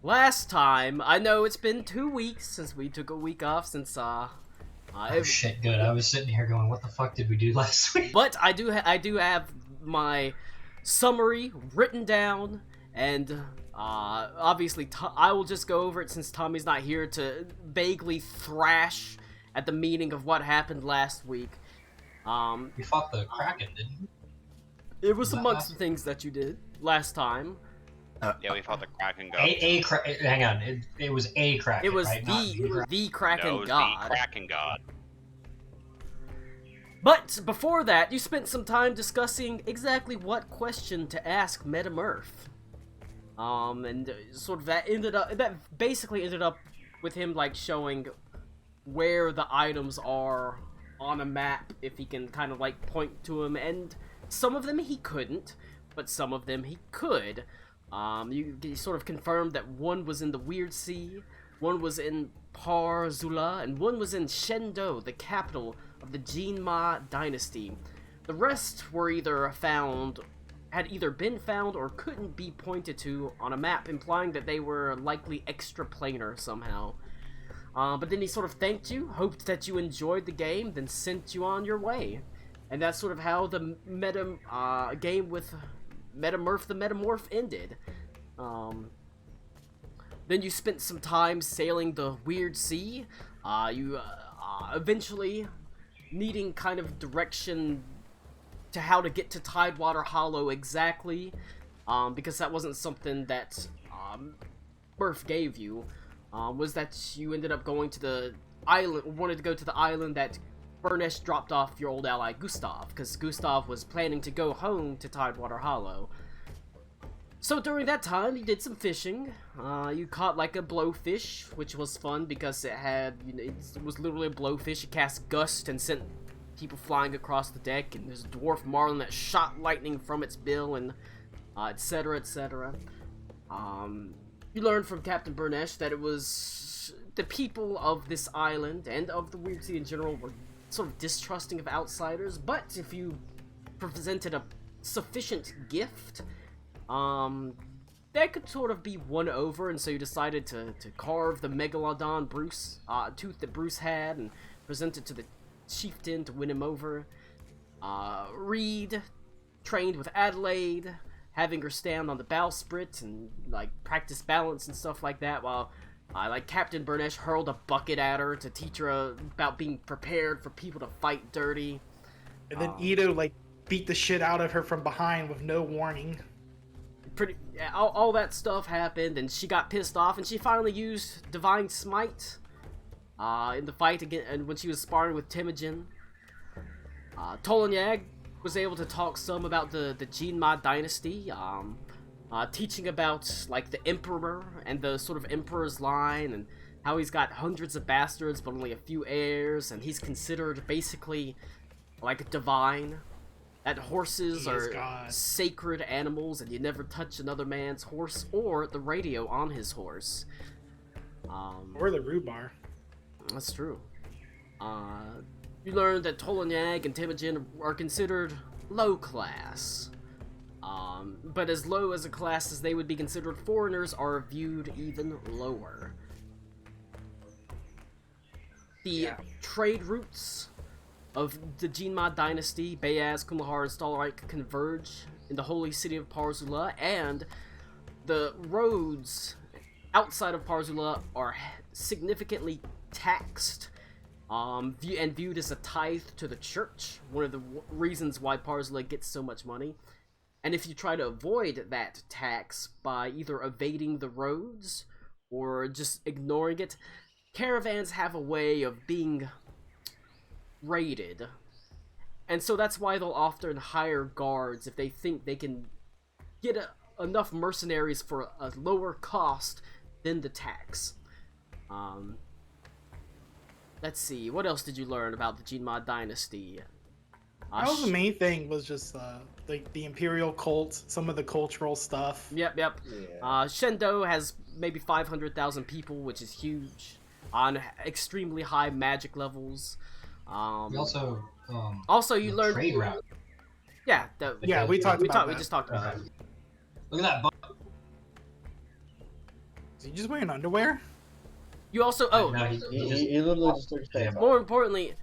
Last time, I know it's been 2 weeks since we took a week off since Oh shit, good. I was sitting here going, what the fuck did we do last week? but I do have my summary written down, and obviously I will just go over it since Tommy's not here to vaguely thrash at the meaning of what happened last week. You fought the Kraken, didn't you? It was amongst the things that you did last time. Yeah, we fought the Kraken God. Hang on, it was a Kraken, It was right? the Kraken No, it was God. the Kraken God. But before that, you spent some time discussing exactly what question to ask Metamurph. And sort of that basically ended up with him like showing where the items are on a map if he can kind of like point to them, and some of them he couldn't, but some of them he could. You sort of confirmed that one was in the Weird Sea, one was in Parzula, and one was in Shendo, the capital of the Jinma dynasty. The rest were had either been found or couldn't be pointed to on a map, implying that they were likely extraplanar somehow. But then he sort of thanked you, hoped that you enjoyed the game, then sent you on your way. And that's sort of how the game with Metamurph the Metamorph ended. Then you spent some time sailing the Weird Sea. You eventually needing kind of direction to how to get to Tidewater Hollow exactly, because that wasn't something that Murph gave you, was that you ended up going to the island, wanted to go to the island that Burnesh dropped off your old ally Gustav, because Gustav was planning to go home to Tidewater Hollow. So during that time, you did some fishing. You caught like a blowfish, which was fun because it had, it was literally a blowfish. It cast gust and sent people flying across the deck, and there's a dwarf marlin that shot lightning from its bill, and etc., etc. You learned from Captain Burnesh that it was the people of this island and of the Weird Sea in general were sort of distrusting of outsiders, but if you presented a sufficient gift, that could sort of be won over, and so you decided to carve the Megalodon tooth that Bruce had and present it to the chieftain to win him over. Reed trained with Adelaide, having her stand on the bowsprit and like practice balance and stuff like that, while like Captain Burnesh hurled a bucket at her to teach her about being prepared for people to fight dirty. And then Ito like beat the shit out of her from behind with no warning. All that stuff happened, and she got pissed off, and she finally used Divine Smite in the fight again, and when she was sparring with Temujin. Tolonyag was able to talk some about the Jinma dynasty, teaching about like the Emperor and the sort of Emperor's line, and how he's got hundreds of bastards but only a few heirs, and he's considered basically like divine. That horses are sacred animals, and you never touch another man's horse or the radio on his horse. Or the rhubarb. That's true. You learned that Tolonyag and Temujin are considered low class. But as low as a class as they would be considered, foreigners are viewed even lower. The trade routes of the Jinma dynasty, Bayaz, Kumahar, and Stalrike converge in the holy city of Parzula, and the roads outside of Parzula are significantly taxed, and viewed as a tithe to the church, one of the reasons why Parzula gets so much money. And if you try to avoid that tax by either evading the roads or just ignoring it, caravans have a way of being raided. And so that's why they'll often hire guards if they think they can get enough mercenaries for a lower cost than the tax. Let's see, what else did you learn about the Jinma dynasty? That was the main thing, was just the Imperial cult, some of the cultural stuff. Yep. Yeah. Shendo has maybe 500,000 people, which is huge, on extremely high magic levels. We also you learned trade route. Yeah, we just talked about that. We just talked about that. Look at that. Is he just wearing underwear? You also No, He literally just took his pants off. more importantly,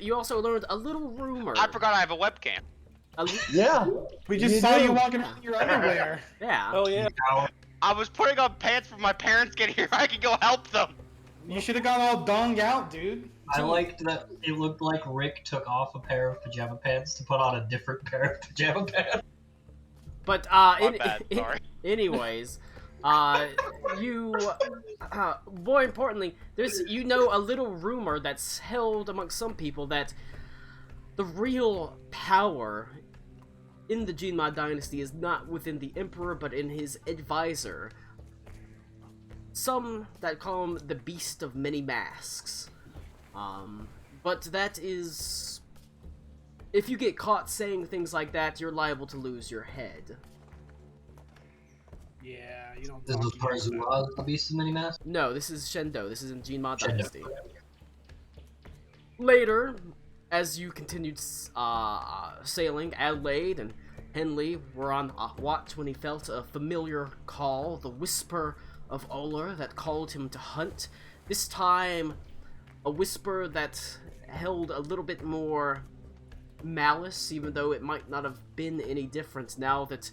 you also learned a little rumor. I forgot I have a webcam. Yeah. We just saw you walking around in your underwear. Yeah. Oh yeah. I was putting on pants for my parents get here. I could go help them. You should have gone all donged out, dude. I liked that it looked like Rick took off a pair of pajama pants to put on a different pair of pajama pants. But My bad, sorry. anyways, more importantly, there's a little rumor that's held amongst some people that the real power in the Jinma dynasty is not within the emperor, but in his advisor. Some that call him the Beast of Many Masks. But that is... If you get caught saying things like that, you're liable to lose your head. Yeah, you don't This talk was part of about the Beast of Many Masks? No, this is Shendo. This is in Jinma Shendo. Dynasty. Later, as you continued sailing, Adelaide and Henley were on watch when he felt a familiar call, the whisper of Oler that called him to hunt. This time, a whisper that held a little bit more malice, even though it might not have been any different now that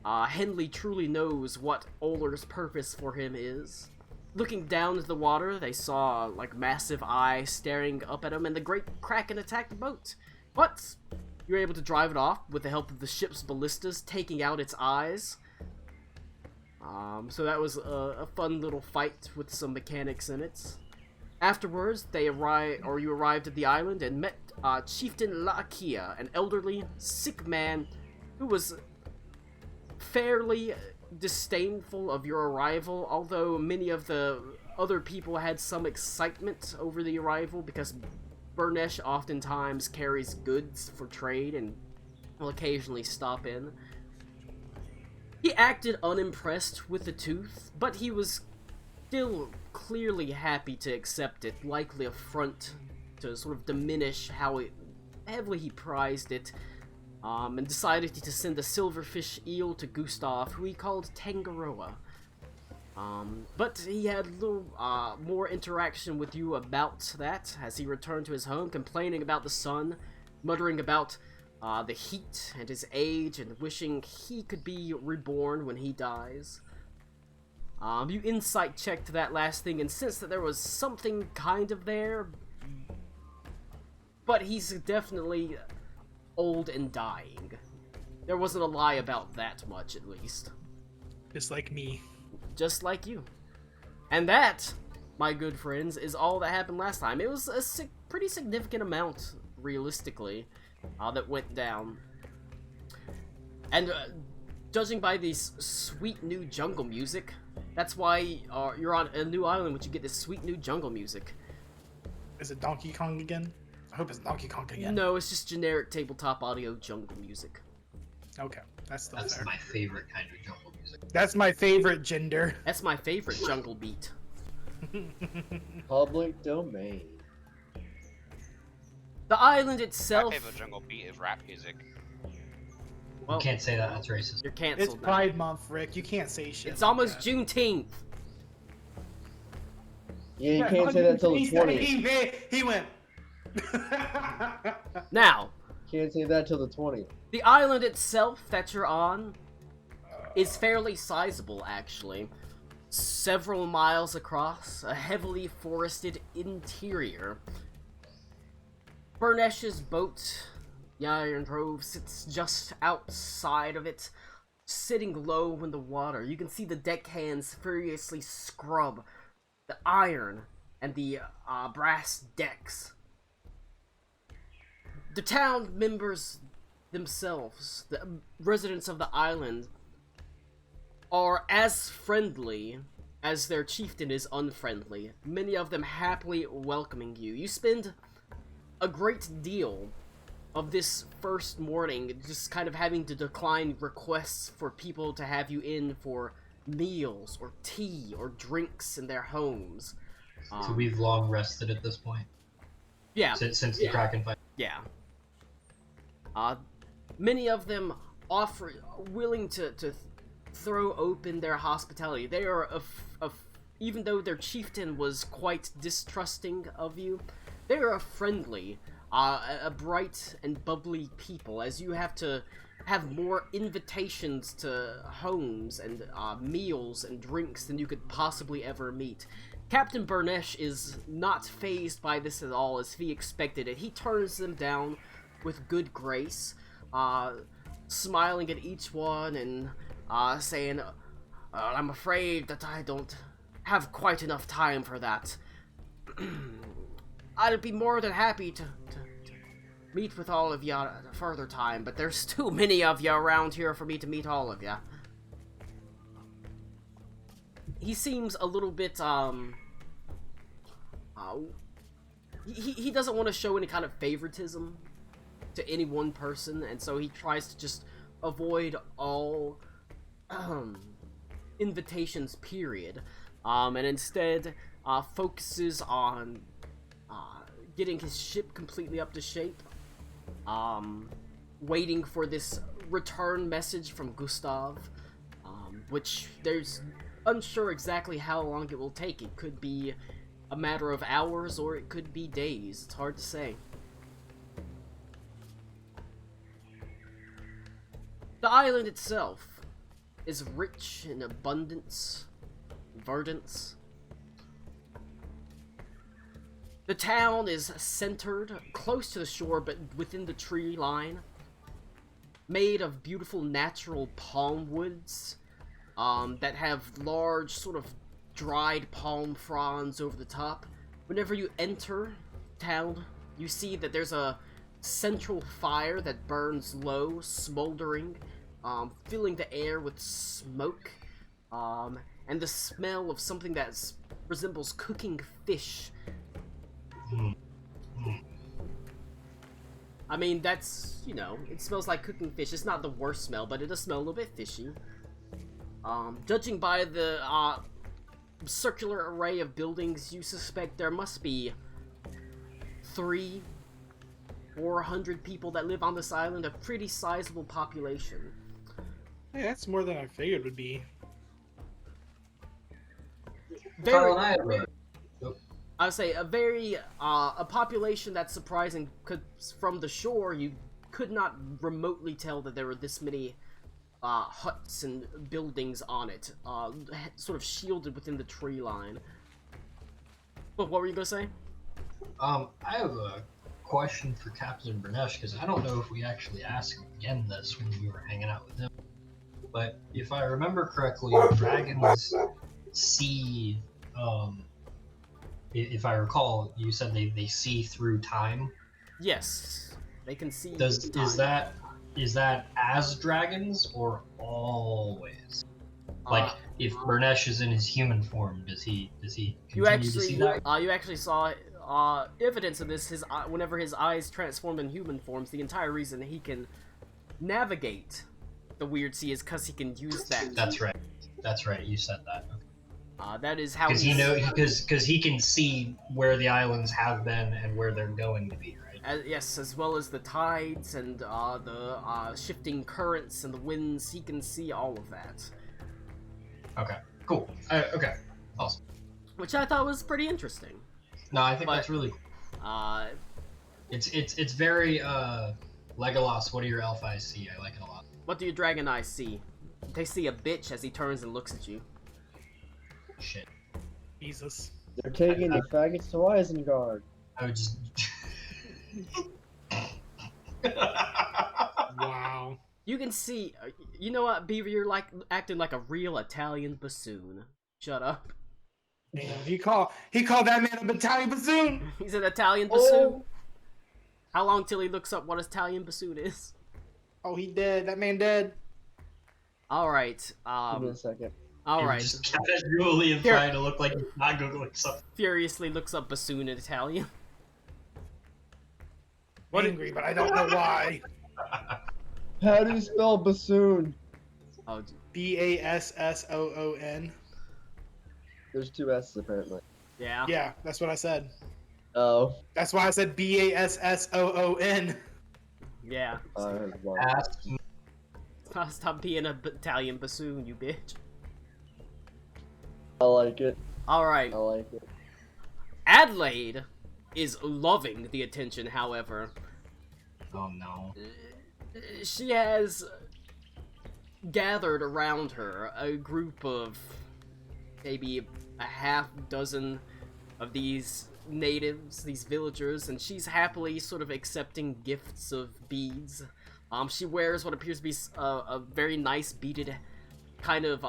Henley truly knows what Oler's purpose for him is. Looking down into the water, they saw like massive eyes staring up at him, and the great Kraken attacked the boat. But you were able to drive it off with the help of the ship's ballistas, taking out its eyes. So that was a fun little fight with some mechanics in it. Afterwards, you arrived at the island and met Chieftain La'Kia, an elderly, sick man who was fairly disdainful of your arrival, although many of the other people had some excitement over the arrival because Burnesh oftentimes carries goods for trade and will occasionally stop in. He acted unimpressed with the tooth, but he was still clearly happy to accept it, likely a front to sort of diminish how heavily he prized it, and decided to send a silverfish eel to Gustav, who he called Tangaroa. But he had a little more interaction with you about that as he returned to his home, complaining about the sun, muttering about the heat and his age, and wishing he could be reborn when he dies. You insight checked that last thing and sensed that there was something kind of there, but he's definitely old and dying. There wasn't a lie about that much, at least. Just like me. Just like you. And that, my good friends, is all that happened last time. It was a pretty significant amount, realistically, that went down. And judging by this sweet new jungle music, that's why you're on a new island, which you get this sweet new jungle music. Is it Donkey Kong again? I hope it's Donkey Kong again. No, it's just generic tabletop audio jungle music. Okay, that's still That's fair. my favorite kind of jungle music. That's my favorite gender. That's my favorite jungle beat. Public domain. The island My itself... favorite jungle beat is rap music. Well, You can't say that, that's racist. you're It's canceled now. Pride Month, Rick. You can't say shit. It's like almost that. Juneteenth. Yeah, you can't say that until the 20th. He went. Now, Can't say that till the 20th. the island itself that you're on is fairly sizable, actually. Several miles across, a heavily forested interior. Burnesh's boat, the Iron Grove, sits just outside of it, sitting low in the water. You can see the deckhands furiously scrub the iron and the brass decks. The town members themselves, the residents of the island, are as friendly as their chieftain is unfriendly, many of them happily welcoming you. You spend a great deal of this first morning just kind of having to decline requests for people to have you in for meals or tea or drinks in their homes. So we've long rested at this point. Yeah. Since the Kraken fight. Yeah. Many of them willing to throw open their hospitality. They are even though their chieftain was quite distrusting of you, they are a friendly, a bright and bubbly people, as you have to have more invitations to homes and meals and drinks than you could possibly ever meet. Captain Burnesh is not fazed by this at all, as he expected it. He turns them down with good grace, smiling at each one and saying, I'm afraid that I don't have quite enough time for that. I'd be more than happy to meet with all of you at a further time, but there's too many of you around here for me to meet all of you. He seems a little bit, he doesn't want to show any kind of favoritism to any one person, and so he tries to just avoid all, invitations, period. And instead, focuses on, getting his ship completely up to shape, waiting for this return message from Gustav, which there's unsure exactly how long it will take. It could be a matter of hours, or it could be days. It's hard to say. The island itself is rich in abundance, verdance. The town is centered close to the shore, but within the tree line, made of beautiful natural palm woods that have large sort of dried palm fronds over the top. Whenever you enter town, you see that there's a central fire that burns low, smoldering, filling the air with smoke, and the smell of something that resembles cooking fish. I mean, that's, you know, it smells like cooking fish. It's not the worst smell, but it does smell a little bit fishy. Judging by the circular array of buildings, you suspect there must be 300-400 people that live on this island, a pretty sizable population. Hey, that's more than I figured would be. Very, Carl and I would say a population that's surprising, because from the shore you could not remotely tell that there were this many huts and buildings on it, sort of shielded within the tree line. But what were you gonna say? I have a question for Captain Burnesh, because I don't know if we actually asked him again this when we were hanging out with him. But if I remember correctly, dragons see, if I recall, you said they see through time. Yes, they can see. Is that as dragons or always? Like, if Burnesh is in his human form, does he continue to see that? You actually saw evidence of this. Whenever his eyes transform in human forms, the entire reason he can navigate the weird sea is because he can use that. That's right. That's right. You said that. That is how. Because he can see where the islands have been and where they're going to be, right? Yes, as well as the tides and the shifting currents and the winds. He can see all of that. Okay. Cool. Okay. Awesome. Which I thought was pretty interesting. No, I think that's really cool. It's very Legolas. What do your elf eyes see? I like it a lot. What do your dragon eyes see? They see a bitch as he turns and looks at you. Shit. Jesus. They're taking the faggots to Isengard. I would just. Wow. You can see, you know what, Beaver, you're like acting like a real Italian bassoon. Shut up. Damn, he called that man a Italian bassoon. He's an Italian bassoon. How long till he looks up what an Italian bassoon is? Oh, he dead. That man dead. All right. Give me a second. All right. Just casually and trying to look like he's not googling something. Furiously looks up bassoon in Italian. What angry, but I don't know why. How do you spell bassoon? Oh, Bassoon. There's two S's apparently. yeah. Yeah, that's what I said. Oh. That's why I said Bassoon. Yeah. I heard wrong. Stop being a Italian bassoon, you bitch. I like it. Alright. I like it. Adelaide is loving the attention, however. Oh no. She has gathered around her a group of maybe a half dozen of these natives, these villagers, and she's happily sort of accepting gifts of beads. She wears what appears to be a very nice beaded kind of,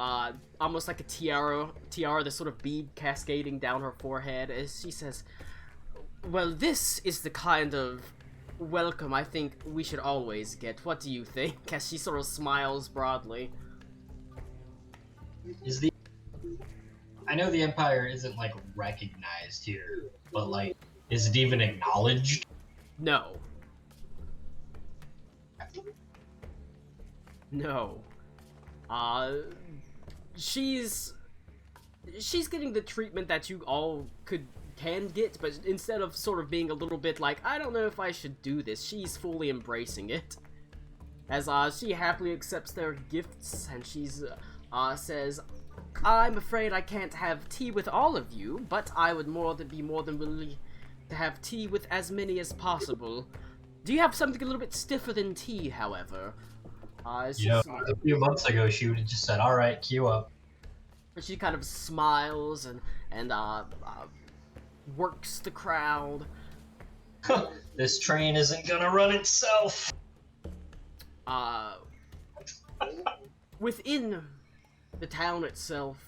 almost like a tiara, this sort of bead cascading down her forehead, as she says, well, this is the kind of welcome I think we should always get. What do you think? As she sort of smiles broadly. I know the Empire isn't, like, recognized here, but, like, is it even acknowledged? No. No. She's getting the treatment that you all can get, but instead of sort of being a little bit like, I don't know if I should do this, she's fully embracing it. As, she happily accepts their gifts, and she's, says, I'm afraid I can't have tea with all of you, but I would be more than willing to have tea with as many as possible. Do you have something a little bit stiffer than tea, however? You know, a few months ago she would have just said, alright, queue up. She kind of smiles and works the crowd. This train isn't gonna run itself! Within the town itself,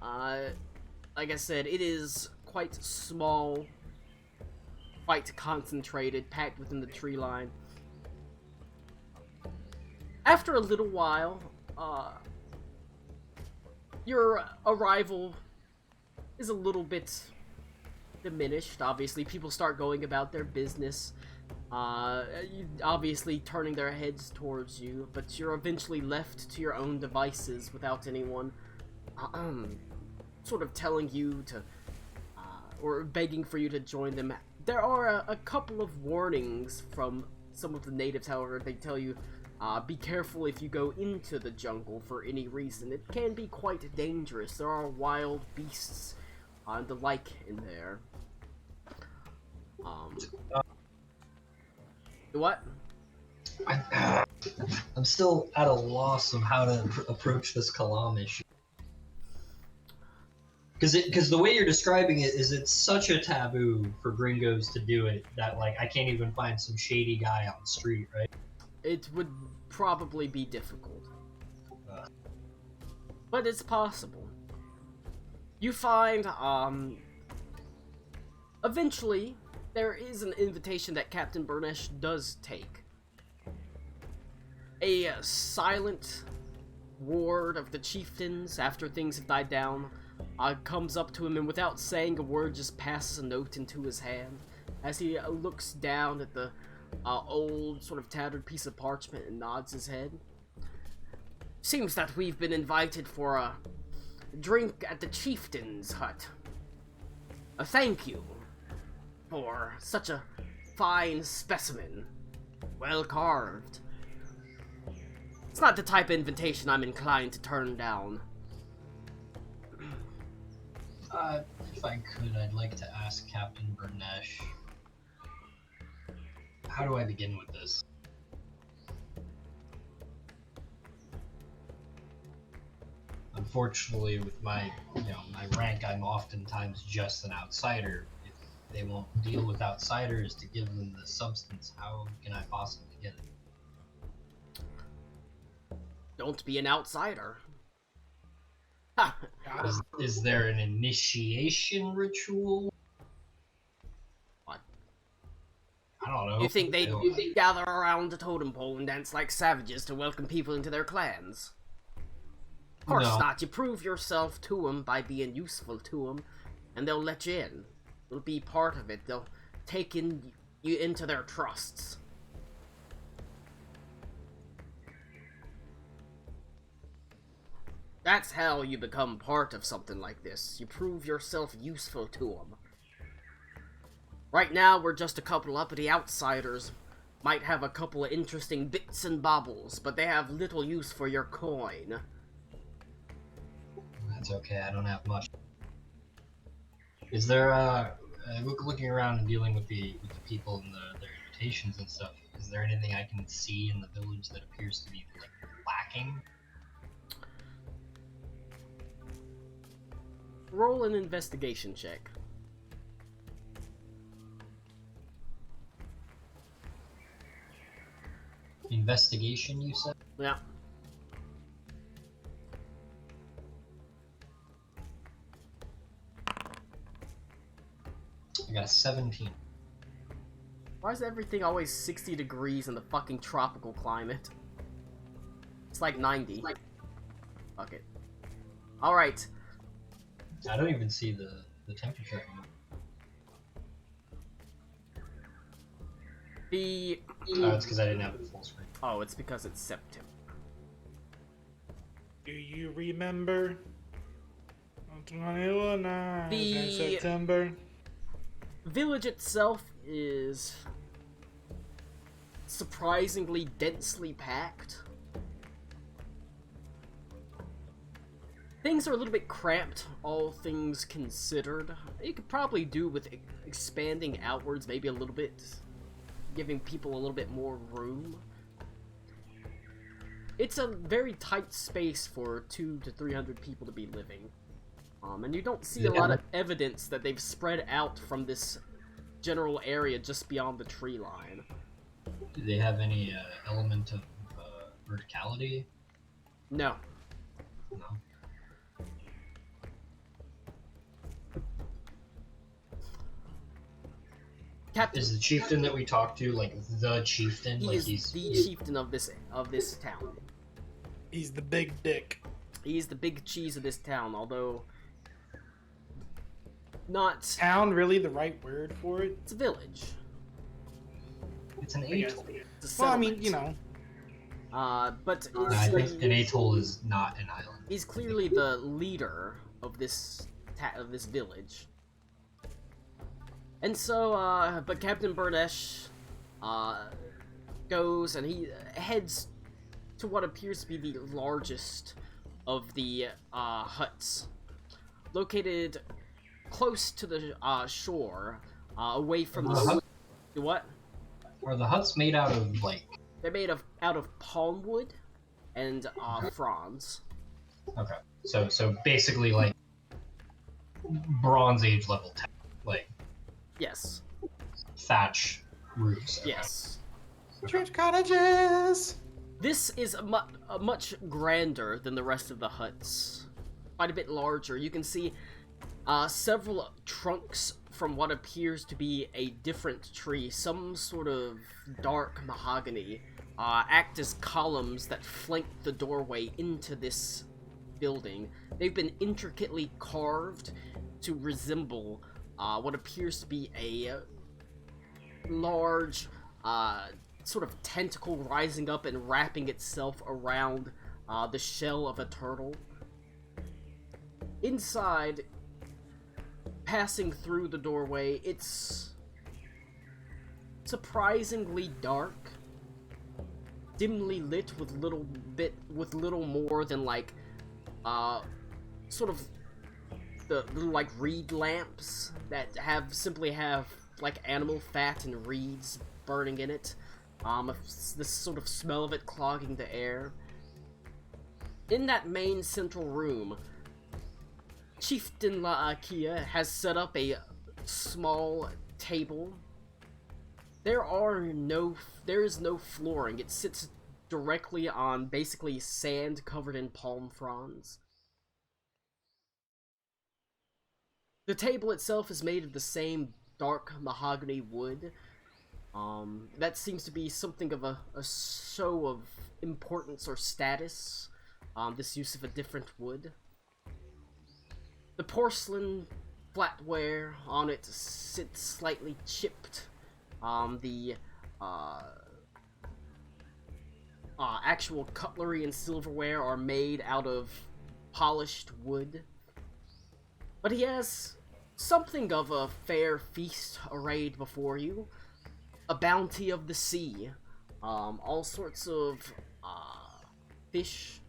like I said, it is quite small, quite concentrated, packed within the tree line. After a little while, your arrival is a little bit diminished. Obviously, people start going about their business, obviously turning their heads towards you, but you're eventually left to your own devices without anyone sort of telling you to, or begging for you to join them. There are a couple of warnings from some of the natives, however. They tell you, be careful if you go into the jungle for any reason. It can be quite dangerous. There are wild beasts and the like in there. What? I'm still at a loss of how to approach this Kalam issue. Because the way you're describing it is it's such a taboo for gringos to do it that, like, I can't even find some shady guy on the street, right? It would probably be difficult. But it's possible. You find, eventually, there is an invitation that Captain Burnesh does take. A silent ward of the chieftains, after things have died down, comes up to him and without saying a word just passes a note into his hand as he looks down at the old, sort of tattered piece of parchment and nods his head. Seems that we've been invited for a drink at the chieftain's hut. A thank you for such a fine specimen. Well carved. It's not the type of invitation I'm inclined to turn down. If I could, I'd like to ask Captain Burnesh, how do I begin with this? Unfortunately, with my rank, I'm oftentimes just an outsider. If they won't deal with outsiders to give them the substance, how can I possibly get it? Don't be an outsider. Is there an initiation ritual? What? I don't know. You think they'd gather around the totem pole and dance like savages to welcome people into their clans? Of course No. not. You prove yourself to them by being useful to them, and they'll let you in. You'll be part of it. They'll take you into their trusts. That's how you become part of something like this. You prove yourself useful to them. Right now, we're just a couple uppity outsiders might have a couple of interesting bits and bobbles, but they have little use for your coin. That's okay, I don't have much. Is there, looking around and dealing with the people and their invitations and stuff, is there anything I can see in the village that appears to be, like, lacking? Roll an investigation check. Investigation, you said? Yeah. I got a 17. Why is everything always 60 degrees in the fucking tropical climate? It's like 90. Fuck it. Alright. I don't even see the temperature anymore. The... Oh, it's because I didn't have it full screen. Oh, it's because it's September. Do you remember? 21 nights in The- September. Village itself is surprisingly densely packed. Things are a little bit cramped, all things considered. You could probably do with expanding outwards maybe a little bit, giving people a little bit more room. It's a very tight space for 200 to 300 people to be living. And you don't see a lot of evidence that they've spread out from this general area just beyond the tree line. Do they have any element of verticality? No. No. Captain, Is the chieftain that we talked to like the chieftain? he Like is he's the chieftain of this town. He's the big dick. He's the big cheese of this town, although not. Town really the right word for it? It's a village. it's an I guess. atoll. It's a Well, I mean, settlement. you know, But I think an atoll is not an island. he's clearly the leader of this village. And so, but Captain Burnesh goes and he heads to what appears to be the largest of the huts, located close to the shore, away from the. Uh-huh. What? Are the huts made out of like? They're made out of palm wood and fronds. Okay, so basically like Bronze Age level tech, like Yes. thatch roofs. Okay. Yes. church cottages. This is much grander than the rest of the huts. Quite a bit larger. You can see several trunks from what appears to be a different tree, some sort of dark mahogany, act as columns that flank the doorway into this building. They've been intricately carved to resemble what appears to be a large sort of tentacle rising up and wrapping itself around the shell of a turtle. Inside, passing through the doorway, it's surprisingly dark, dimly lit with little more than like sort of the little like reed lamps that simply have like animal fat and reeds burning in it. This sort of smell of it clogging the air. In that main central room, Chieftain La'Akia has set up a small table. There is no flooring. It sits directly on basically sand covered in palm fronds. The table itself is made of the same dark mahogany wood. That seems to be something of a show of importance or status. This use of a different wood. The porcelain flatware on it sits slightly chipped. The actual cutlery and silverware are made out of polished wood. But he has something of a fair feast arrayed before you. a bounty of the sea. All sorts of fish,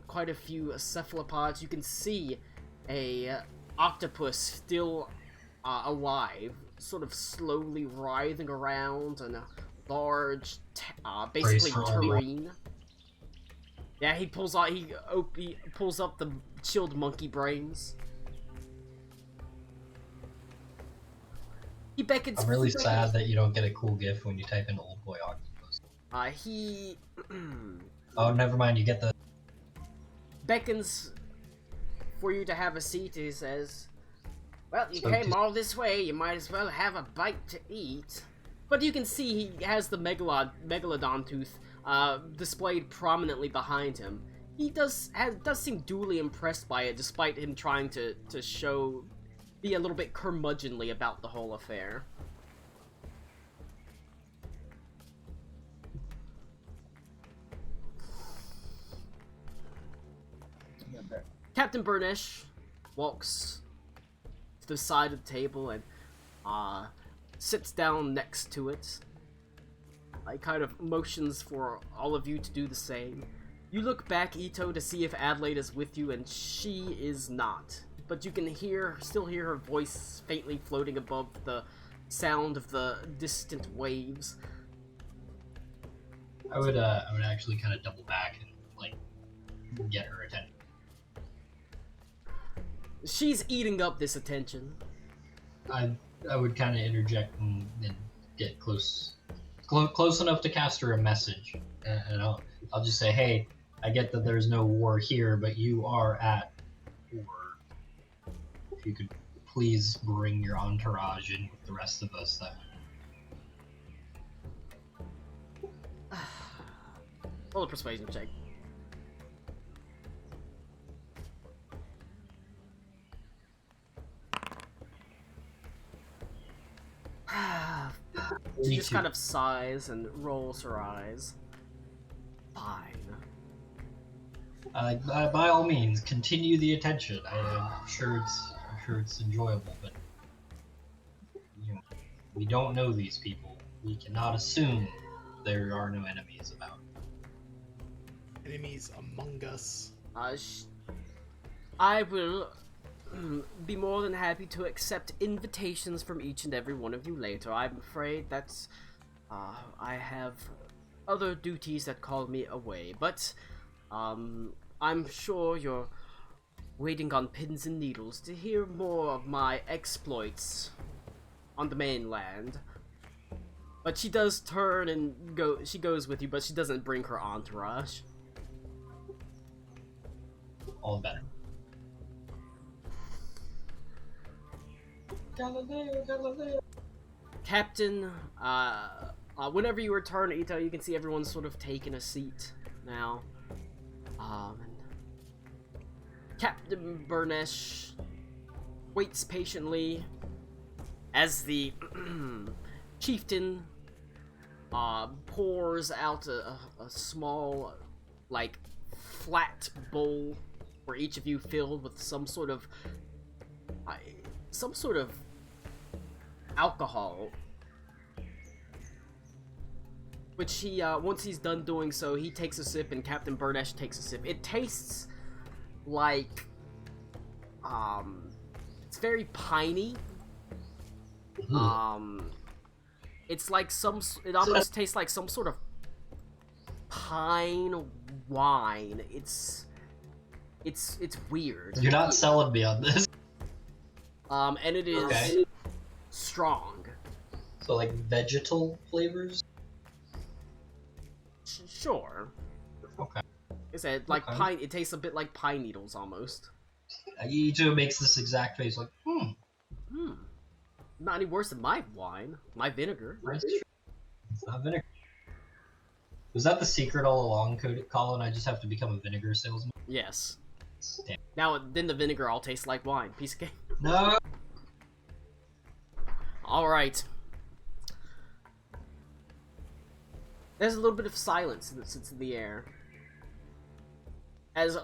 quite a few cephalopods. You can see a octopus still alive, sort of slowly writhing around in a large, basically Brace for tureen. Yeah, he pulls out. He pulls up the chilled monkey brains. He beckons. I'm really sad that you don't get a cool GIF when you type in old boy octopus. He Oh, never mind. You get the. beckons for you to have a seat. He says, "Well, you So came just- all this way. You might as well have a bite to eat." But you can see he has the megalodon tooth displayed prominently behind him. He does seem duly impressed by it, despite him trying to be a little bit curmudgeonly about the whole affair. Captain Burnish walks to the side of the table and sits down next to it. He kind of motions for all of you to do the same. You look back, Ito, to see if Adelaide is with you, and she is not. But you can still hear her voice faintly floating above the sound of the distant waves. I would actually kind of double back and like get her attention. She's eating up this attention. I would kind of interject and get close enough to cast her a message, and I'll just say, hey, I get that there's no war here, but you are at war. If you could please bring your entourage in with the rest of us, that Roll a persuasion check. She just kind of sighs and rolls her eyes. Fine. by all means, continue the attention. I'm sure it's enjoyable, but you know, we don't know these people. We cannot assume there are no enemies about. Enemies among us. I will be more than happy to accept invitations from each and every one of you later. I'm afraid that's I have other duties that call me away, but I'm sure you're waiting on pins and needles to hear more of my exploits on the mainland. But she does turn and go. She goes with you, but she doesn't bring her entourage. All the better. Galileo. Captain, whenever you return, Ito, you can see everyone's sort of taking a seat now. And Captain Burnish waits patiently as the chieftain pours out a small, like, flat bowl for each of you, filled with some sort of alcohol, which he once he's done doing so, he takes a sip and Captain Burnish takes a sip. It tastes like it's very piney. It's like it almost tastes like some sort of pine wine. It's weird. You're not selling me on this. And it is Okay. strong. So like vegetal flavors. Sure. Okay. I said, like Okay. pine. It tastes a bit like pine needles almost. Ichigo makes this exact face like, Not any worse than my wine, my vinegar. It's not vinegar. Was that the secret all along, Colin? I just have to become a vinegar salesman? Yes. Damn. Now then, the vinegar all tastes like wine. Piece of cake. No! All right. There's a little bit of silence that sits in the air as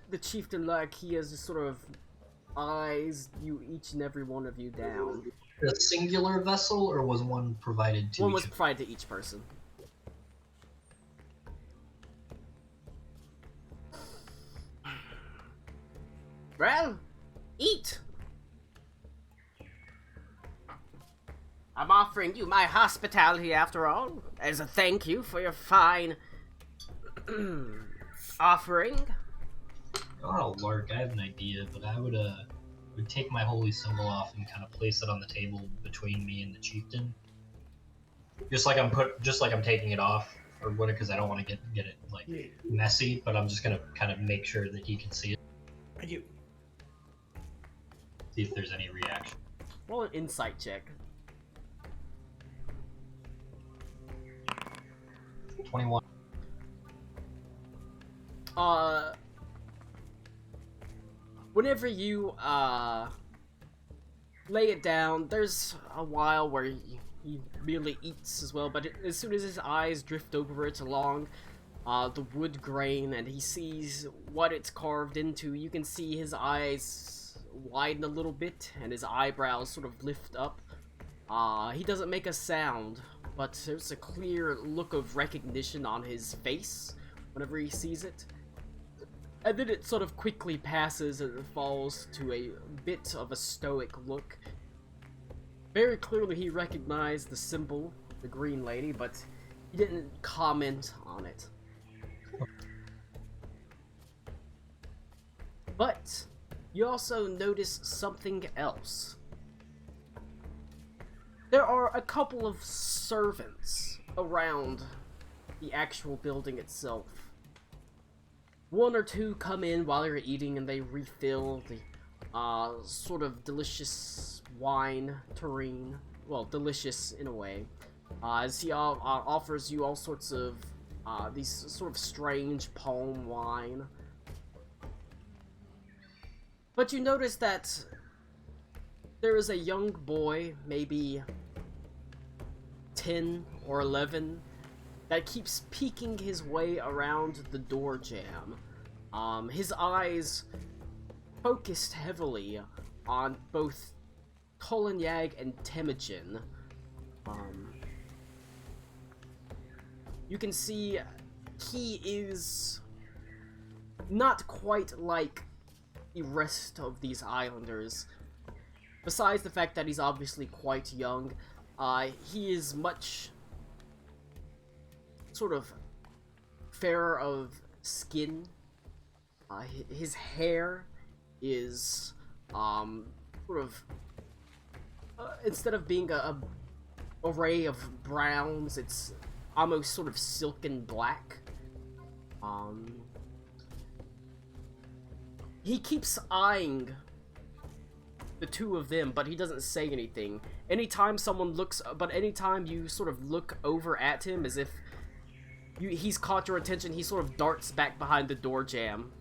the chieftain Lakias just sort of eyes you, each and every one of you, down. a singular vessel, or was one provided to One each was of provided to each person. Well, eat. I'm offering you my hospitality after all, as a thank you for your fine offering. Oh, Lark, I have an idea, but I would take my holy symbol off and kind of place it on the table between me and the chieftain. Just like I'm taking it off, or what? Because I don't want to get it like Yeah. messy, but I'm just gonna kind of make sure that he can see it, You. see if there's any reaction. Roll an insight check. 21. Whenever you lay it down, there's a while where he merely eats as well, but as soon as his eyes drift over it along the wood grain and he sees what it's carved into, you can see his eyes widen a little bit and his eyebrows sort of lift up. He doesn't make a sound, but there's a clear look of recognition on his face whenever he sees it. And then it sort of quickly passes and falls to a bit of a stoic look. Very clearly he recognized the symbol, the green lady, but he didn't comment on it. But you also notice something else. There are a couple of servants around the actual building itself. One or two come in while you're eating and they refill the sort of delicious wine terrine. Well, delicious in a way. As he offers you all sorts of these sort of strange palm wine. But you notice that there is a young boy, maybe 10 or 11, that keeps peeking his way around the door jamb. His eyes focused heavily on both Tolinyag and Temujin. You can see he is not quite like the rest of these islanders. Besides the fact that he's obviously quite young, he is much sort of fairer of skin. His hair is sort of instead of being a array of browns, it's almost sort of silken black. He keeps eyeing the two of them, but he doesn't say anything. Anytime you sort of look over at him as if he's caught your attention, he sort of darts back behind the door jamb.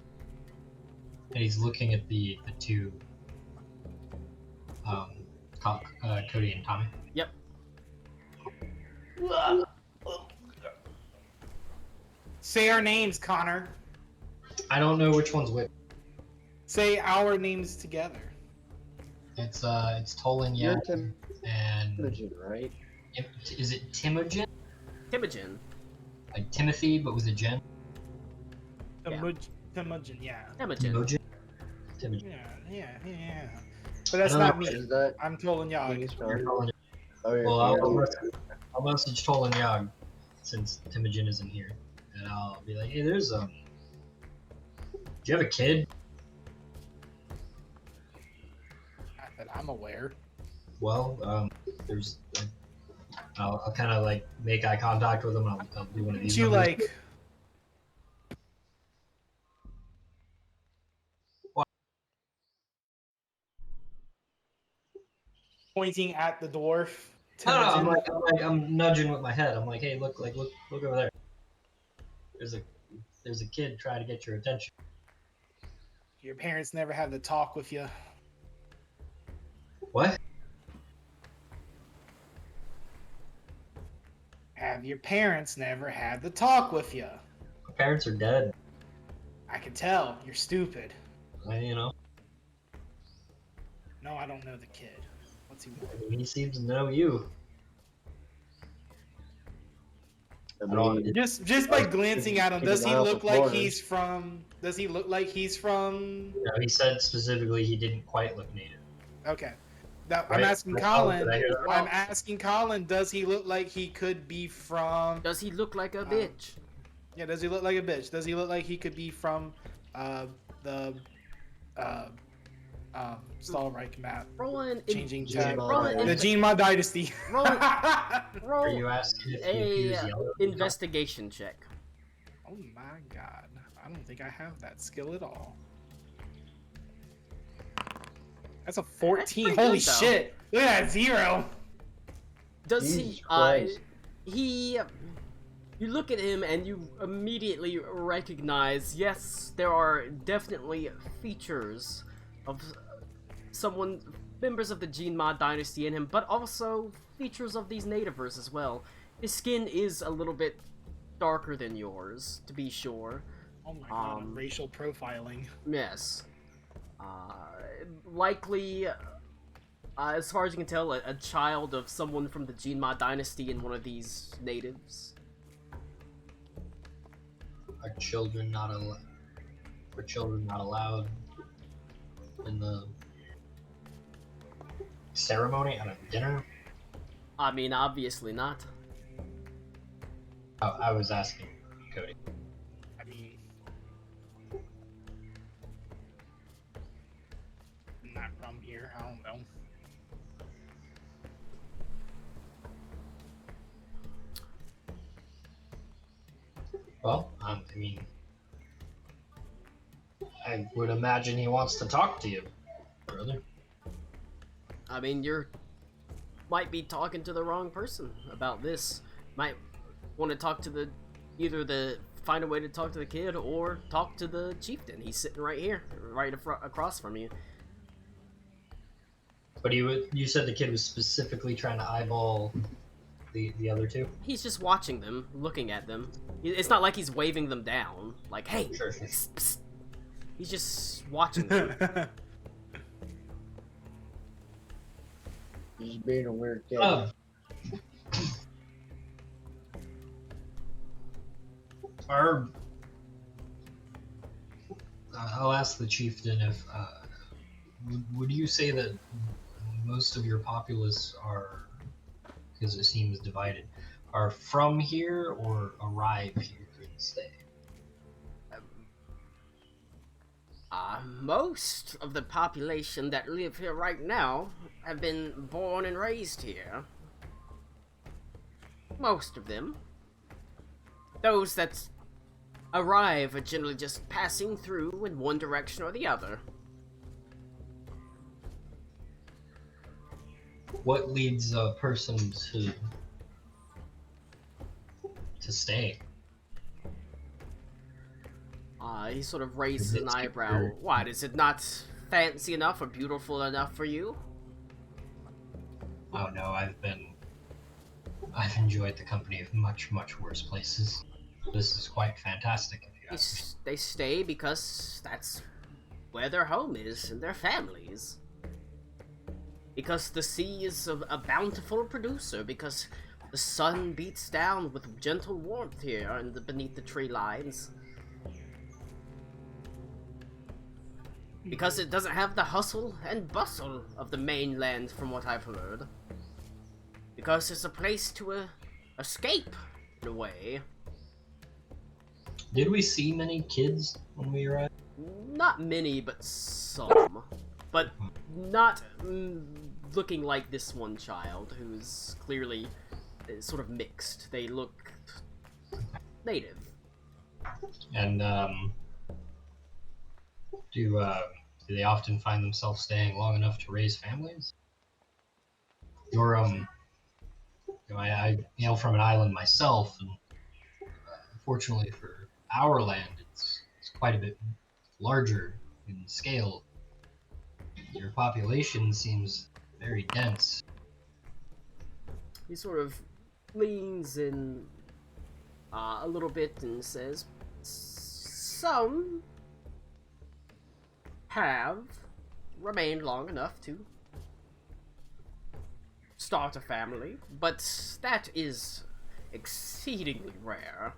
And he's looking at the two, Cody and Tommy. Yep. Say our names, Connor. I don't know which one's which. Say our names together. It's You're Tolinyag and Temujin, right? is it Temujin? Temujin. Like Timothy, but with a Jen. Temujin, yeah. Temujin. Temujin. Yeah. But that's I don't not know, me. Is that I'm Tolinyag. English You're spelling? Tolinyag. Oh, yeah. Well, yeah. I'll message Tolinyag since Temujin isn't here, and I'll be like, hey, there's do you have a kid? Not that I'm aware. Well, there's. I'll kind of like make eye contact with him. I'll do one of these. Did you numbers. like? What? Pointing at the dwarf. No, Temujin. I'm nudging with my head. I'm like, hey, look over there. There's a kid trying to get your attention. Your parents never had the talk with you. What? Have your parents never had the talk with you? My parents are dead. I can tell. You're stupid. You know. No, I don't know the kid. What's he want? He seems to know you. I don't- mean, Just by glancing at him, Keep does an he eye out look for like foreigners. he's from? Does he look like he's from? You know, he said specifically he didn't quite look native. Okay. Now, Right. I'm asking Oh, Colin. did I hear that wrong? I'm asking Colin. Does he look like he could be from? Does he look like a bitch? Yeah. Does he look like a bitch? Does he look like he could be from the Stahlreich map? Rolling Changing Gene to Mod rolling the Gene Mod Dynasty. roll, Are roll you asking if he a appears yellow? investigation check. Oh my god. I don't think I have that skill at all. That's a 14. pretty Holy good, though. shit. Look at that 0. Does Jesus he? Christ. He. You look at him and you immediately recognize. Yes, there are definitely features of someone, members of the Gene Mod Dynasty in him, but also features of these nativers as well. His skin is a little bit darker than yours, to be sure. Oh my god, Um, racial profiling. Yes. Likely, as far as you can tell, a child of someone from the Gene Mod Dynasty in one of these natives. Are children not allowed? Were children not allowed in the ceremony at a dinner? I mean, obviously not. Oh, I was asking Cody. I mean, I'm not from here. I don't know. Well, I mean, I would imagine he wants to talk to you, brother. I mean, might be talking to the wrong person about this. Might want to talk to find a way to talk to the kid or talk to the chieftain. He's sitting right here, right across from you. But you said the kid was specifically trying to eyeball the other two? He's just watching them, looking at them. It's not like he's waving them down. Like, hey, Sure. psst, psst. He's just watching them. He's being a weird kid. I'll ask the chieftain if would you say that most of your populace are, because it seems divided, are from here or arrive here and stay? Most of the population that live here right now have been born and raised here. Most of them. Those that arrive are generally just passing through in one direction or the other. What leads a person to stay? He sort of raises an It's eyebrow. weird. What, is it not fancy enough or beautiful enough for you? Oh no, I've enjoyed the company of much worse places. This is quite fantastic. If you ask me. They stay because that's where their home is and their families. Because the sea is a bountiful producer, because the sun beats down with gentle warmth here and beneath the tree lines. Because it doesn't have the hustle and bustle of the mainland, from what I've heard. Because it's a place to escape, in a way. Did we see many kids when we arrived? Not many, but some. But not looking like this one child, who's clearly sort of mixed. They look native. And do they often find themselves staying long enough to raise families? I hail from an island myself, and fortunately for our land, it's quite a bit larger in scale. Your population seems very dense. He sort of leans in a little bit and says, some have remained long enough to start a family, but that is exceedingly rare.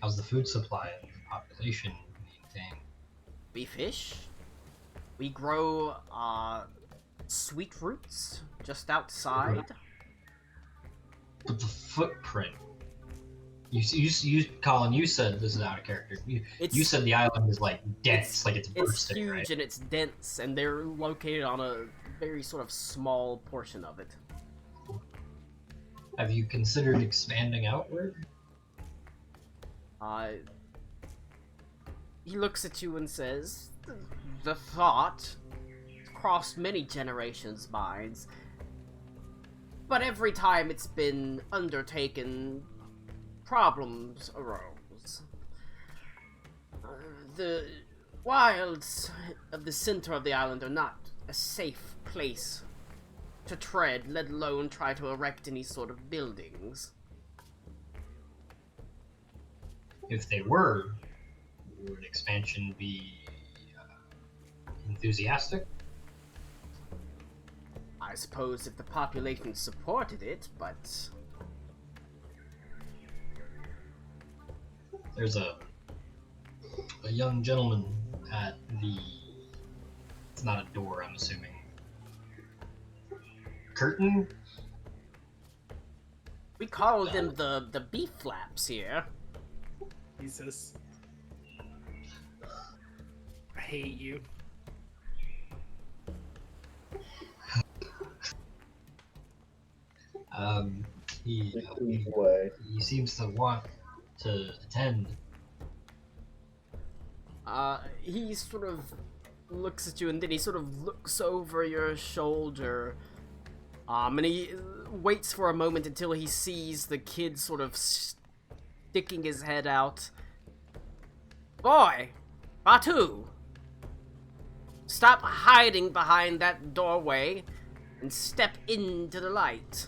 How's the food supply and the population maintained? We fish. We grow sweet roots just outside. But the footprint. Colin, you said this is out of character. You said the island is like dense, like it's It's bursting, huge right? and it's dense, and they're located on a very sort of small portion of it. Have you considered expanding outward? He looks at you and says, "The thought crossed many generations' minds, but every time it's been undertaken, problems arose. The wilds of the center of the island are not a safe place to tread, let alone try to erect any sort of buildings." If they were, would expansion be enthusiastic? I suppose if the population supported it, but There's a young gentleman at the. It's not a door, I'm assuming. Curtain? we call them the beef flaps here. Jesus. I hate you. He Way. seems to want to attend. He sort of looks at you and then he sort of looks over your shoulder. And he waits for a moment until he sees the kid sort of sticking his head out. "Boy! Batu! Stop hiding behind that doorway and step into the light."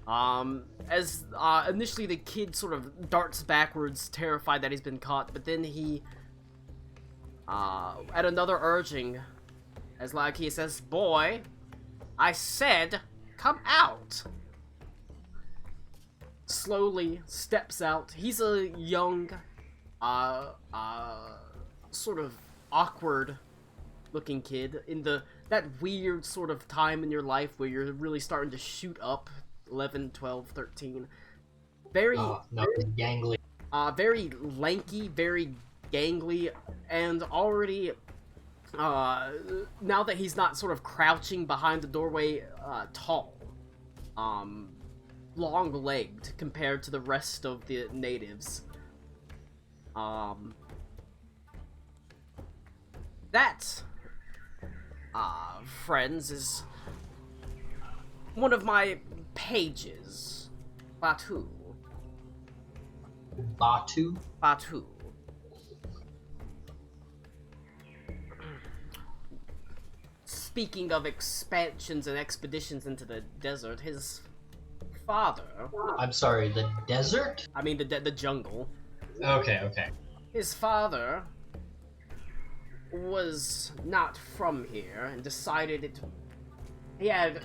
As initially the kid sort of darts backwards, terrified that he's been caught, but then he, at another urging, as like he says, "Boy, I said, come out!" Slowly steps out. He's a young, sort of awkward looking kid in that weird sort of time in your life where you're really starting to shoot up. 11, 12, 13. Very, No, gangly. very lanky, very gangly, and already, now that he's not sort of crouching behind the doorway, tall. Long-legged compared to the rest of the natives. That, friends, is one of my pages. Batu. Batu? Batu. Speaking of expansions and expeditions into the desert, his father... I'm sorry, the desert? I mean, the jungle. Okay. His father was not from here and decided he had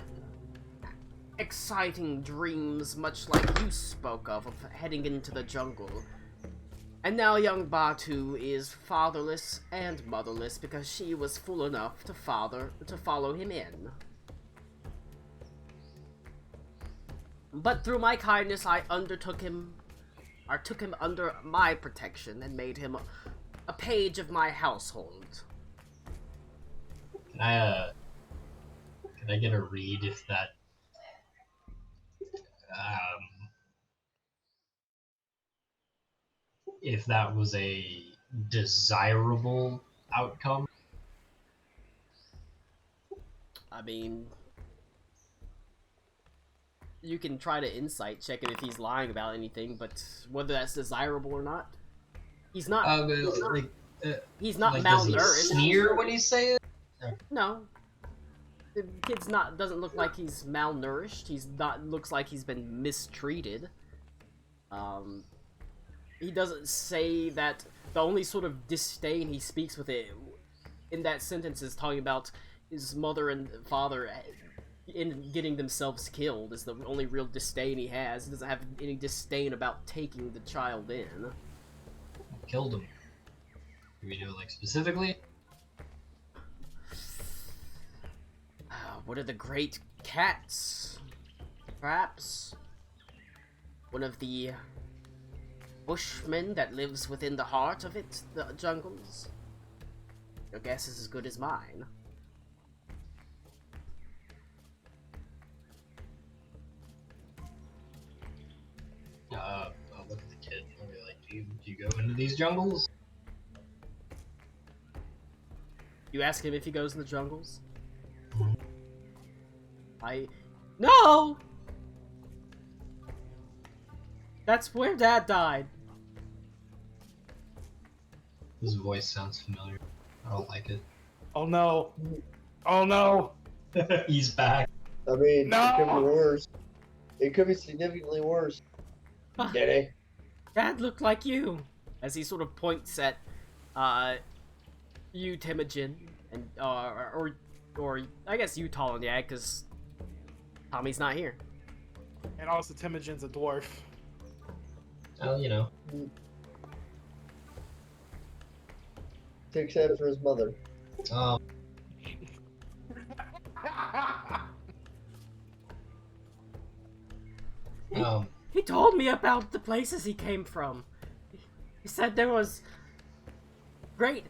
exciting dreams, much like you spoke of heading into the jungle. And now young Batu is fatherless and motherless because she was fool enough to follow him in. But through my kindness, I took him under my protection and made him a page of my household. Can I get a read if that if that was a desirable outcome? I mean, you can try to insight check it if he's lying about anything, but whether that's desirable or not, he's not. He's not like, malnourished. Does he sneer when he's saying it? No, the kid's doesn't look like he's malnourished. Looks like he's been mistreated. he doesn't say that. The only sort of disdain he speaks with it in that sentence is talking about his mother and father in getting themselves killed is the only real disdain he has. He doesn't have any disdain about taking the child in. Killed him. Do we know, like, specifically? One of the great cats, perhaps? One of the bushmen that lives within the heart of it, the jungles? Your guess is as good as mine. I'll look at the kid. I'll be like, do you go into these jungles? You ask him if he goes in the jungles? Mhm. No! That's where Dad died. His voice sounds familiar. I don't like it. Oh no. Oh no. He's back. I mean, No! it could be worse. It could be significantly worse. Did he? Dad looked like you. As he sort of points at, you, Temujin, and, or I guess you, Tolonyak, because Tommy's not here. And also Temujin's a dwarf. Well, you know. Takes that for his mother. He told me about the places he came from. He said there was great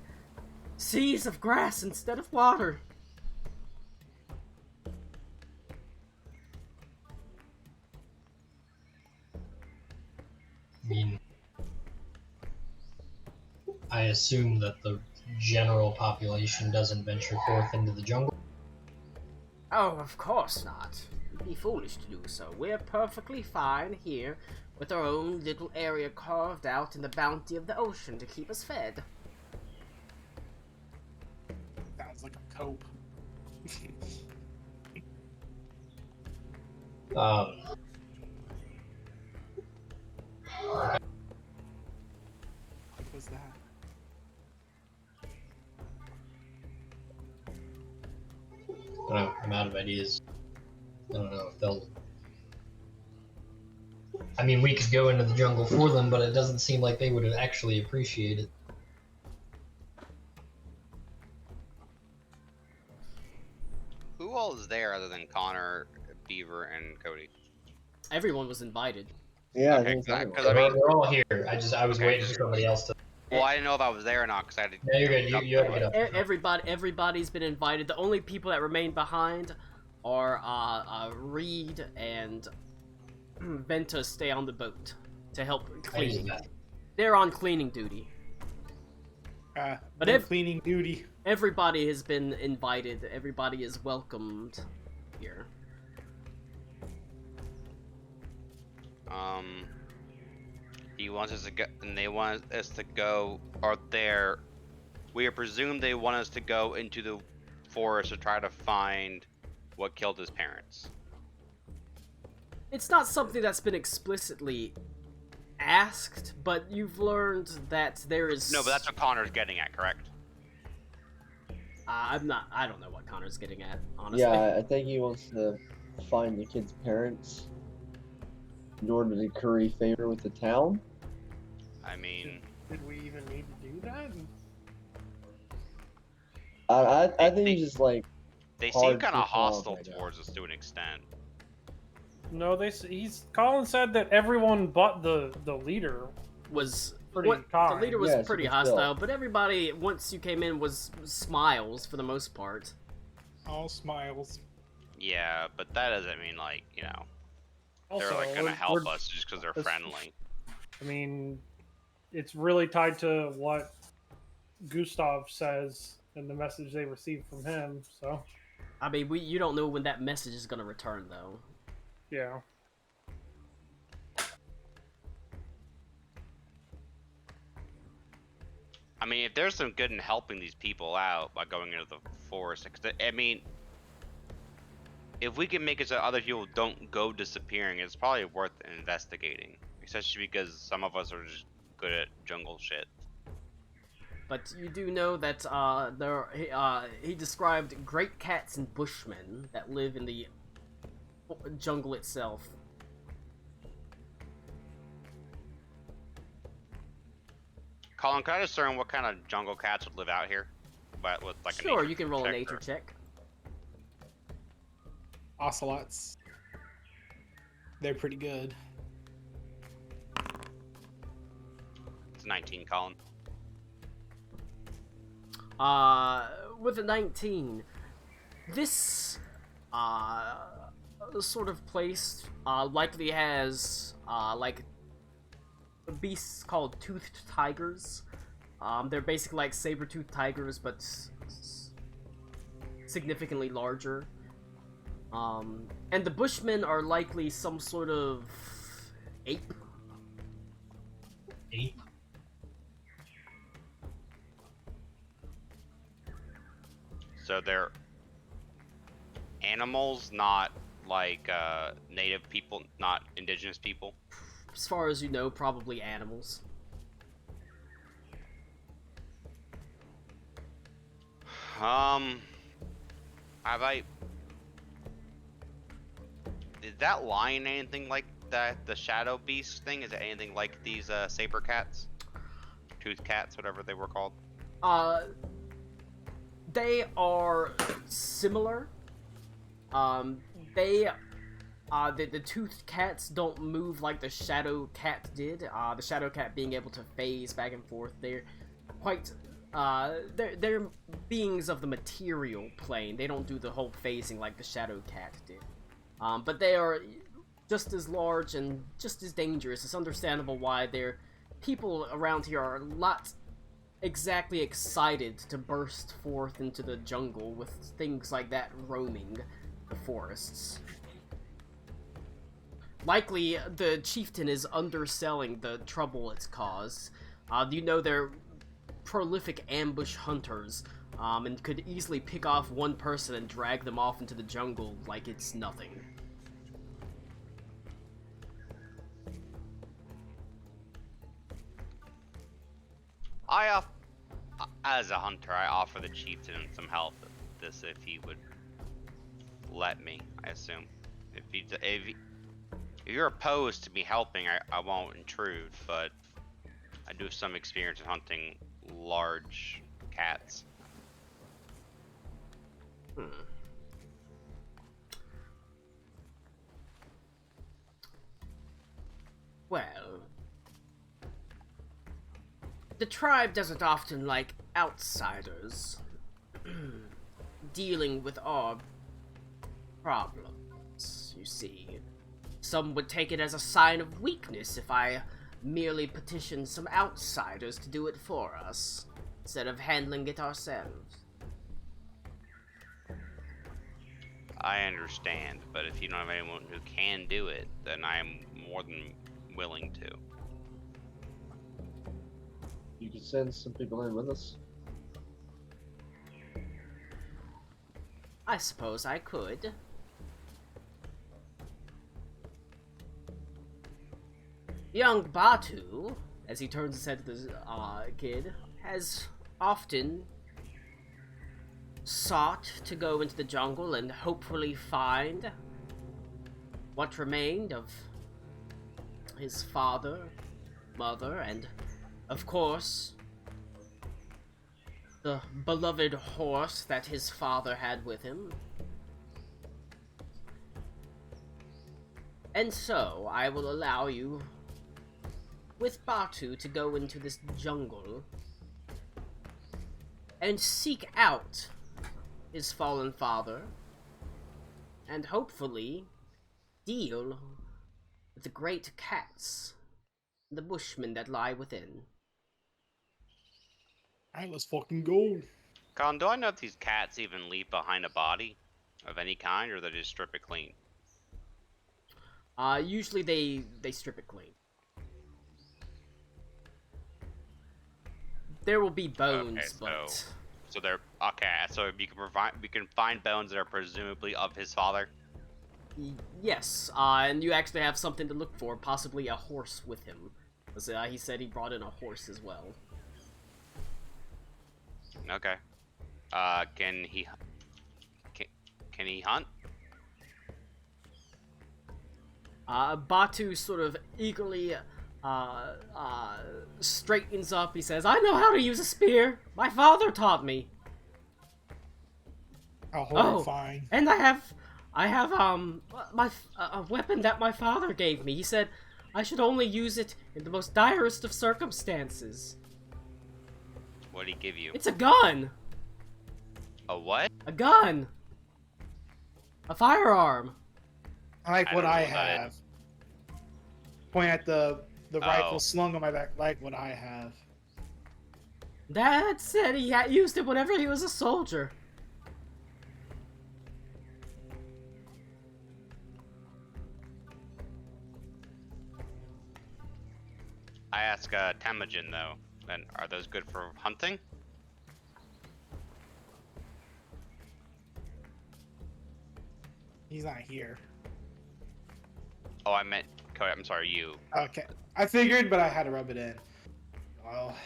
seas of grass instead of water. I mean, I assume that the general population doesn't venture forth into the jungle. Oh, of course not. It'd be foolish to do so. We're perfectly fine here with our own little area carved out in the bounty of the ocean to keep us fed. Sounds like a cope. What was that? I don't know, I'm out of ideas. I don't know if they'll... I mean, we could go into the jungle for them, but it doesn't seem like they would actually appreciate it. Who all is there other than Connor, Beaver, and Cody? Everyone was invited. Yeah, I Okay, think so. because I mean, They're all here. I was Okay. waiting for somebody else to... well, I didn't know if I was there or not because I had to. No, you're good. You have to get up. Everybody's been invited. The only people that remain behind are Reed and Venta stay on the boat to help I use clean. that. They're on cleaning duty. But But if if- cleaning duty. Everybody has been invited. Everybody is welcomed here. He wants us to go, and they want us to go out there. We are presumed they want us to go into the forest to try to find what killed his parents. It's not something that's been explicitly asked, but you've learned that there is. No, but that's what Connor's getting at, correct? I don't know what Connor's getting at, honestly. Yeah, I think he wants to find the kid's parents in order to curry favor with the town. I mean, Did we even need to do that? I think he's just like, they Hard seem to kind of call hostile right now. towards us to an extent. No, Colin said that everyone but the leader. Was Pretty the kind. leader was Yes, pretty but still. hostile, but everybody once you came in was smiles for the most part. All smiles. Yeah, but that doesn't mean like Also, they're like gonna we're- help we're- us just because they're it's- friendly. I mean, it's really tied to what Gustav says in the message they received from him. So, I mean, you don't know when that message is gonna return though. yeah. I mean, if there's some good in helping these people out by going into the forest, 'cause I mean, if we can make it so other people don't go disappearing, it's probably worth investigating. Especially because some of us are just good at jungle shit. But you do know that he described great cats and bushmen that live in the jungle itself. Colin, can I discern what kind of jungle cats would live out here? But with like Sure, a you can roll a check nature or- check. Ocelots. They're pretty good. It's 19, Colin. With a 19, this sort of place likely has like beasts called toothed tigers. They're basically like saber-toothed tigers, but significantly larger. And the Bushmen are likely some sort of ape. Ape? So they're animals, not like native people, not indigenous people. As far as you know, probably animals. Have I? Is that lion anything like that? The shadow beast thing? Is it anything like these saber cats, tooth cats, whatever they were called? They are similar. The toothed cats don't move like the shadow cat did. The shadow cat being able to phase back and forth. They're quite, they're beings of the material plane. They don't do the whole phasing like the shadow cat did. But they are just as large and just as dangerous. It's understandable why their people around here are not exactly excited to burst forth into the jungle with things like that roaming the forests. Likely, the chieftain is underselling the trouble it's caused. You know they're prolific ambush hunters, and could easily pick off one person and drag them off into the jungle like it's nothing. As a hunter, I offer the chieftain some help with this if he would let me. I assume if you're opposed to me helping, I won't intrude. But I do have some experience in hunting large cats. Well, the tribe doesn't often like outsiders dealing with our problems, you see. Some would take it as a sign of weakness if I merely petitioned some outsiders to do it for us, instead of handling it ourselves. I understand, but if you don't have anyone who can do it, then I am more than willing to. You could send some people in with us. I suppose I could. Young Batu, as he turns his head to the kid, has often sought to go into the jungle and hopefully find what remained of his father, mother, and, of course, the beloved horse that his father had with him. And so, I will allow you, with Batu, to go into this jungle and seek out his fallen father, and hopefully deal with the great cats, the bushmen that lie within. Alright, let's fucking go. Colin, do I know if these cats even leave behind a body of any kind, or they just strip it clean? Usually they strip it clean. There will be bones, but So they're okay. So we can find bones that are presumably of his father. yes, and you actually have something to look for, possibly a horse with him. So, he said he brought in a horse as well. Okay. Can he hunt? Batu sort of eagerly straightens up. He says, "I know how to use a spear. My father taught me. How horrifying. And I have a weapon that my father gave me. He said I should only use it in the most direst of circumstances. What did he give you? It's a gun. A what? A gun. A firearm. I like I what don't know I what that have. Point at the rifle Oh. slung on my back, like what I have. Dad said he had used it whenever he was a soldier." I ask Temujin though. Then are those good for hunting? He's not here. Oh, I meant Cody. I'm sorry, you. Okay. I figured, but I had to rub it in. Well,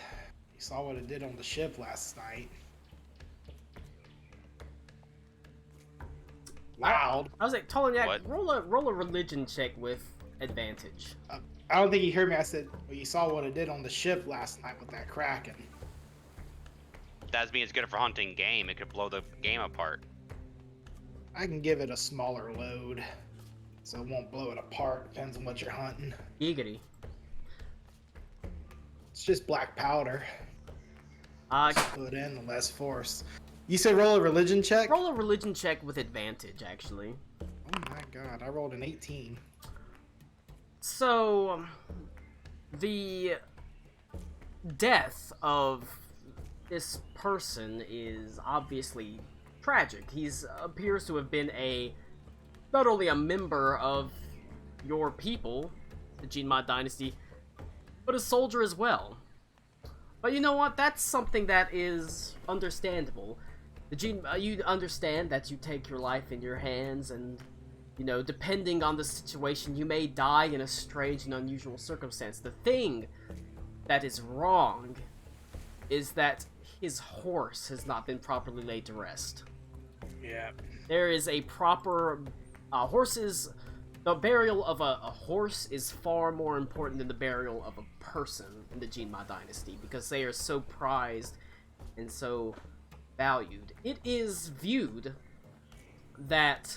you saw what it did on the ship last night. Loud. I was like, Toloniac, What? roll a religion check with advantage. I don't think he heard me. I said, well, you saw what it did on the ship last night with that Kraken. That means it's good for hunting game. It could blow the game apart. I can give it a smaller load, so it won't blow it apart. Depends on what you're hunting. Giggity. It's just black powder. Put in the less force. You said roll a religion check? Roll a religion check with advantage, actually. Oh my god, I rolled an 18. So, the death of this person is obviously tragic. He's appears to have been not only a member of your people, the Jinma Dynasty, but a soldier as well. But you know what? That's something that is understandable. You understand that you take your life in your hands, and you know, depending on the situation, you may die in a strange and unusual circumstance. The thing that is wrong is that his horse has not been properly laid to rest. Yeah. There is a proper the burial of a horse is far more important than the burial of a person in the Jinma Dynasty, because they are so prized and so valued. It is viewed that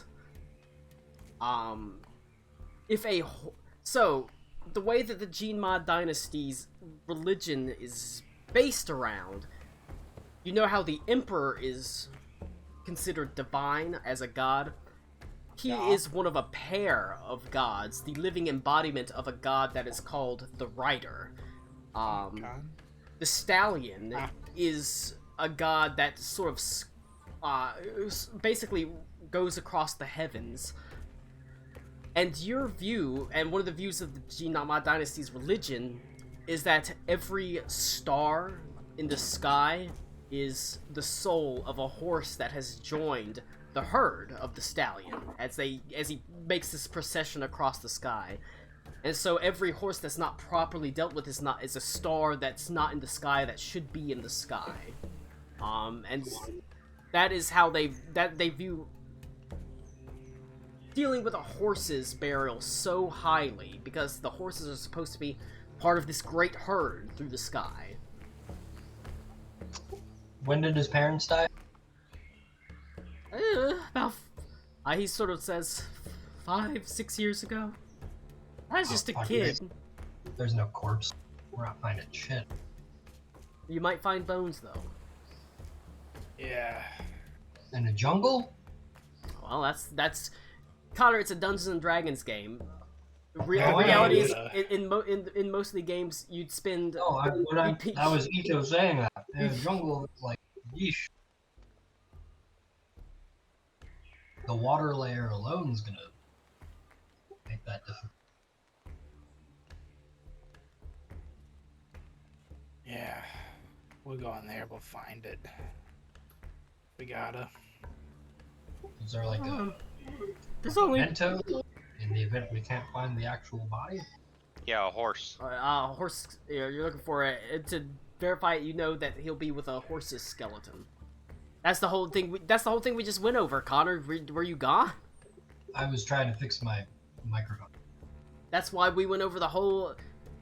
so the way that the Jinma Dynasty's religion is based around, you know how the Emperor is considered divine as a god? He is one of a pair of gods, the living embodiment of a god that is called the Rider. The Stallion is a god that sort of basically goes across the heavens. And your view, and one of the views of the Jinma Dynasty's religion, is that every star in the sky is the soul of a horse that has joined the herd of the stallion as he makes this procession across the sky. And so every horse that's not properly dealt with is a star that's not in the sky that should be in the sky. And that is how they view dealing with a horse's burial so highly, because the horses are supposed to be part of this great herd through the sky. When did his parents die? He sort of says 5-6 years ago. I was just a fuck, kid. There's no corpse. We're not finding shit. You might find bones though. Yeah. In a jungle? Well, that's Connor. It's a Dungeons and Dragons game. The Yeah, reality is, yeah. in most of the games, you'd spend. No, that was Ito saying that. In a jungle, like, yeesh. The water layer alone is gonna make that difficult. Yeah. We'll go in there, we'll find it. We gotta. Is there like a There's only memento in the event we can't find the actual body? Yeah, a horse. Horse. You're looking for to verify. You know that he'll be with a horse's skeleton. That's the whole thing. That's the whole thing we just went over. Connor, were you gone? I was trying to fix my microphone. That's why we went over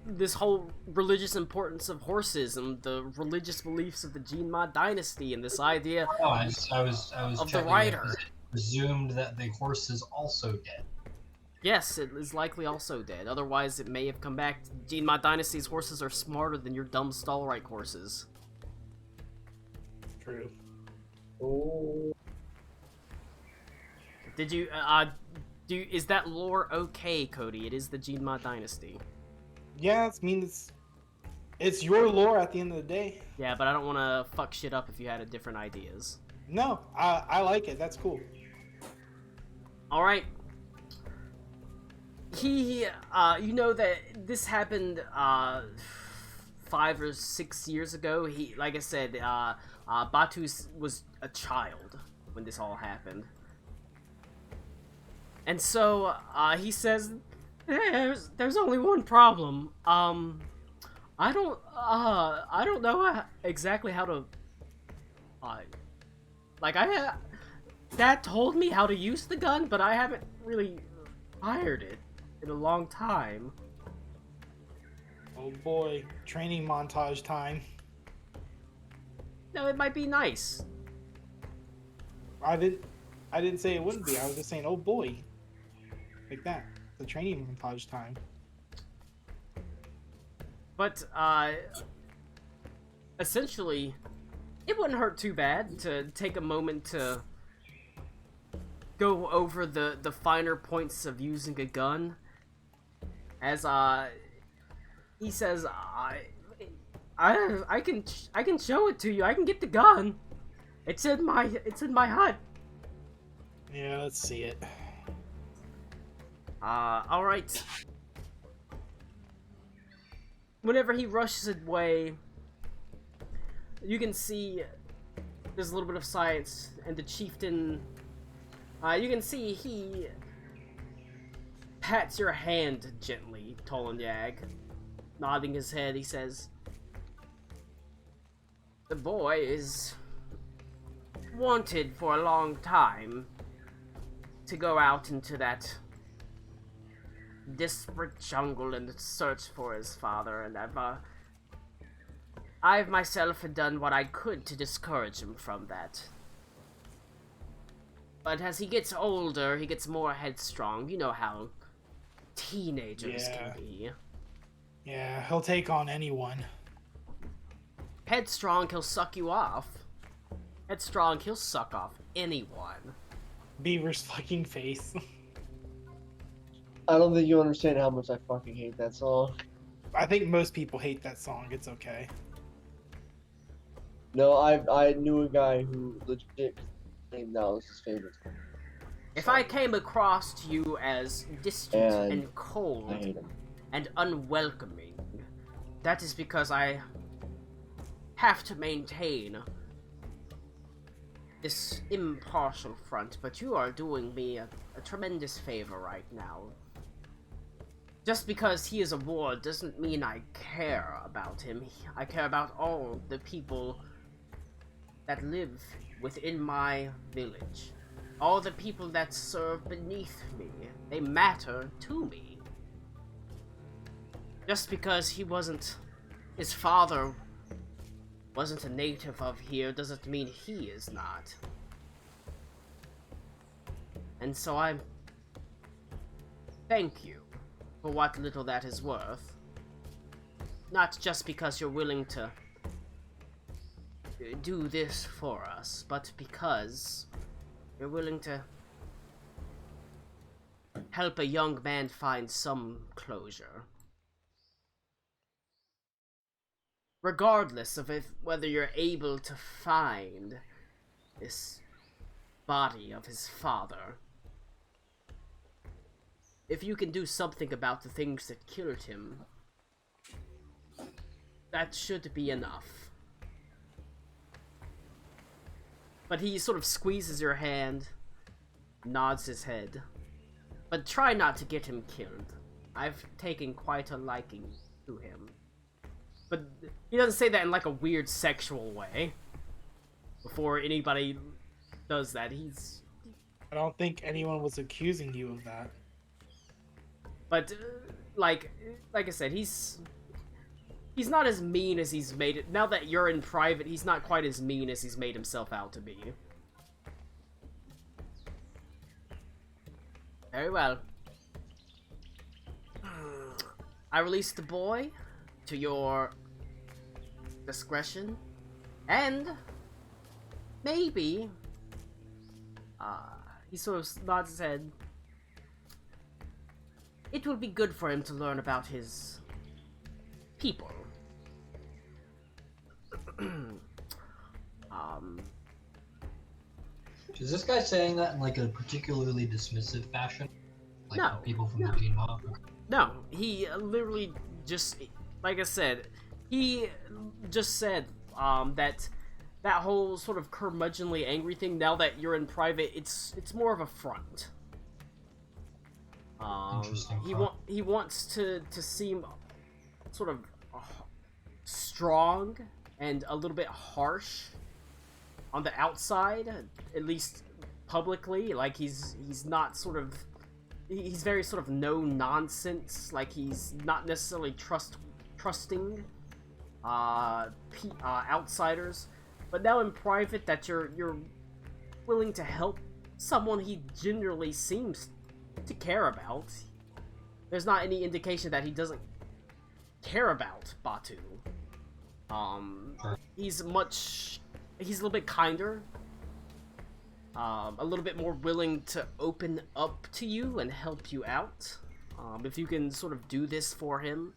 this whole religious importance of horses and the religious beliefs of the Jinma dynasty and this idea Oh, I was of the checking rider. because it presumed that the horse is also dead. Yes, it is likely also dead. Otherwise, it may have come back. Jinma dynasty's horses are smarter than your dumb Stallreich horses. True. Oh, Did you, is that lore okay, Cody? It is the Jinma dynasty. Yeah, I mean it's your lore at the end of the day. Yeah, but I don't want to fuck shit up if you had different ideas. No, I like it. That's cool. Alright. You know that this happened, 5 or 6 years ago. Like I said, Batu was a child when this all happened. And so, he says, there's only one problem. I don't know exactly how to, Dad told me how to use the gun, but I haven't really fired it in a long time. Oh boy, training montage time. No, it might be nice. I didn't say it wouldn't be. I was just saying, oh boy, like that. The training montage time. But, essentially, it wouldn't hurt too bad to take a moment to go over the finer points of using a gun. As, he says, I can show it to you. I can get the gun. It's in my hut. Yeah, let's see it. Alright. Whenever he rushes away, you can see there's a little bit of science, and the chieftain, you can see he pats your hand gently, Tolanyag. Nodding his head, he says, the boy is wanted for a long time to go out into that desperate jungle and search for his father, and I've myself done what I could to discourage him from that. But as he gets older, he gets more headstrong. You know how teenagers can be. Yeah, he'll take on anyone. Headstrong, he'll suck you off. Headstrong, he'll suck off anyone. Beaver's fucking face. I don't think you understand how much I fucking hate that song. I think most people hate that song. It's okay. No, I knew a guy who legit claimed that was his favorite. If I came across you as distant and I cold hate him. and unwelcoming, that is because I have to maintain this impartial front, but you are doing me a tremendous favor right now. Just because he is a ward doesn't mean I care about him. I care about all the people that live within my village. All the people that serve beneath me. They matter to me. Just because his father wasn't a native of here doesn't mean he is not. And so I thank you for what little that is worth. Not just because you're willing to do this for us, but because you're willing to help a young man find some closure. Regardless of whether you're able to find this body of his father. If you can do something about the things that killed him, that should be enough. But he sort of squeezes your hand, nods his head. But try not to get him killed. I've taken quite a liking to him. But he doesn't say that in like a weird sexual way. Before anybody does that, I don't think anyone was accusing you of that. But like I said, he's not as mean as he's made it. Now that you're in private, he's not quite as mean as he's made himself out to be. Very well. I release the boy to your discretion, and maybe he sort of nods his head. It will be good for him to learn about his people. Is this guy saying that in like a particularly dismissive fashion? Like No, people from no. the Gene Mob? No, he literally just, like I said, he just said that whole sort of curmudgeonly angry thing. Now that you're in private, it's more of a front. Interesting. He wants to seem sort of strong and a little bit harsh on the outside, at least publicly. Like he's not sort of, he's very sort of no nonsense. Like he's not necessarily trusting outsiders. But now in private, that you're willing to help someone he generally seems to care about. There's not any indication that he doesn't care about Batu. He's a little bit kinder, a little bit more willing to open up to you and help you out, if you can sort of do this for him.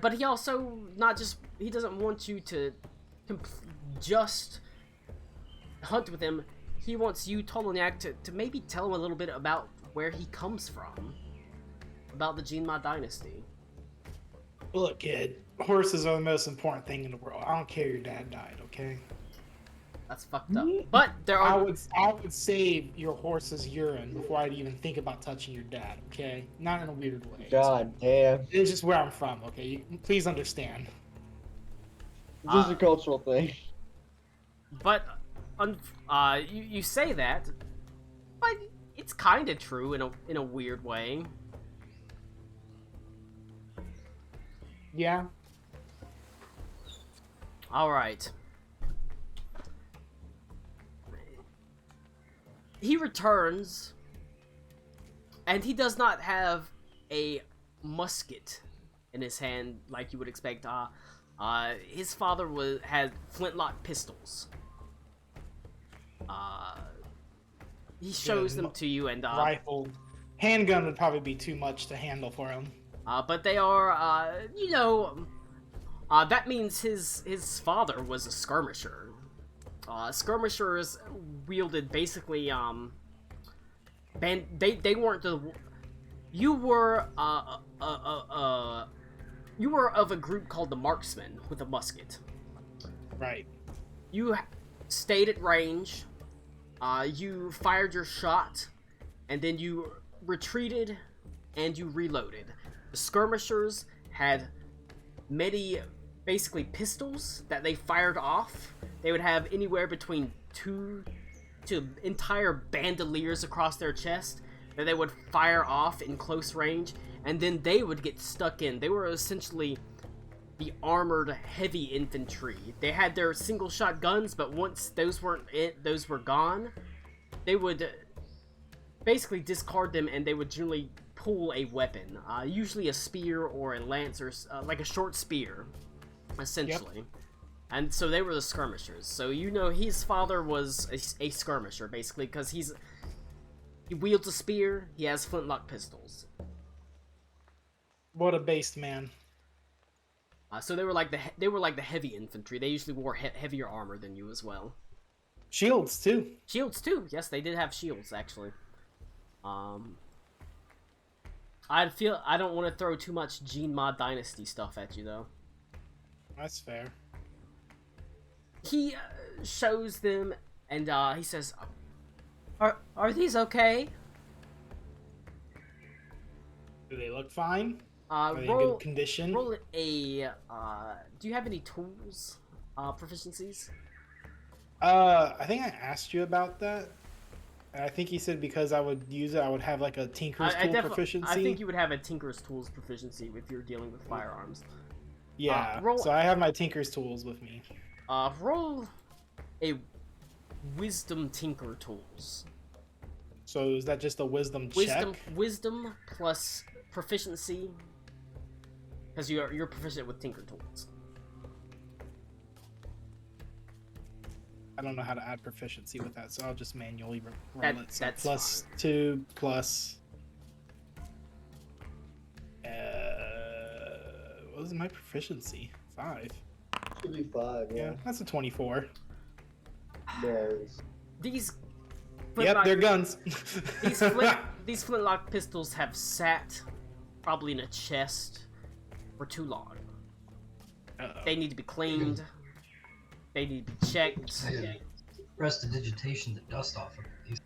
But he also he doesn't want you to just hunt with him. He wants you, Toloniac, to maybe tell him a little bit about where he comes from, about the Jinma dynasty. Look, kid, horses are the most important thing in the world. I don't care your dad died, okay? That's fucked up. But there are... I would save your horse's urine before I'd even think about touching your dad, okay? Not in a weird way. God damn. It's just where I'm from, okay? Please understand. It's just a cultural thing. But you say that, but it's kind of true in a weird way. Yeah. All right. He returns, and he does not have a musket in his hand like you would expect. His father had flintlock pistols. He shows them to you, and Rifle. Handgun would probably be too much to handle for him. but they are, that means his father was a skirmisher. Skirmishers wielded basically, they weren't the... You were of a group called the Marksmen with a musket. Right. You stayed at range, you fired your shot, and then you retreated and you reloaded. The skirmishers had many, basically, pistols that they fired off. They would have anywhere between 2 to entire bandoliers across their chest that they would fire off in close range, and then they would get stuck in. They were essentially the armored heavy infantry. They had their single shot guns, but once those were gone, they would basically discard them, and they would generally pull a weapon, usually a spear or a lance, or like a short spear, essentially. Yep. And so they were the skirmishers. So his father was a skirmisher, basically, because he wields a spear, he has flintlock pistols. What a based man. So they were like the heavy infantry. They usually wore heavier armor than you as well. Shields too. Shields too. Yes, they did have shields actually. I don't want to throw too much Jinma Dynasty stuff at you though. That's fair. He shows them, and he says, "Are these okay?" Do they look fine? Are they in Roll good condition? roll a. Do you have any tools? Proficiencies. I think I asked you about that. And I think he said because I would use it, I would have like a tinker's tool proficiency. I think you would have a tinker's tools proficiency if you're dealing with firearms. Yeah. roll- So I have my tinker's tools with me. Roll a wisdom tinker tools. So is that just a wisdom check? Wisdom plus proficiency, because you're proficient with tinker tools. I don't know how to add proficiency with that, so I'll just manually roll That- it. So that's plus 2 plus. What was my proficiency? 5. Should be 5, Yeah, yeah. that's a 24. Nice. These. Yep, they're guns. These flintlock pistols have sat probably in a chest for too long. Uh-oh. They need to be cleaned. They need to be checked. Prestidigitation the dust off of these.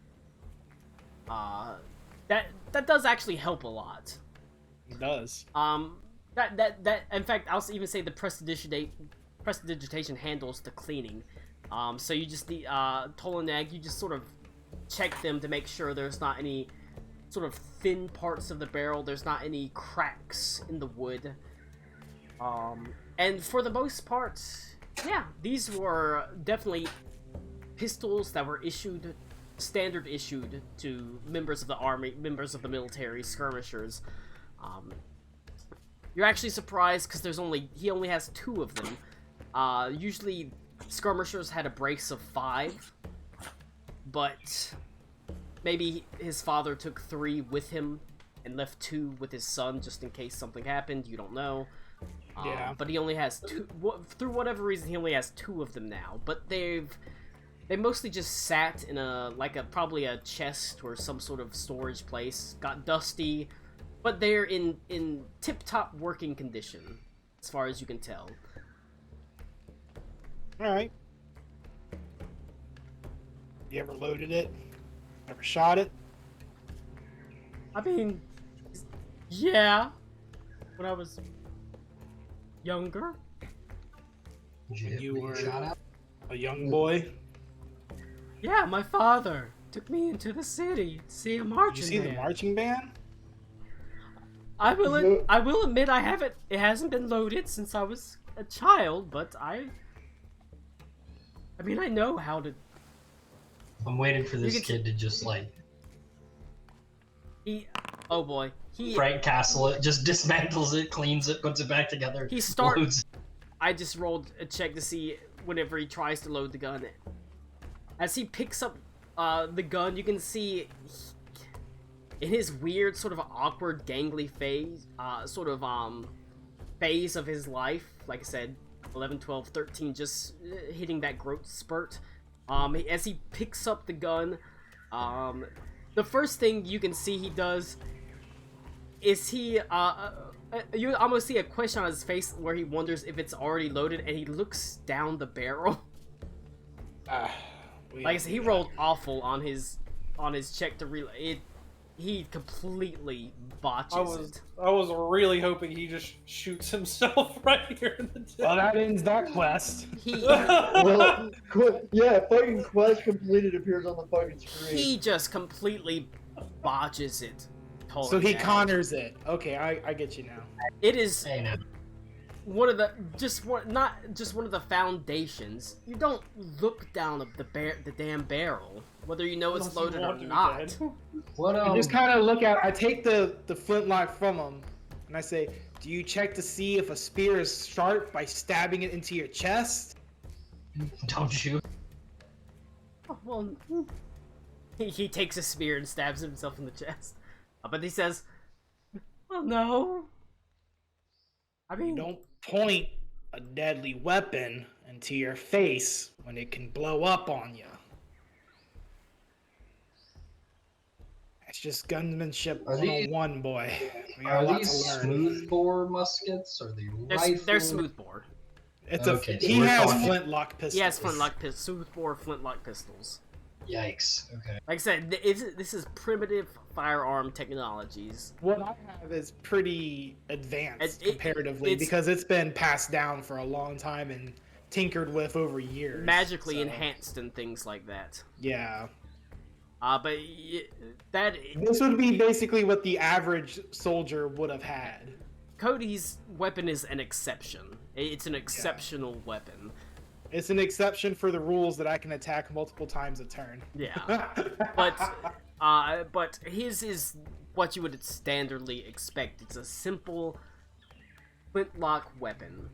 That does actually help a lot. It does. That in fact, I'll even say the prestidigitation handles the cleaning. So you just need Tolanag, you just sort of check them to make sure there's not any sort of thin parts of the barrel, there's not any cracks in the wood. And for the most part, yeah, these were definitely pistols that were standard issued to members of the army, members of the military, skirmishers. You're actually surprised because he only has 2 of them. Usually skirmishers had a brace of 5, but maybe his father took 3 with him and left 2 with his son just in case something happened. You don't know. Yeah. But he only has 2. Through whatever reason, he only has 2 of them now. But they mostly just sat in probably a chest or some sort of storage place. Got dusty, but they're in tip-top working condition, as far as you can tell. All right. You ever loaded it? Ever shot it? I mean, yeah. When I was younger. Did You you were- shot out? A young boy? Yeah, my father took me into the city to see a Did marching you see the band. marching band? I will admit it hasn't been loaded since I was a child, but I mean, I know how to. I'm waiting for this You can kid to just like Oh boy, Frank Castle it, just dismantles it, cleans it, puts it back together. He start- loads. I just rolled a check to see whenever he tries to load the gun. As he picks up the gun, you can see in his weird, sort of awkward, gangly phase, phase of his life, like I said, 11, 12, 13, just hitting that growth spurt. As he picks up the gun, the first thing you can see he does is you almost see a question on his face where he wonders if it's already loaded, and he looks down the barrel. Like I said, he rolled awful on his check to reload it. He completely botches it. I was really hoping he just shoots himself right here in the Well, that ends that quest. He Well, yeah, fucking quest completed appears on the fucking screen. he just completely botches it. Totally So he bad. Connors it. Okay, I get you now. It is Hey, now. one of the not just one of the foundations. You don't look down the damn barrel, whether you know it's Unless you loaded or want to be not. dead. What I just kind of look at. I take the flintlock from him, and I say, "Do you check to see if a spear is sharp by stabbing it into your chest?" Don't shoot. Well, he takes a spear and stabs himself in the chest. But he says, "Well, no. I mean, Don't point a deadly weapon into your face when it can blow up on you. It's just gunmanship Are these- 101, boy. We got a Are lot these to learn. smoothbore muskets? Are they rifle? they're smoothbore. It's Okay, so he we're has talking- flintlock pistols. He has smoothbore flintlock pistols. Yikes. Okay. Like I said, this is primitive firearm technologies. What I have is pretty advanced comparatively it's- because it's been passed down for a long time and tinkered with over years. Magically so, enhanced and things like that. Yeah. But that This would be basically what the average soldier would have had. Cody's weapon is an exception. It's an exceptional weapon. It's an exception for the rules that I can attack multiple times a turn. Yeah. But his is what you would standardly expect. It's a simple flintlock weapon.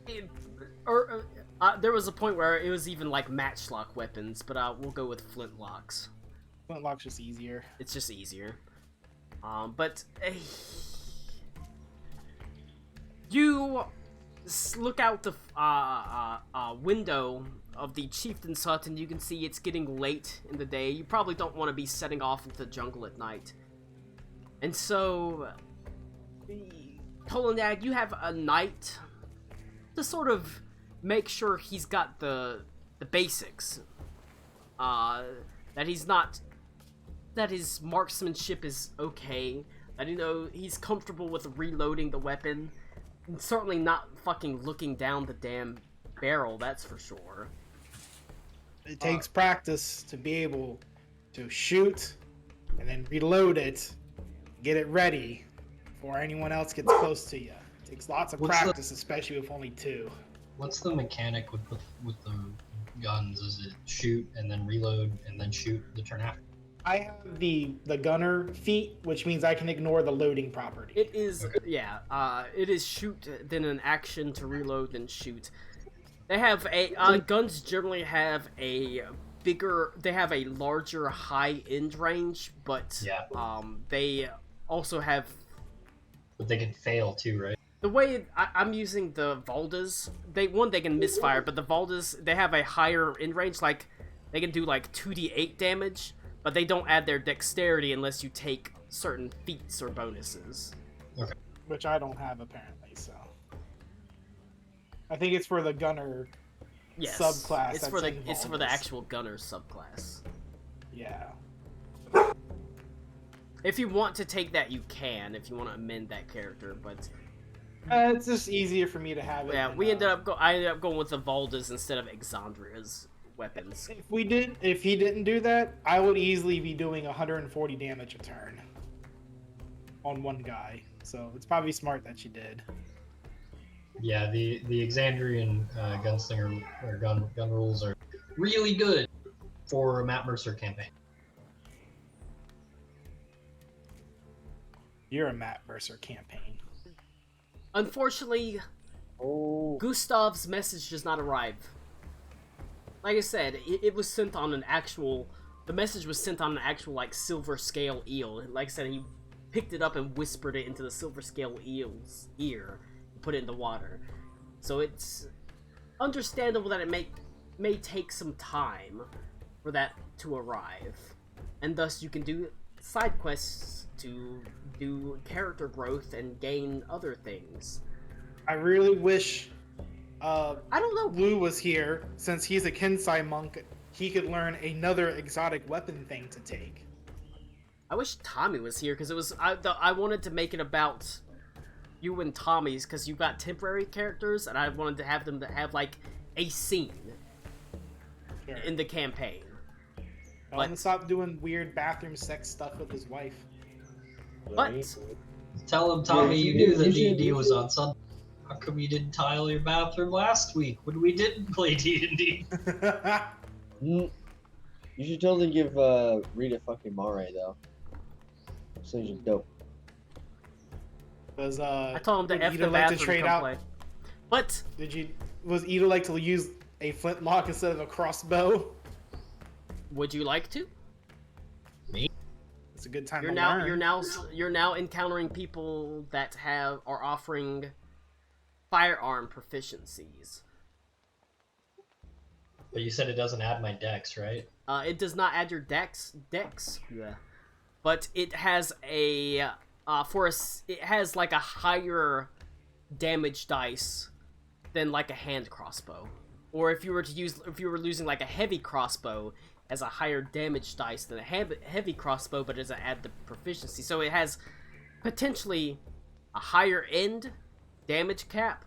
There was a point where it was even like matchlock weapons, but we'll go with flintlocks. Flintlock's just easier. It's just easier. But you look out the window of the chieftain's hut, and you can see it's getting late in the day. You probably don't want to be setting off into the jungle at night. And so, Tolonag, you have a night to sort of make sure he's got the basics. That his marksmanship is okay. That he's comfortable with reloading the weapon. And certainly not fucking looking down the damn barrel, that's for sure. It takes practice to be able to shoot and then reload it, get it ready before anyone else gets close to you. It takes lots of practice, especially with only two. What's the mechanic with the guns? Is it shoot and then reload and then shoot the turn after? I have the gunner feat, which means I can ignore the loading property. It is, it is shoot, then an action to reload, then shoot. They have guns generally have a larger high end range, but they also have... But they can fail too, right? The way I'm using the Valdas, they can misfire, but the Valdas, they have a higher end range, like, they can do like 2d8 damage, but they don't add their dexterity unless you take certain feats or bonuses. Okay. Which I don't have, apparently, so... I think it's for the gunner subclass. It's for the actual gunner subclass. Yeah. If you want to take that, you can. If you want to amend that character, but it's just easier for me to have it. Yeah, I ended up going with the Valdas instead of Exandria's weapons. If he didn't do that, I would easily be doing 140 damage a turn on one guy. So it's probably smart that you did. Yeah, the Exandrian gunslinger or gun rules are really good for a Matt Mercer campaign. You're a Matt Mercer campaign. Unfortunately, Gustav's message does not arrive. Like I said, it was sent on the message was sent on an actual, like, silver scale eel. Like I said, he picked it up and whispered it into the silver scale eel's ear and put it in the water. So it's understandable that it may take some time for that to arrive. And thus you can do side quests to do character growth and gain other things. I really wish I don't know. Lou was here, since he's a Kensai monk. He could learn another exotic weapon thing to take. I wish Tommy was here because I wanted to make it about you and Tommy's because you got temporary characters, and I wanted to have them to have like a scene in the campaign. Tell him to stop doing weird bathroom sex stuff with his wife. But Tell him, Tommy, you knew that D&D was on Sunday. How come you didn't tile your bathroom last week when we didn't play D&D? You should totally give Rita fucking Mare though. So she's dope. Was I told him to F Ida the like to bathroom trade come out? play. But Was Ida like to use a flintlock instead of a crossbow? would you like to? It's a good time You're to now learn. you're now encountering people that are offering firearm proficiencies. But you said it doesn't add my dex, right? It does not add your dex, yeah. But it has it has like a higher damage dice than like a hand crossbow. Or if you were using like a heavy crossbow, as a higher damage dice than a heavy crossbow, but it doesn't add the proficiency. So it has potentially a higher end damage cap,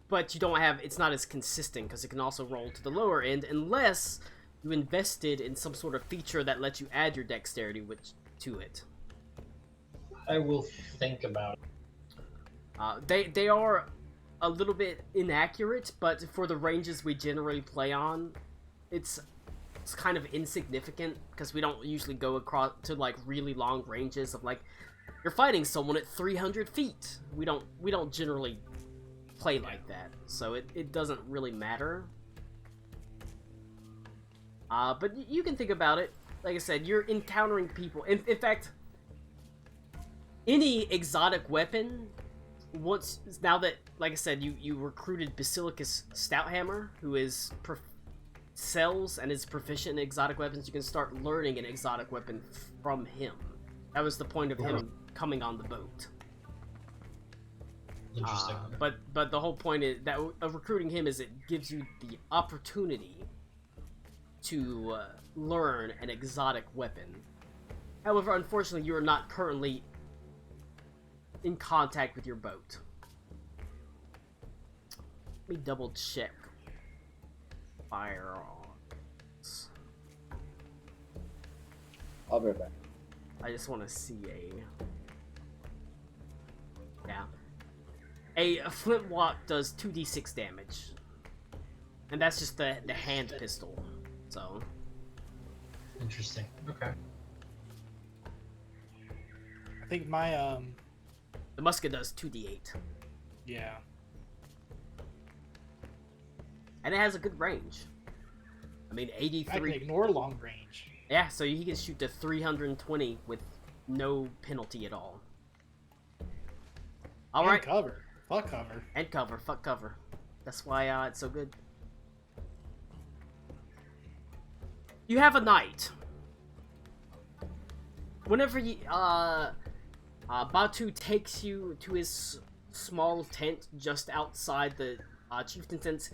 but you don't have, it's not as consistent because it can also roll to the lower end unless you invested in some sort of feature that lets you add your dexterity to it. I will think about it. They are a little bit inaccurate, but for the ranges we generally play on, it's kind of insignificant because we don't usually go across to like really long ranges of like you're fighting someone at 300 feet. We don't generally play like that, so it doesn't really matter. But you can think about it. Like I said, you're encountering people. In fact, any exotic weapon, now that, like I said, you recruited Basilicus Stouthammer, who sells and is proficient in exotic weapons, you can start learning an exotic weapon from him. That was the point of him coming on the boat. Interesting. But the whole point of recruiting him is it gives you the opportunity to learn an exotic weapon. However, unfortunately, you are not currently in contact with your boat. Let me double check firearms. I'll be right back. I just want to see a flintlock does 2d6 damage, and that's just the hand pistol. So Interesting. Okay. I think my the musket does 2d8, yeah. and it has a good range. I mean, I can 83. ignore long range. Yeah, so he can shoot to 320 with no penalty at all. All And right, cover. Fuck cover. and cover. Fuck cover. That's why it's so good. You have a knight. Whenever you Batu takes you to his small tent just outside the chieftain's tent,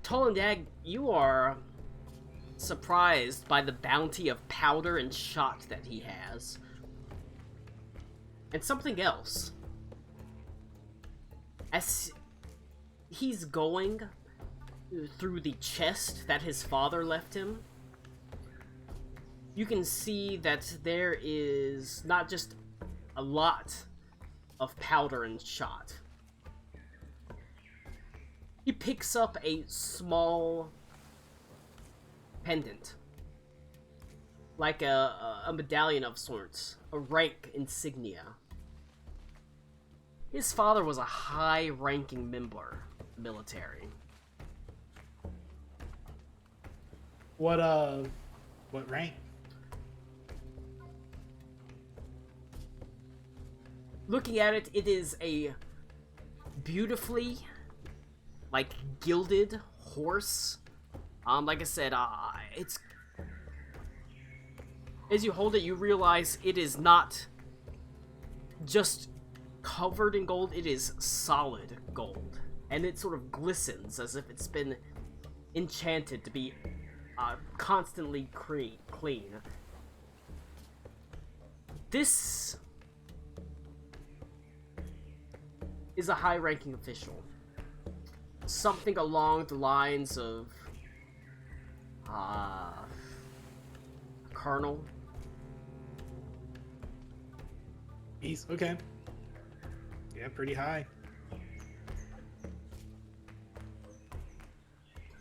Tolandag, you are surprised by the bounty of powder and shot that he has. And something else. As he's going through the chest that his father left him, you can see that there is not just a lot of powder and shot. He picks up a small pendant, like a medallion of sorts, a rank insignia. His father was a high-ranking member of the military. What rank? Looking at it, it is a beautifully, like, gilded horse. Like I said, it's... As you hold it, you realize it is not just covered in gold, it is solid gold. And it sort of glistens as if it's been enchanted to be constantly clean. This is a high-ranking official. Something along the lines of colonel. He's okay. Yeah, pretty high.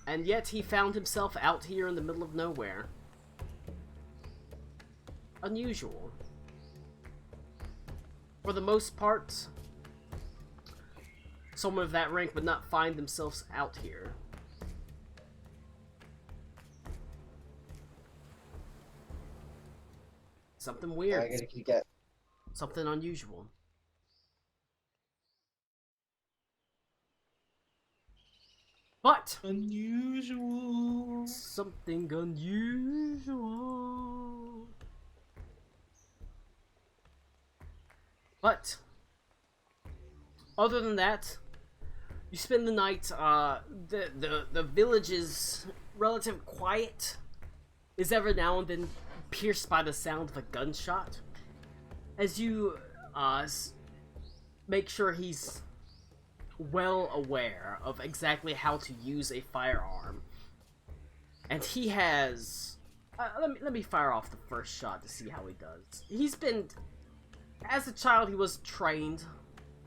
And yet he found himself out here in the middle of nowhere. Unusual. For the most part, someone of that rank would not find themselves out here. Something weird. I gotta keep that. Something unusual. But Unusual. something unusual. But other than that, you spend the night. The villages relative quiet is every now and then pierced by the sound of a gunshot. As you make sure he's well aware of exactly how to use a firearm. And he has... let me fire off the first shot to see how he does. He's been... As a child, he was trained,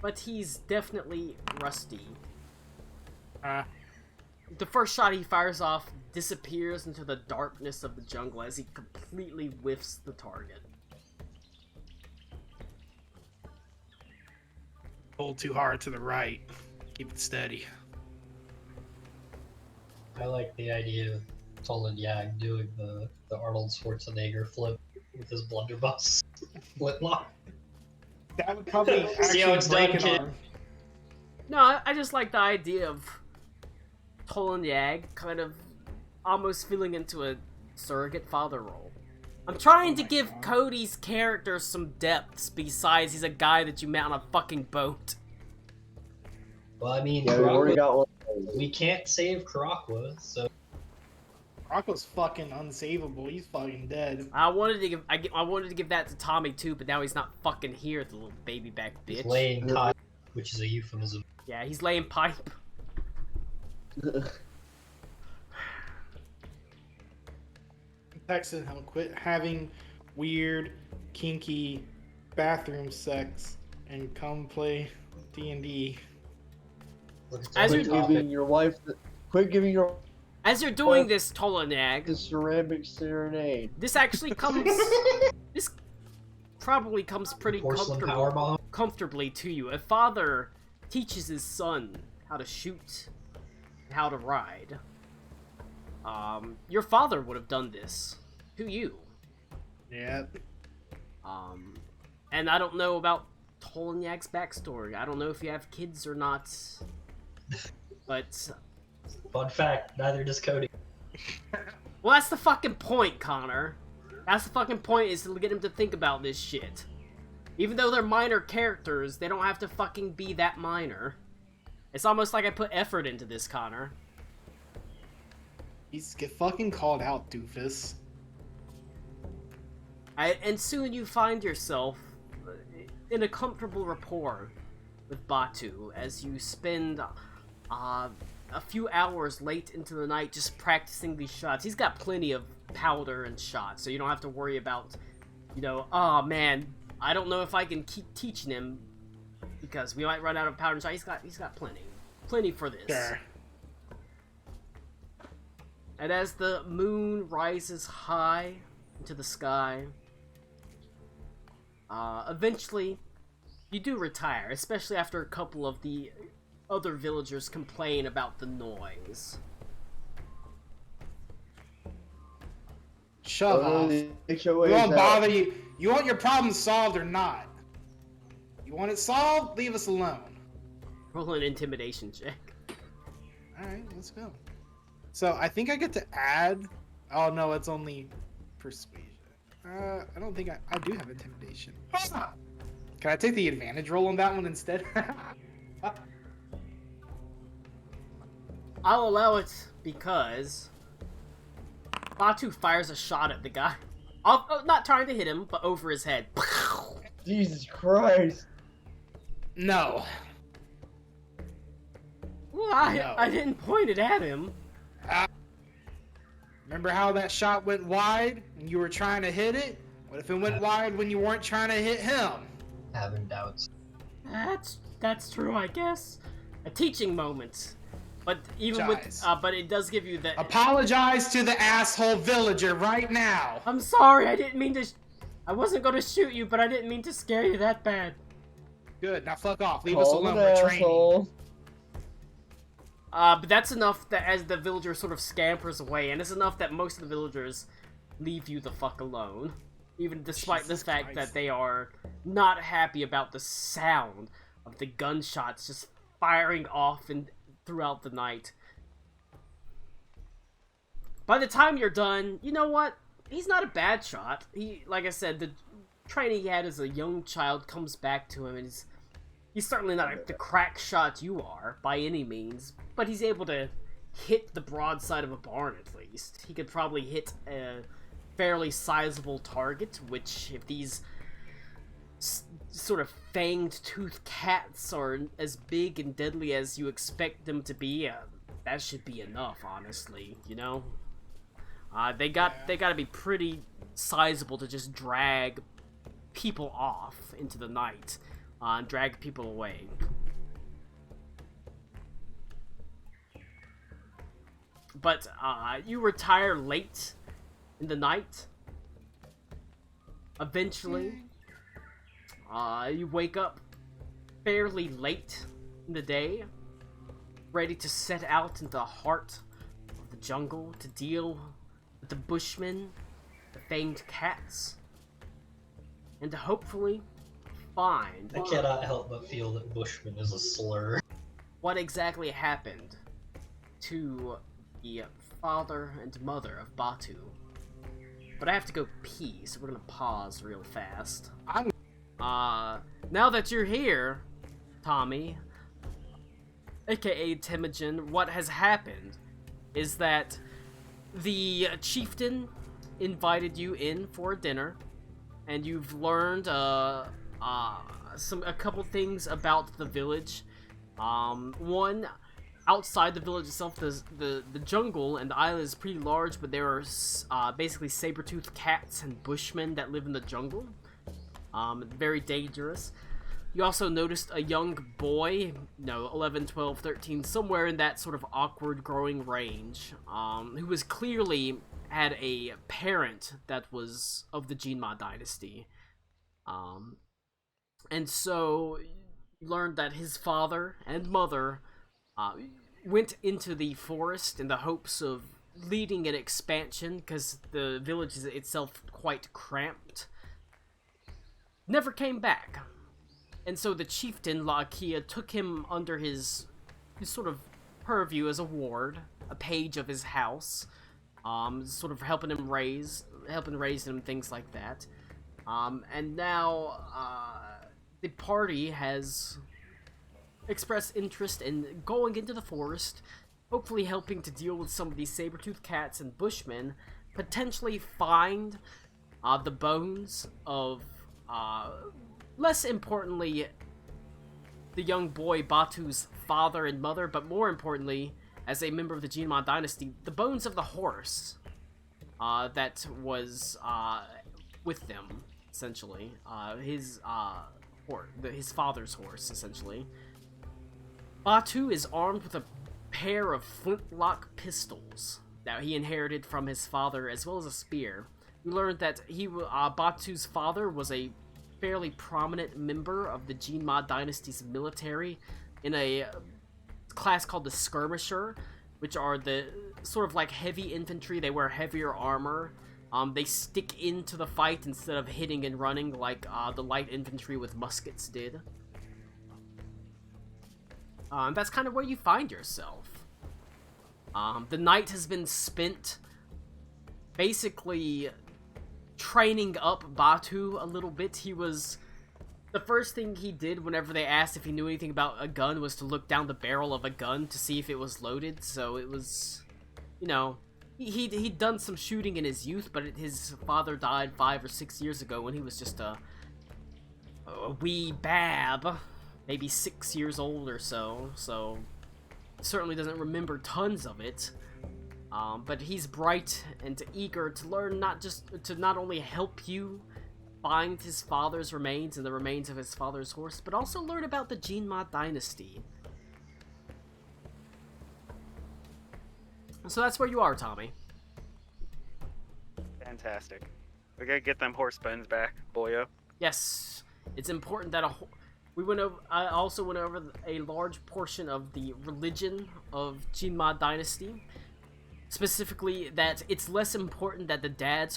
but he's definitely rusty. The first shot he fires off disappears into the darkness of the jungle as he completely whiffs the target. Pull too hard to the right. Keep it steady. I like the idea of Tolan Yag doing the Arnold Schwarzenegger flip with his blunderbuss flintlock. That would probably See how actually it's break done, an kid? arm. No, I just like the idea of Tolan Yag kind of almost feeling into a surrogate father role. I'm trying to give Cody's character some depths besides he's a guy that you met on a fucking boat. Well, I mean, Yeah, we already Karakwa, got one. we can't save Karakwa, so Rocco's fucking unsavable. He's fucking dead. I wanted to give that to Tommy too, but now he's not fucking here, the little baby back he's bitch. laying pipe, which is a euphemism. Yeah, he's laying pipe. Texan him, quit having weird, kinky bathroom sex and come play D&D. Look at As the you're Quit topic. giving your wife the, quit giving your As you're doing this, Tolanag, the ceramic serenade. this actually comes. This probably comes pretty Porcelain power bomb. comfortably to you. A father teaches his son how to shoot and how to ride. Your father would have done this to you. Yeah. And I don't know about Tolanyag's backstory. I don't know if you have kids or not. But, Fun fact, neither does Cody. well, that's the fucking point, Connor. That's the fucking point, is to get him to think about this shit. Even though they're minor characters, they don't have to fucking be that minor. It's almost like I put effort into this, Connor. He's get fucking called out, doofus. And soon you find yourself in a comfortable rapport with Batu as you spend a few hours late into the night just practicing these shots. He's got plenty of powder and shots, so you don't have to worry about, you know, oh man, I don't know if I can keep teaching him because we might run out of powder and shots. He's got plenty for this. Sure. And as the moon rises high into the sky, eventually you do retire, especially after a couple of the other villagers complain about the noise. Shove off. The We HOA won't is bother out. you. You want your problem solved or not? You want it solved? Leave us alone. Roll an intimidation check. Alright, let's go. So I think I get to add. Oh no, it's only persuasion. I don't think I do have intimidation. Can I take the advantage roll on that one instead? I'll allow it because Batu fires a shot at the guy. Not trying to hit him, but over his head. Jesus Christ. No. Well, No. I didn't point it at him. Remember how that shot went wide and you were trying to hit it? What if it went wide when you weren't trying to hit him? Having doubts. That's true, I guess. A teaching moment. But even with Jize. but it does give you the Apologize to the asshole villager right now. I'm sorry, I didn't mean to I wasn't going to shoot you, but I didn't mean to scare you that bad. Good, now fuck off. Leave us Call alone. an We're training. asshole. But that's enough that as the villager sort of scampers away, and it's enough that most of the villagers leave you the fuck alone. Even despite Jesus the fact Christ. that they are not happy about the sound of the gunshots just firing off and throughout the night. By the time you're done, you know what? He's not a bad shot. He, like I said, the training he had as a young child comes back to him, and he's certainly not the crack shot you are, by any means, but he's able to hit the broadside of a barn at least. He could probably hit a fairly sizable target, which if these sort of fanged tooth cats are as big and deadly as you expect them to be, that should be enough, honestly, you know? They gotta be pretty sizable to just drag people off into the night, and drag people away. But, you retire late in the night. Eventually, you wake up fairly late in the day, ready to set out into the heart of the jungle to deal with the bushmen, the fanged cats, and to hopefully find I cannot help but feel that Bushman is a slur. what exactly happened to the father and mother of Batu. But I have to go pee, so we're gonna pause real fast. Now that you're here, Tommy, aka Temujin, what has happened is that the chieftain invited you in for a dinner, and you've learned a couple things about the village. One, outside the village itself, the jungle and the island is pretty large, but there are basically saber-toothed cats and bushmen that live in the jungle. Very dangerous. You also noticed a young boy, 11, 12, 13, somewhere in that sort of awkward growing range, who was clearly had a parent that was of the Jinma dynasty. And so you learned that his father and mother went into the forest in the hopes of leading an expansion, because the village is itself quite cramped. Never came back. And so the chieftain, La'Kia, took him under his sort of purview as a ward, a page of his house, sort of helping raise him, things like that. And now, the party has expressed interest in going into the forest, hopefully helping to deal with some of these saber-toothed cats and bushmen, potentially find the bones of, less importantly, the young boy Batu's father and mother, but more importantly, as a member of the Jinma dynasty, the bones of the horse that was with them, essentially. His father's horse, essentially. Batu is armed with a pair of flintlock pistols that he inherited from his father, as well as a spear. We learned that Batu's father was a fairly prominent member of the Jinma dynasty's military in a class called the Skirmisher, which are the sort of like heavy infantry. They wear heavier armor. They stick into the fight instead of hitting and running like the light infantry with muskets did. That's kind of where you find yourself. The night has been spent basically training up Batu a little bit. The first thing he did whenever they asked if he knew anything about a gun was to look down the barrel of a gun to see if it was loaded, so it was, he'd done some shooting in his youth, but his father died 5 or 6 years ago when he was just a wee bab, maybe 6 years old or so certainly doesn't remember tons of it. But he's bright and eager to learn, not only help you find his father's remains and the remains of his father's horse, but also learn about the Jinma dynasty. So that's where you are, Tommy. Fantastic. We gotta get them horse bones back, boyo. Yes, it's important that I also went over a large portion of the religion of Jinma dynasty. Specifically, that it's less important that the dad's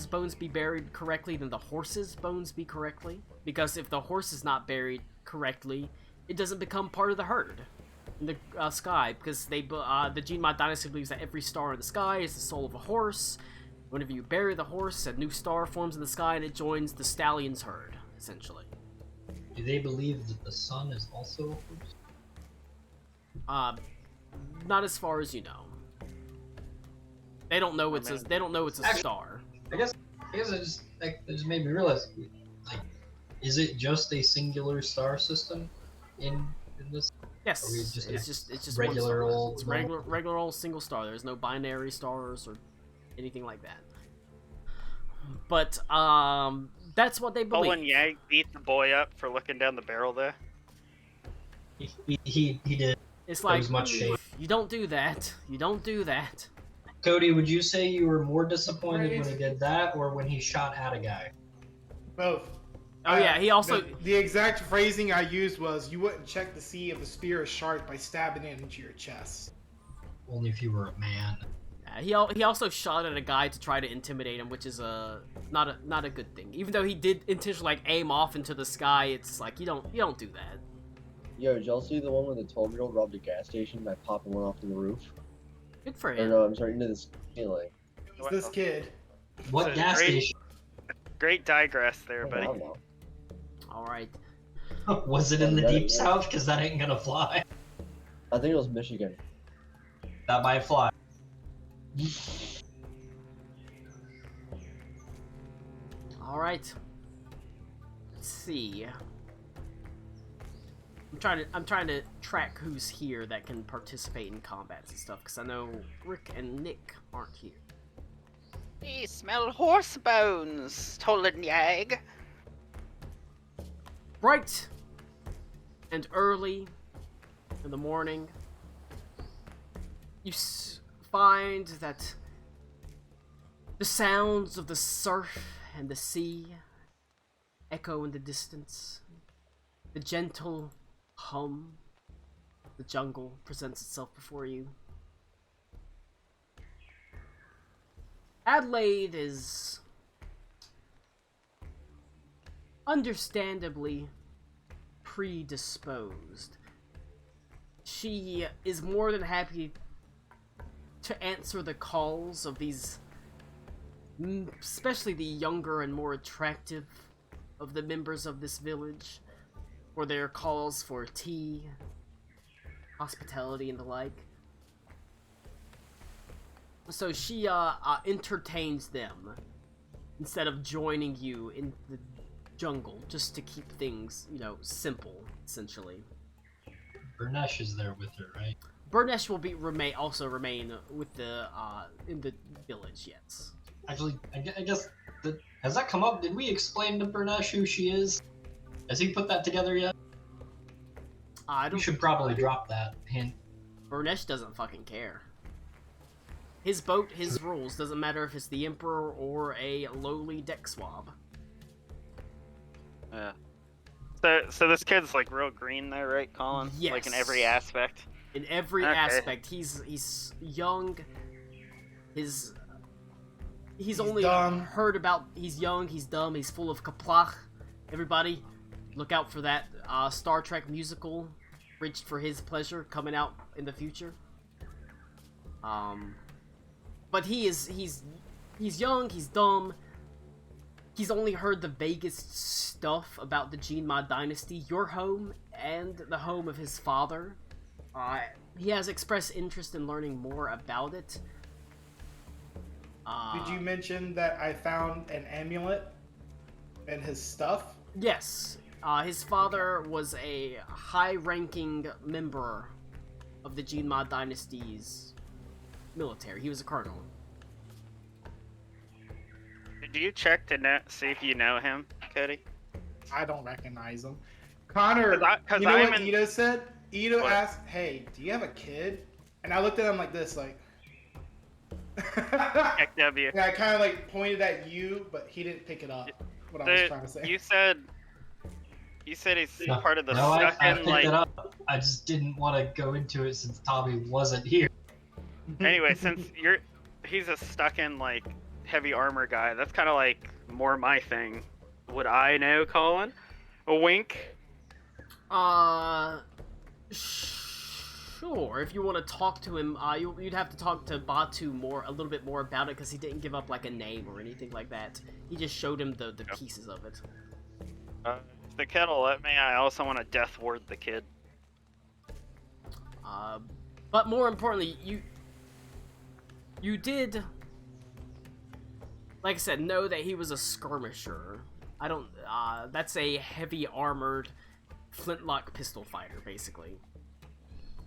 bones be buried correctly than the horse's bones be correctly. Because if the horse is not buried correctly, it doesn't become part of the herd in the sky. Because the Jinma dynasty believes that every star in the sky is the soul of a horse. Whenever you bury the horse, a new star forms in the sky and it joins the stallion's herd, essentially. Do they believe that the sun is also a horse? Not as far as you know. They don't know it's a Actually- star. I guess it just made me realize, like, is it just a singular star system in this? Yes, Or we just it's just regular one star. old- It's regular old single star. There's no binary stars or anything like that. But that's what they believe. Colin Yang beat the boy up for looking down the barrel there. He did. It's There like was much shade. you don't do that. You don't do that. Cody, would you say you were more disappointed when he did that, or when he shot at a guy? Both. Oh yeah, he also The exact phrasing I used was, "You wouldn't check to see if the spear is sharp by stabbing it into your chest." Only if you were a man. he also shot at a guy to try to intimidate him, which is not a good thing. Even though he did intentionally like aim off into the sky, it's like you don't do that. Yo, did y'all see the one where the 12-year-old robbed a gas station by popping one off the roof? Good for Or him. no, I'm sorry, into the ceiling. It's this kid. What So gas great- station? Great digress there, I buddy. don't know. All right. Was it in the deep south? Because that ain't gonna fly. I think it was Michigan. That might fly. All right. Let's see. I'm trying to track who's here that can participate in combats and stuff, because I know Rick and Nick aren't here. We smell horse bones, Tolan Yag. Bright and early in the morning, you find that the sounds of the surf and the sea echo in the distance. The gentle hum of the jungle presents itself before you. Adelaide is understandably predisposed. She is more than happy to answer the calls of these, especially the younger and more attractive of the members of this village, for their calls for tea, hospitality, and the like. So she entertains them instead of joining you in the jungle, just to keep things, simple, essentially. Bernesh is there with her, right? Bernesh will also remain with the in the village, yes. Actually, I guess has that come up? Did we explain to Bernesh who she is? Has he put that together yet? I We don't. should probably drop that hint. Bernesh doesn't fucking care. His boat, his rules. Doesn't matter if it's the Emperor or a lowly deck swab. Yeah. So this kid's like real green there, right, Colin? Like in every Yes. aspect. In every Okay. aspect, he's young. He's only dumb. heard about. He's young. He's dumb. He's full of kaplach. Everybody, look out for that Star Trek musical, "Reached for His Pleasure," coming out in the future. But he's young. He's dumb. He's only heard the vaguest stuff about the Jinma dynasty, your home, and the home of his father. He has expressed interest in learning more about it. Did you mention that I found an amulet in his stuff? Yes. His father was a high-ranking member of the Jinma dynasty's military. He was a colonel. Did you check to see if you know him, Cody? I don't recognize him. Connor, 'Cause you know I'm what in- Ito said? Ito What? asked, "Hey, do you have a kid?" And I looked at him like this, like. Check W. And I kind of like pointed at you, but he didn't pick it up. What I was trying to say. You said he's No, part of the no, I stuck in picked like. it up. I just didn't want to go into it since Tommy wasn't here. Anyway, since he's a stuck in like heavy armor guy. That's kind of like more my thing. Would I know, Colin? A wink. Sure. If you want to talk to him, you'd have to talk to Batu a little bit more about it, because he didn't give up like a name or anything like that. He just showed him the pieces of it. If the kid will let me, I also want to death ward the kid. But more importantly, you did, like I said, know that he was a skirmisher. I don't, that's a heavy armored flintlock pistol fighter, basically.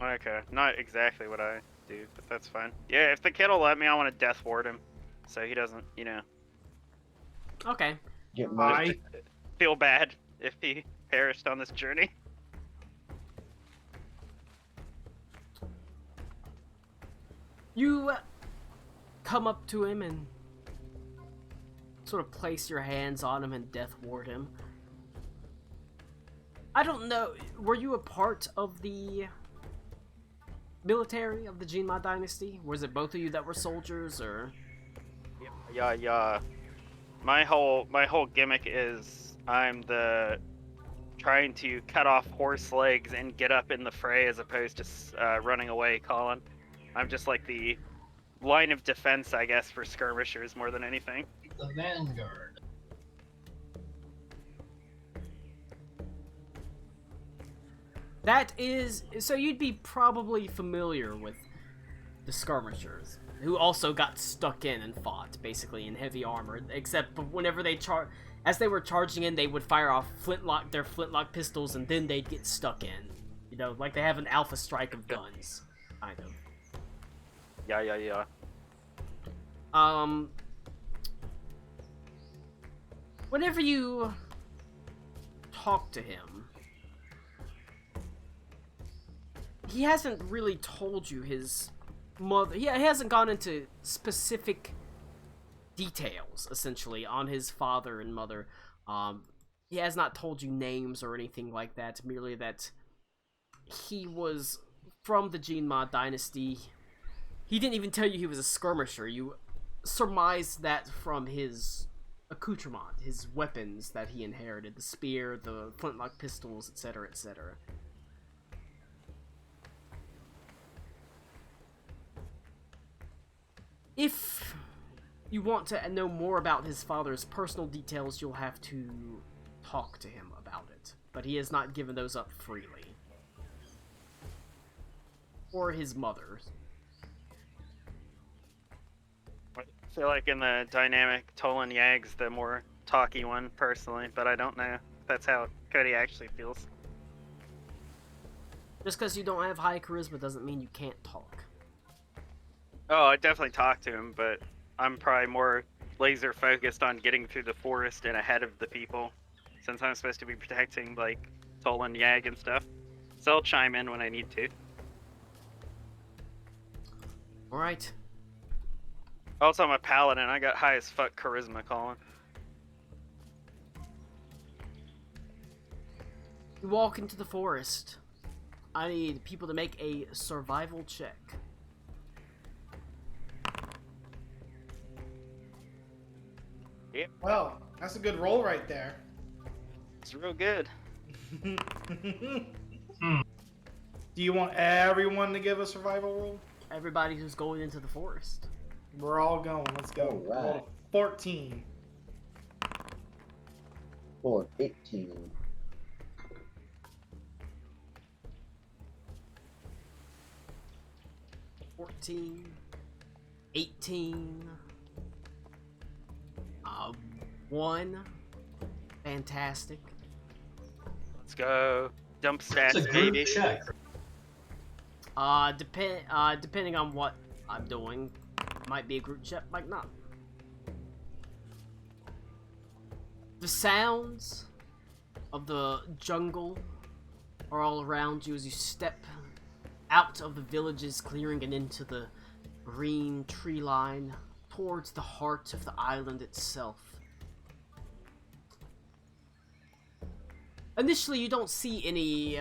Okay, not exactly what I do, but that's fine. Yeah, if the kid will let me, I want to death ward him, so he doesn't, you know, Okay. Get murdered. I feel bad if he perished on this journey. You come up to him and sort of place your hands on him and death ward him. I don't know, were you a part of the military of the Jinma dynasty? Was it both of you that were soldiers, or? Yeah. My whole gimmick is I'm the trying to cut off horse legs and get up in the fray as opposed to running away, Colin. I'm just like the line of defense, I guess, for skirmishers more than anything. The Vanguard. That is, so you'd be probably familiar with the skirmishers, who also got stuck in and fought, basically, in heavy armor, except whenever they as they were charging in, they would fire off their flintlock pistols, and then they'd get stuck in. You know, like they have an alpha strike of guns, kind of. Yeah. Whenever you talk to him, he hasn't really told you his mother. He hasn't gone into specific details, essentially, on his father and mother. He has not told you names or anything like that, merely that he was from the Jinma dynasty. He didn't even tell you he was a skirmisher. You surmised that from his accoutrement, his weapons that he inherited, the spear, the flintlock pistols, etc., etc. If you want to know more about his father's personal details, you'll have to talk to him about it. But he has not given those up freely. Or his mother's. I feel like in the dynamic, Tolan Yag's the more talky one, personally, but I don't know if that's how Cody actually feels. Just because you don't have high charisma doesn't mean you can't talk. Oh, I definitely talked to him, but I'm probably more laser focused on getting through the forest and ahead of the people, since I'm supposed to be protecting, like, Tolan Yag and stuff. So I'll chime in when I need to. Alright. Also, I'm a paladin. I got high as fuck charisma, Colin. You walk into the forest. I need people to make a survival check. well, that's a good roll right there. It's real good. Do you want everyone to give a survival roll? Everybody who's going into the forest. We're all going. Let's go. Alright. Roll 14. 4, 18. 14, 18, 1. Fantastic. Let's go. Dump That's a stats, group baby. check. Depending on what I'm doing, might be a group check, might not. The sounds of the jungle are all around you as you step out of the village's clearing and into the green tree line towards the heart of the island itself. Initially, you don't see any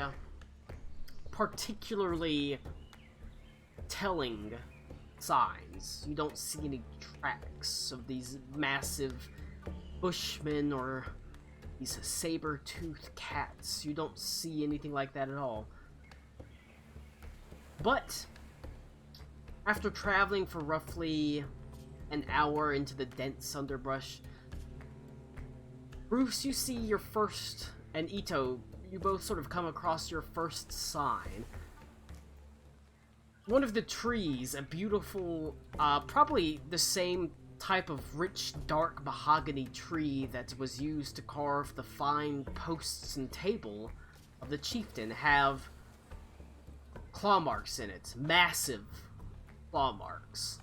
particularly telling signs. You don't see any tracks of these massive bushmen or these saber-toothed cats. You don't see anything like that at all. But after traveling for roughly an hour into the dense underbrush, Bruce, you see your first, and Ito, you both sort of come across your first sign one of the trees, a beautiful, probably the same type of rich, dark mahogany tree that was used to carve the fine posts and table of the chieftain, have claw marks in it. Massive claw marks.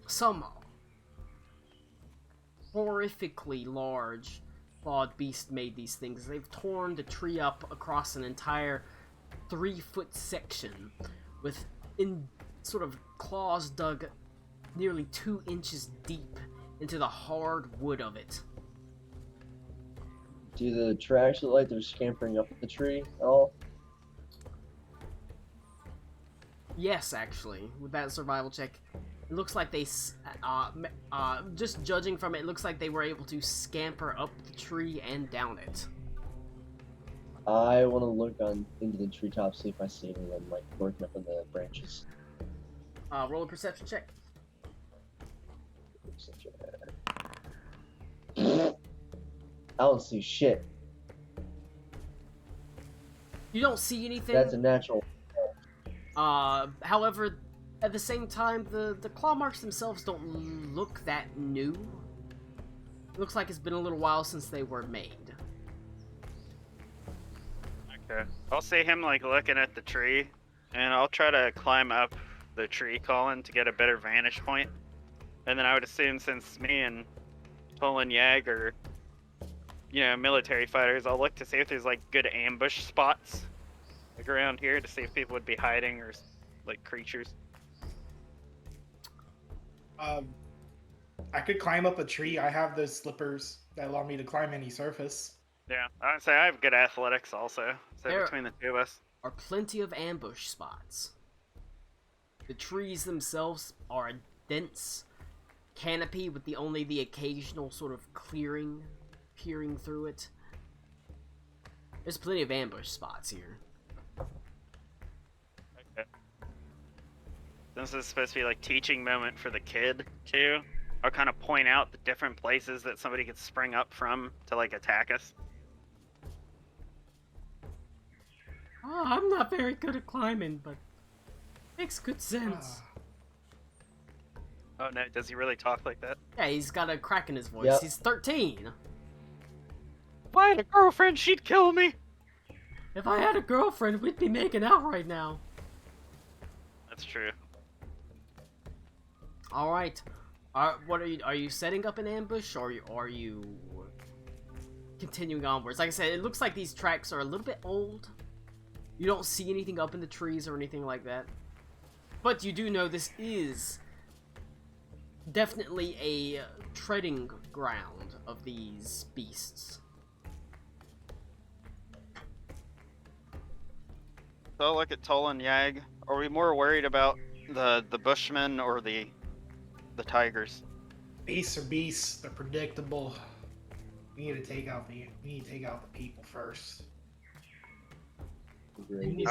Some horrifically large clawed beast made these things. They've torn the tree up across an entire 3-foot section with sort of claws dug nearly 2 inches deep into the hard wood of it. Do the tracks look like they're scampering up the tree at all? Yes, actually, with that survival check, it looks like they, just judging from it, it looks like they were able to scamper up the tree and down it. I want to look into the treetops, see if I see any of them like working up in the branches. Roll a perception check. I don't see shit. You don't see anything. That's a natural. However, at the same time, the claw marks themselves don't look that new. It looks like it's been a little while since they were made. Okay. I'll see him like looking at the tree, and I'll try to climb up the tree, Colin, to get a better vantage point. And then I would assume, since me and Tolan Yag are, military fighters, I'll look to see if there's like good ambush spots like around here to see if people would be hiding or like creatures. I could climb up a tree. I have those slippers that allow me to climb any surface. Yeah, I'd say I have good athletics also. So There- between the two of us. Are plenty of ambush spots. The trees themselves are a dense canopy with only the occasional sort of clearing peering through it. There's plenty of ambush spots here. Okay. This is supposed to be like teaching moment for the kid too. I'll kind of point out the different places that somebody could spring up from to like attack us. Oh, I'm not very good at climbing, but makes good sense. Oh no, does he really talk like that? Yeah, he's got a crack in his voice. Yep. He's 13. If I had a girlfriend, she'd kill me. If I had a girlfriend, we'd be making out right now. That's true. All right. Are you setting up an ambush, or are you continuing onwards? Like I said, it looks like these tracks are a little bit old. You don't see anything up in the trees or anything like that. But you do know this is definitely a treading ground of these beasts. So I'll look at Tolan Yag. Are we more worried about the Bushmen or the tigers? Beasts are beasts. They're predictable. We need to take out the people first. Great.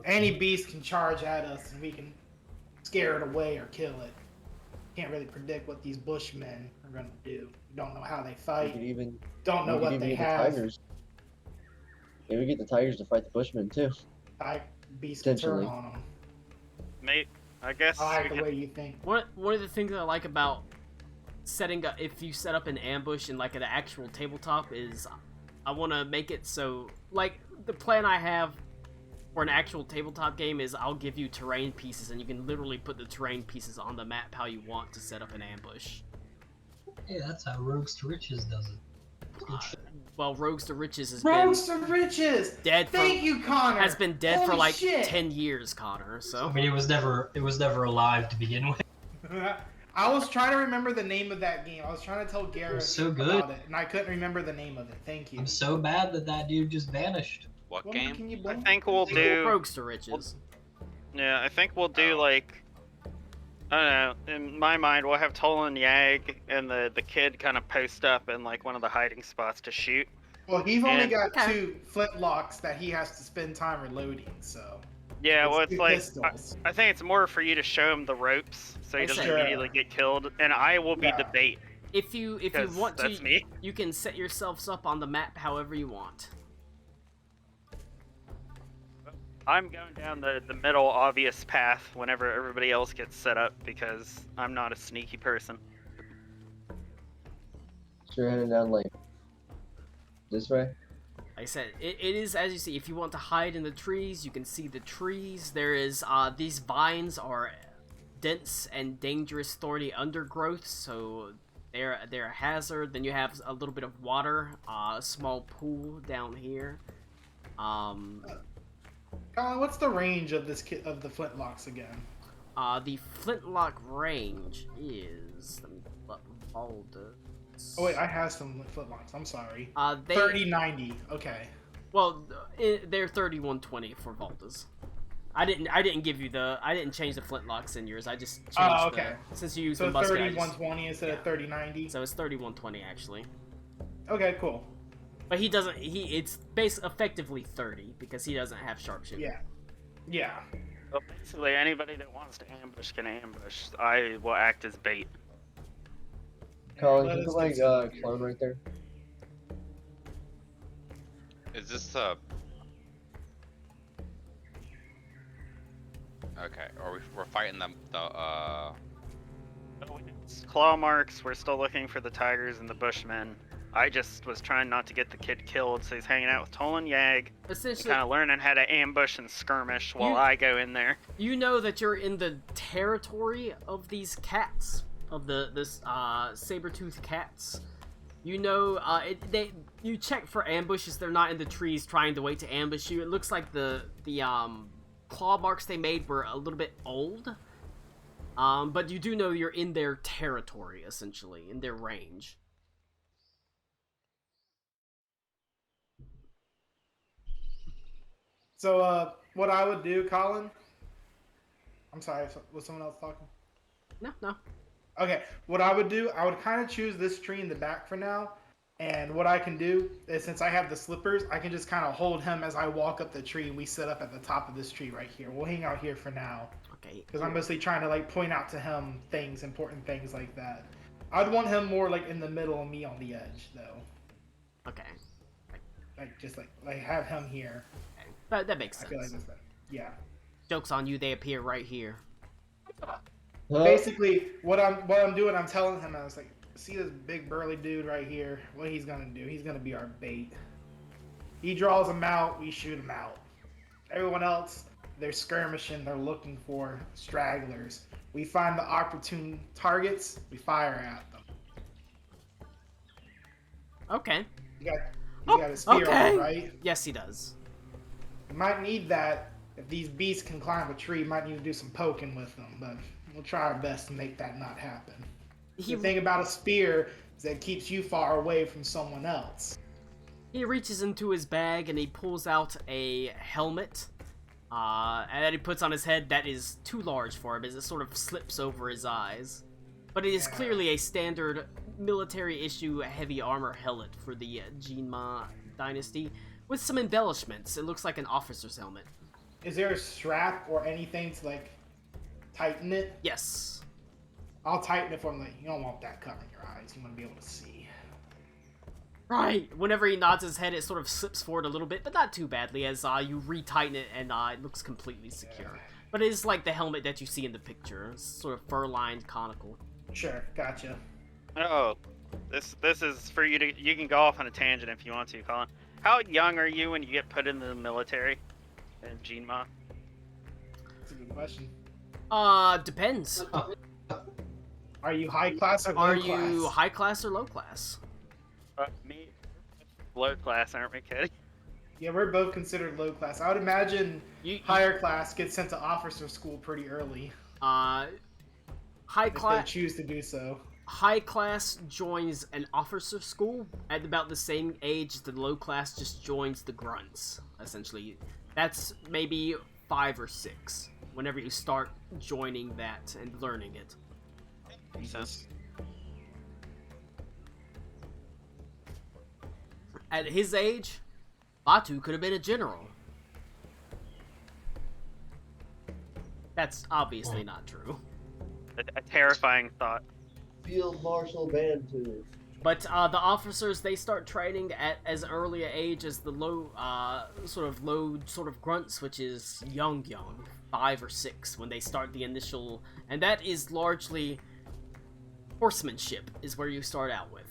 Any beast can charge at us, and we can scare it away or kill it. Can't really predict what these Bushmen are gonna do. We don't know how they We fight. could even Don't know we could what even they get the have. tigers. Maybe we get the tigers to fight the bushmen too. Beasts can turn Potentially. on them. Mate, I guess I like we the could- way you think. One of the things that I like about setting up, if you set up an ambush in like an actual tabletop, is I want to make it so, like, the plan I have for an actual tabletop game is I'll give you terrain pieces, and you can literally put the terrain pieces on the map how you want to set up an ambush. Hey, that's how Rogues to Riches does it. Good shit. Well, Rogues to Riches has Rogues been to riches. dead for Thank you, Connor. has been dead for Holy like shit. 10 years, Connor. So I mean, it was never alive to begin with. I was trying to remember the name of that game. I was trying to tell Garrett so good. about it, and I couldn't remember the name of it. Thank you. I'm so bad that dude just vanished. What Well, game? Can you I blame think we'll do. Rogues to Riches. Yeah, I think we'll do like. I don't know. In my mind, we'll have Tolan Yag and the kid kind of post up in like one of the hiding spots to shoot. Well, he's only And- got Okay. 2 flintlocks that he has to spend time reloading, so. Yeah, well, it's 2 like pistols. I think it's more for you to show him the ropes so he doesn't Sure. immediately get killed, and I will be the Yeah. bait. If you Because want that's to, me. you can set yourselves up on the map however you want. I'm going down the middle obvious path whenever everybody else gets set up because I'm not a sneaky person. So you're heading down like this way? Like I said, it is, as you see, if you want to hide in the trees, you can see the trees. There is, these vines are dense and dangerous thorny undergrowth, so they're a hazard. Then you have a little bit of water, a small pool down here. Colin, what's the range of of the flintlocks again? The flintlock range is, let me pull up Valda's. Oh wait, I have some flintlocks. I'm sorry. They 30-90. Okay. Well, they're 3120 for Valda's. I didn't give you I didn't change the flintlocks in yours. I just changed okay. Since you used So the musket. 3120 instead of 30-90. So it's 3120 actually. Okay, cool. But it's effectively 30 because he doesn't have sharpshooting. Yeah. Yeah. Well, basically, anybody that wants to ambush can ambush. I will act as bait. Colin, Let can you us put get some like clone right there? Is this Okay, or we're fighting Claw marks. We're still looking for the tigers and the bushmen. I just was trying not to get the kid killed, so he's hanging out with Tolan Yag, Essentially, kind of learning how to ambush and skirmish while You- I go in there. you know that you're in the territory of these cats, of this saber-toothed cats. You know, you check for ambushes. They're not in the trees trying to wait to ambush you. It looks like the claw marks they made were a little bit old. But you do know you're in their territory, essentially, in their range. So, what I would do, Colin? I'm sorry, was someone else talking? No. Okay, what I would do, I would kind of choose this tree in the back for now. And what I can do is, since I have the slippers, I can just kind of hold him as I walk up the tree. We sit up at the top of this tree right here. We'll hang out here for now. Okay. Because I'm mostly trying to, like, point out to him things, important things like that. I'd want him more, like, in the middle and me on the edge, though. Okay. Like, just, like have him here. That makes I sense. feel like that's better. Yeah. Joke's on you, they appear right here. Huh? Basically, what I'm doing, I'm telling him, I was like, see this big burly dude right here? What he's gonna do? He's gonna be our bait. He draws them out, we shoot him out. Everyone else, they're skirmishing, they're looking for stragglers. We find the opportune targets, we fire at them. Okay. You got a spear on Okay. you, right? Yes, he does. You might need that. If these beasts can climb a tree, you might need to do some poking with them, but we'll try our best to make that not happen. The thing about a spear is that it keeps you far away from someone else. He reaches into his bag and he pulls out a helmet, and that he puts on his head that is too large for him as it sort of slips over his eyes. But it is Yeah. clearly a standard military-issue heavy armor helmet for the Jinma dynasty, with some embellishments. It looks like an officer's helmet. Is there a strap or anything to, like, tighten it? Yes. I'll tighten it for him. Like, you don't want that covering your eyes. You want to be able to see. Right. Whenever he nods his head, it sort of slips forward a little bit, but not too badly, as you retighten it and it looks completely secure. Yeah. But it is like the helmet that you see in the picture. It's sort of fur-lined, conical. Sure, gotcha. Oh, this is for you to. You can go off on a tangent if you want to, Colin. How young are you when you get put into the military in Jinma? That's a good question. Depends. Are you high class or low Are class? you high class or low class? Me, low class, aren't we kidding? Yeah, we're both considered low class. I would imagine You, higher class gets sent to officer school pretty early high if they class. choose to do so. High class joins an officer school at about the same age the low class just joins the grunts, essentially. That's maybe 5 or 6, whenever you start joining that and learning it. Jesus. At his age, Batu could have been a general. That's obviously not true. A terrifying thought. Field Marshal Bantu. But the officers, they start training at as early an age as the low grunts, which is young, 5 or 6, when they start the initial, and that is largely horsemanship is where you start out with.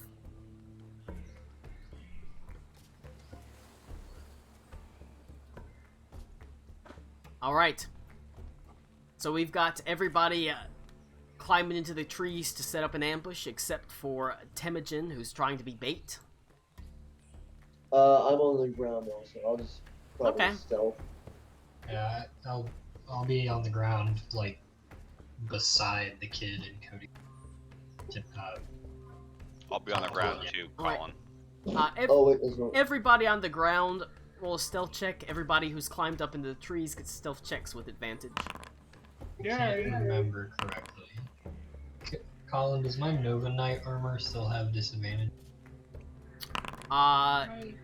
All right. So we've got everybody climbing into the trees to set up an ambush, except for Temujin, who's trying to be bait. I'm on the ground now, so I'll just probably Okay. stealth. Yeah, I'll be on the ground, like, beside the kid and Cody. I'll be on the ground yeah. too, Alright. Colin. Oh wait, there's one. Everybody on the ground roll a stealth check. Everybody who's climbed up into the trees gets stealth checks with advantage. I can't remember correctly. Colin, does my Nova Knight armor still have disadvantage?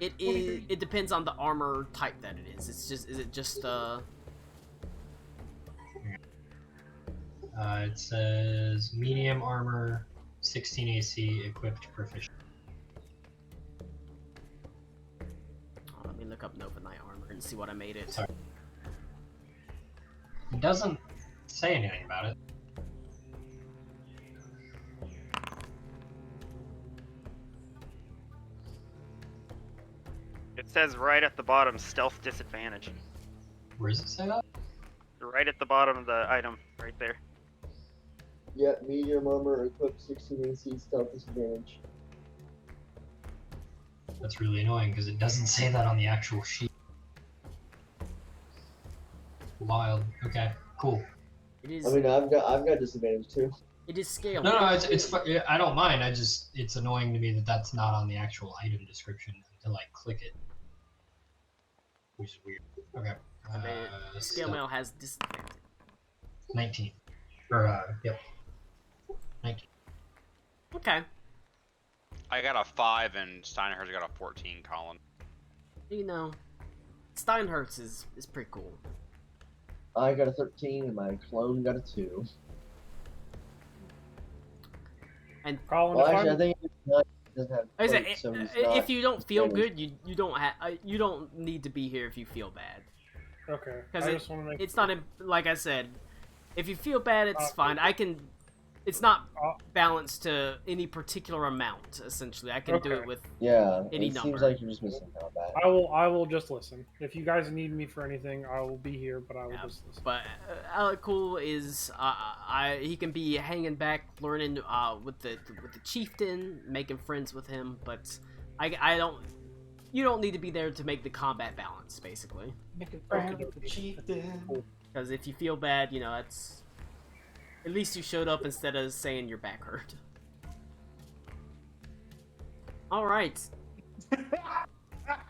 It depends on the armor type that it is. Is it just It says medium armor, 16 AC, equipped proficient. let me look up Nova Knight armor and see what I made it. Sorry. It doesn't say anything about it. It says right at the bottom, stealth disadvantage. Where does it say that? Right at the bottom of the item, right there. Yeah, medium armor, equipped 16 AC, stealth disadvantage. That's really annoying because it doesn't say that on the actual sheet. Wild. Okay, cool. It is. I mean, I've got disadvantage too. It is scaled. No, it's I don't mind. It's annoying to me that that's not on the actual item description until I click it, which is weird. Okay. Scale mail has disadvantage. 19. Or yep. 19. Okay. I got a 5 and Steinhart's got a 14, Colin. You know, Steinhertz is pretty cool. I got a 13 and my clone got a 2. And Colin, Well, if actually, I I'm, think it doesn't have like I said, plates, so it's not if you don't feel damaged. good, you don't need to be here if you feel bad. okay, Because I just want to make it's sure. not like I said. If you feel bad, it's Uh, fine. It's not Uh, balanced to any particular amount. Essentially, I can do Okay. it with. Yeah, Any it number. seems like you're just missing combat. I will just listen. If you guys need me for anything, I will be here, but I will Yeah, just listen. But Alec Cool is he can be hanging back, learning with the chieftain, making friends with him. But I don't. You don't need to be there to make the combat balance, basically. Because if you feel bad, you know that's. At least you showed up instead of saying your back hurt. All right,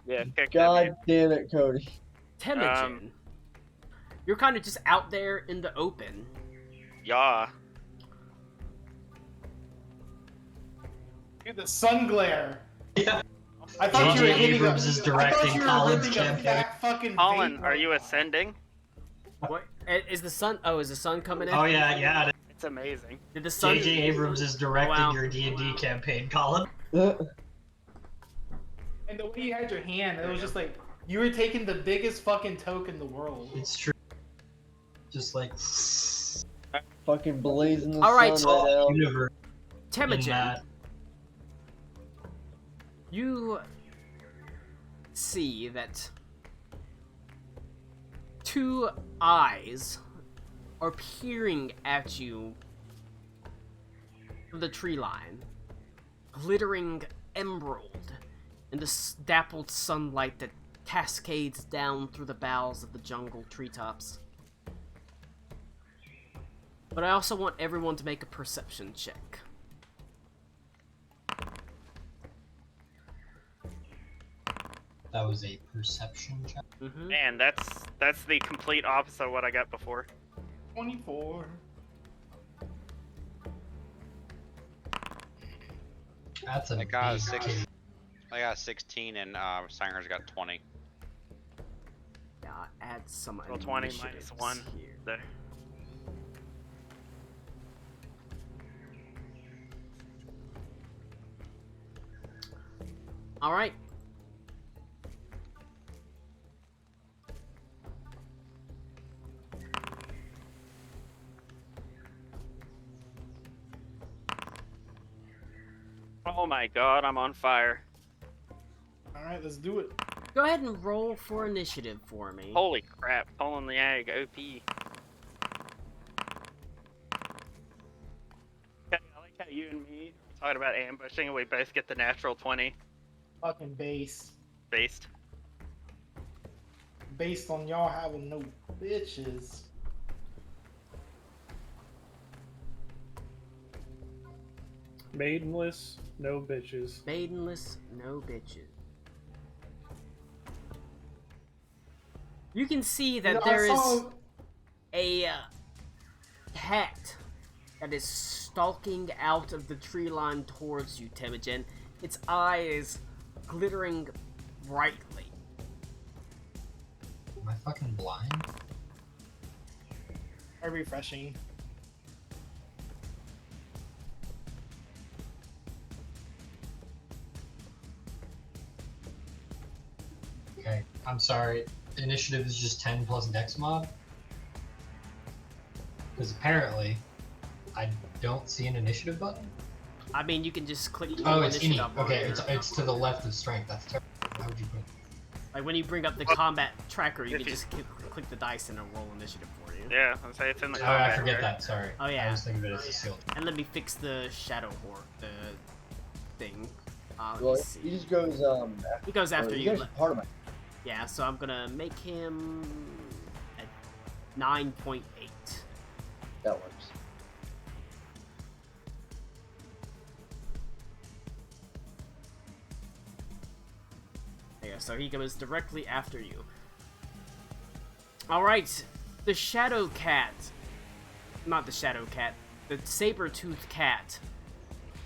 Yeah, kick God damn it, Cody. Temujin. You're kind of just out there in the open. Yeah. Dude, the sun glare. Yeah. I thought you were J.J. hitting Abrams a, is I thought directing you were Colin's ripping a campaign. fat fucking Colin, vape are you right now. ascending? What is the sun? Oh, is the sun coming in? Oh yeah. It's amazing. Did the sun? J.J. Abrams is directing Wow. your D&D campaign, Colin. And the way you had your hand, it was just like you were taking the biggest fucking toke in the world. It's true. Just like Fucking blazing the All right, sun right now. universe in Temujin, that. you see that two eyes are peering at you from the tree line, glittering emerald in the dappled sunlight that cascades down through the boughs of the jungle treetops. But I also want everyone to make a perception check. That was a perception check. Mm-hmm. Man, that's the complete opposite of what I got before. 24. That's a I got a big 6. kid. I got a 16 and Steinhart's got 20. Yeah, add some Roll 20 minus initiatives 1. here. There. Alright. Oh my god, I'm on fire. All right, let's do it. Go ahead and roll for initiative for me. Holy crap, Tolan the Ag, OP. Okay, I like how you and me are talking about ambushing and we both get the natural 20 Fucking base. based. Based on y'all having no bitches. Maidenless, no bitches. Maidenless, no bitches. You can see that You know, there I is saw- a cat that is stalking out of the tree line towards you, Temujin. Its eyes glittering brightly. Am I fucking blind? Very refreshing. Okay, I'm sorry. Initiative is just 10 plus Dex mod? Because apparently, I don't see an initiative button. I mean, you can just click Oh, it's any. initiative on Okay, here. it's to the left of strength. That's terrible. How would you put it? Like when you bring up the combat tracker, you If can you- just click the dice and it'll roll initiative for you. Yeah, I'd say it's in the Oh, combat I forget here. that. Sorry. Oh, yeah. I was thinking of it as a seal. And let me fix the shadow horde, the thing. Let Well, me see. he just goes He goes after he's you. actually part of my. Yeah, so I'm gonna make him at 9.8. That works. There you go, so he goes directly after you. Alright, the Shadow Cat. Not the Shadow Cat. The Saber-Toothed Cat.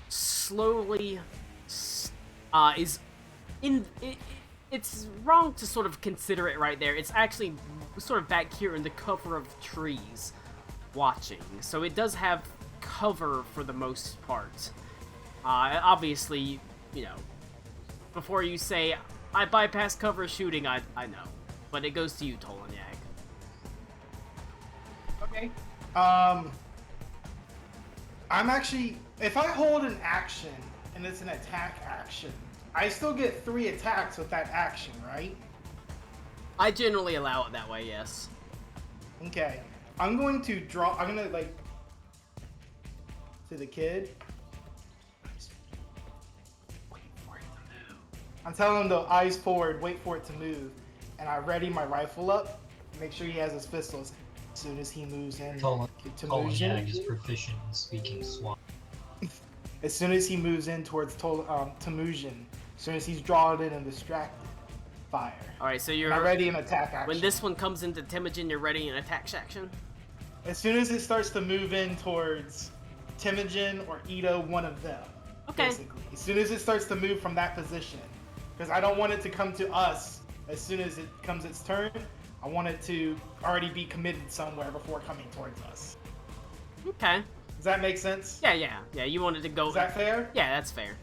Slowly is in. It's wrong to sort of consider it right there. It's actually sort of back here in the cover of trees, watching. So it does have cover for the most part. Obviously, you know, before you say, I bypass cover shooting, I know. But it goes to you, Tolanyag. Okay. I'm actually, if I hold an action and it's an attack action, I still get 3 attacks with that action, right? I generally allow it that way, yes. Okay. I'm going to draw, I'm gonna like, to the kid. I'm telling him to eyes forward, wait for it to move. And I ready my rifle up, make sure he has his pistols. As soon as he moves in to Tolanyag is Mujin, proficient in speaking Swahili. as soon as he moves in towards Temujin, as soon as he's drawn in and distracted, fire. Alright, so And you're... I ready an attack action. When this one comes into Temujin, you're ready an attack action? As soon as it starts to move in towards Temujin or Ito, one of them. Okay. Basically. As soon as it starts to move from that position. Because I don't want it to come to us as soon as it comes its turn. I want it to already be committed somewhere before coming towards us. Okay. Does that make sense? Yeah, you wanted to go... Is that fair? Yeah, that's fair.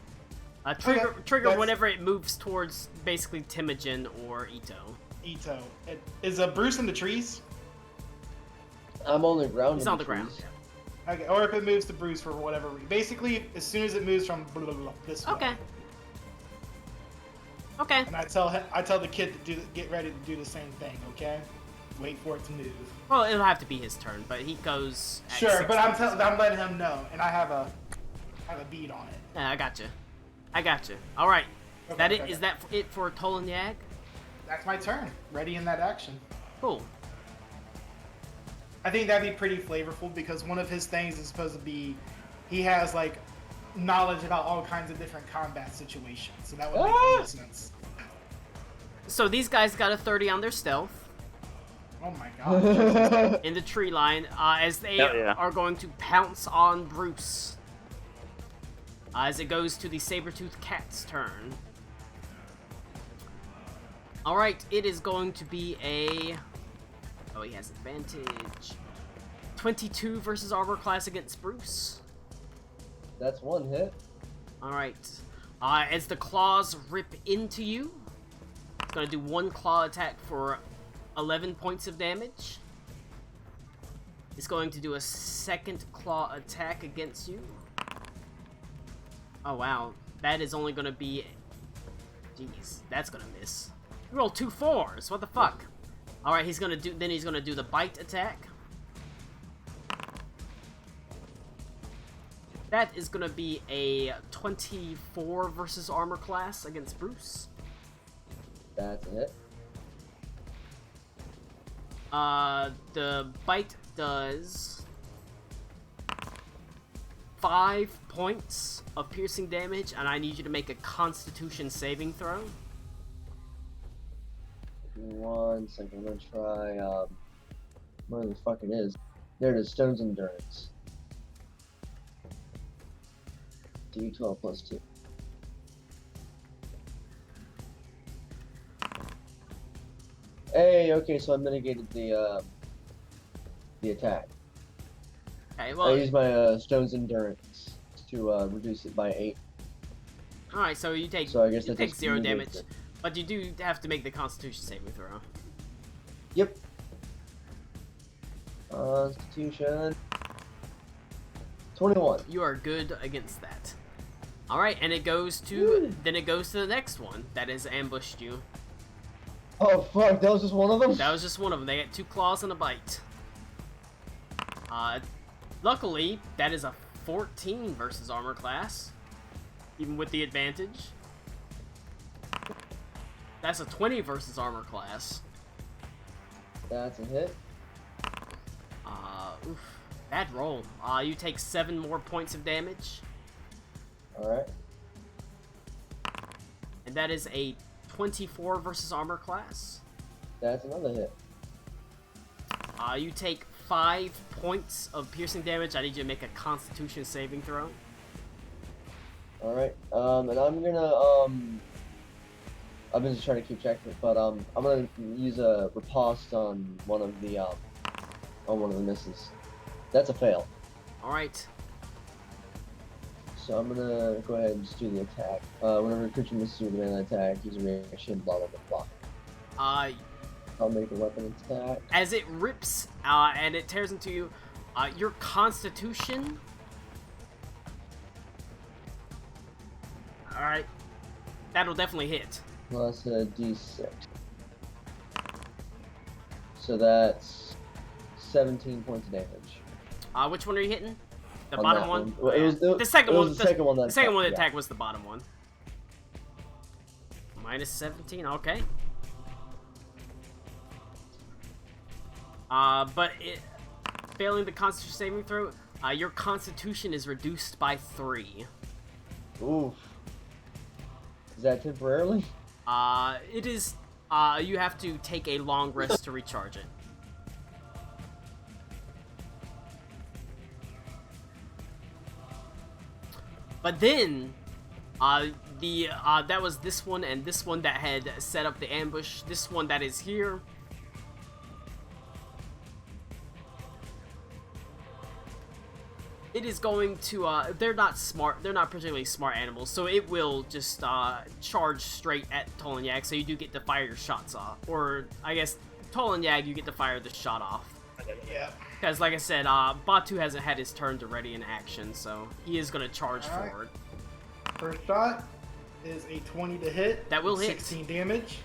Trigger Okay, that's- whenever it moves towards basically Temujin or Ito. Ito. Is Bruce in the trees? I'm on the ground. He's in on the ground. trees. Okay, or if it moves to Bruce for whatever reason. Basically, as soon as it moves from blah, blah, blah, this way. Okay. Okay. And I tell the kid to get ready to do the same thing, okay? Wait for it to move. Well, it'll have to be his turn, but he goes. At Sure, but 60. I'm letting him know, and I have a beat on it. Yeah, I gotcha. All right. Okay, That it okay. is that it for Tolanyag? That's my turn. Ready in that action. Cool. I think that'd be pretty flavorful because one of his things is supposed to be he has like knowledge about all kinds of different combat situations. So that would make more sense. So these guys got a 30 on their stealth Oh my god. in the tree line as they Hell yeah. are going to pounce on Bruce. As it goes to the Saber-Toothed Cat's turn. Alright, it is going to be a... Oh, he has advantage. 22 versus armor class against Bruce. That's one hit. Alright. As the claws rip into you, it's gonna do one claw attack for 11 points of damage. It's going to do a second claw attack against you. Oh wow, that is only gonna be... Jeez, that's gonna miss. You rolled 2 4s, what the fuck? Alright, he's gonna do the bite attack. That is gonna be a 24 versus armor class against Bruce. That's it. The bite does 5 points of piercing damage, and I need you to make a Constitution saving throw. 1 second, I'm gonna try, where the fuck it is. There it is, Stone's Endurance. D12 plus 2. Hey, okay, so I mitigated the attack. Okay, I well, used my Stone's Endurance to reduce it by 8. alright, so you take, So I guess you that take just 0 negates damage, it. but you do have to make the Constitution saving throw. Yep. Constitution. 21. You are good against that. Alright, and it goes to, then it goes to the next one that has ambushed you. Oh fuck, that was just one of them? That was just one of them. They get 2 claws and a bite. Luckily, that is a 14 versus armor class, even with the advantage. That's a 20 versus armor class. That's a hit. Oof, bad roll. You take 7 more points of damage, Alright. and that is a 24 versus armor class. That's another hit. You take 5 points of piercing damage. I need you to make a Constitution saving throw. Alright. And I'm gonna, I've been just trying to keep track of it, but, I'm gonna use a riposte on one of the misses. That's a fail. Alright. So I'm gonna go ahead and just do the attack. Whenever a creature misses with a melee attack, use a reaction, blah blah blah blah. I'll make a weapon attack. As it rips and it tears into you, your Constitution. Alright. That'll definitely hit. Plus a d6. So that's 17 points of damage. Which one are you hitting? The On bottom that one? Well, it was The second it one. was the second one that The second one that yeah. attacked was the bottom one. Minus 17, okay. But failing the Constitution saving throw, your Constitution is reduced by 3. Oof. Is that temporarily? It is, you have to take a long rest to recharge it. But then, that was this one and this one that had set up the ambush. This one that is here. It is going to, they're not smart, they're not particularly smart animals, so it will just, charge straight at Tolanyag, so you do get to fire your shots off. Or, I guess, Tolanyag, you get to fire the shot off. Yeah. Because, like I said, Batu hasn't had his turn to ready in action, so he is going to charge Alright. forward. First shot is a 20 to hit. That will with hit. 16 damage.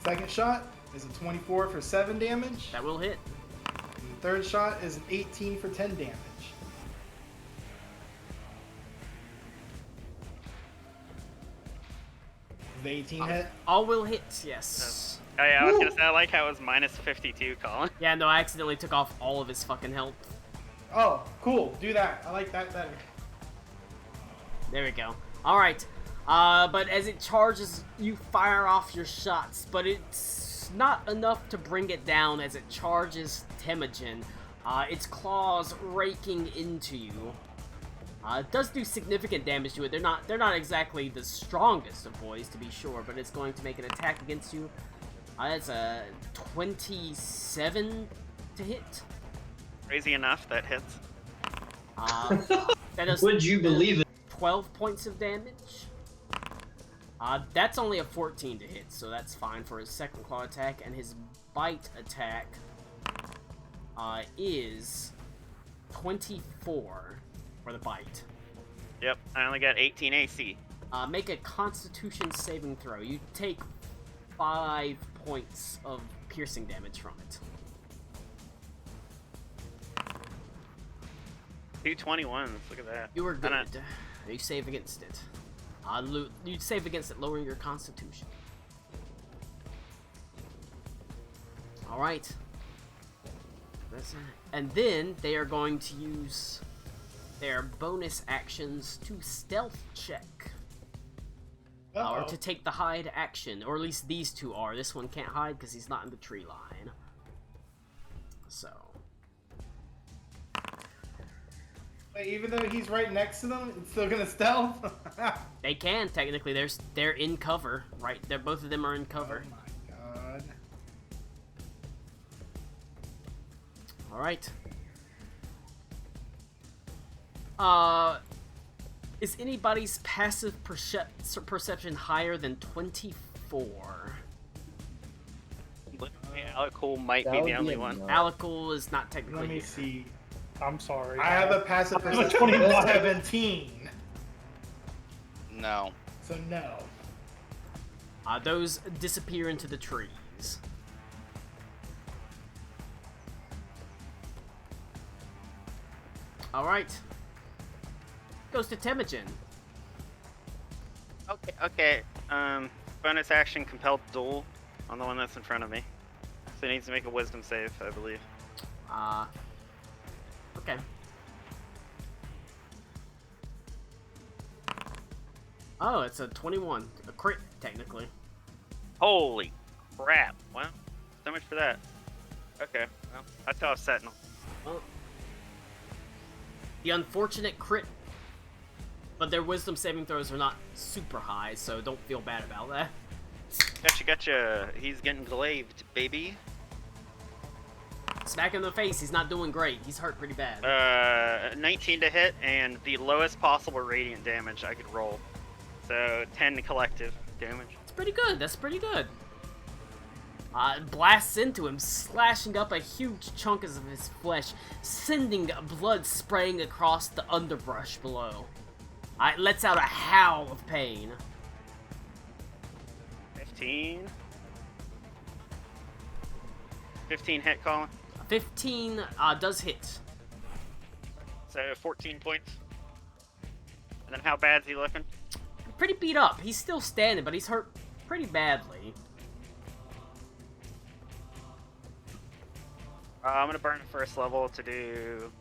Second shot is a 24 for 7 damage. That will hit. And the third shot is an 18 for 10 damage. The 18 hit. All will hit, yes. Oh yeah, I was gonna say I like how it was minus 52, Colin. Yeah, no, I accidentally took off all of his fucking health. Oh, cool. Do that. I like that better. There we go. Alright. But as it charges, you fire off your shots, but it's not enough to bring it down as it charges Temujin. Its claws raking into you. It does do significant damage to it. They're not exactly the strongest of boys, to be sure, but it's going to make an attack against you. That's a 27 to hit. Crazy enough, that hits. That does, Would you believe it? 12 points of damage. That's only a 14 to hit, so that's fine for his second claw attack, and his bite attack is 24 for the bite. Yep, I only got 18 AC. Make a Constitution saving throw. You take 5 points of piercing damage from it. 221s, look at that. You were good. And You save against it. You save against it, lowering your Constitution. All right. And then they are going to use their bonus actions to stealth check. Or to take the hide action, or at least these two are. This one can't hide because he's not in the tree line. So. Wait, even though he's right next to them, it's still gonna stealth? They can, technically. They're in cover, right? Both of them are in cover. Oh my god. Alright. Is anybody's passive perception higher than 24? Alcohol might That be would the be only a one. no. Alcohol is not technically Let me here. see. I'm sorry. I have a passive perception 21. of 17. No. So no. Those disappear into the trees. Alright. Goes to Temujin. Okay. Bonus action compelled duel on the one that's in front of me. So he needs to make a wisdom save, I believe. Okay. Oh, it's a 21. A crit, technically. Holy crap. Well, so much for that. Okay, well, that's how Sentinel. Well, the unfortunate crit, but their wisdom saving throws are not super high, so don't feel bad about that. Gotcha. He's getting glaived, baby. Smack him in the face, he's not doing great. He's hurt pretty bad. 19 to hit, and the lowest possible radiant damage I could roll. So 10 collective damage. It's pretty good, that's pretty good. Blasts into him, slashing up a huge chunk of his flesh, sending blood spraying across the underbrush below. It lets out a howl of pain. 15 hit, Colin. 15 does hit. So 14 points. And then how bad's he looking? Pretty beat up. He's still standing, but he's hurt pretty badly. I'm gonna burn first level to do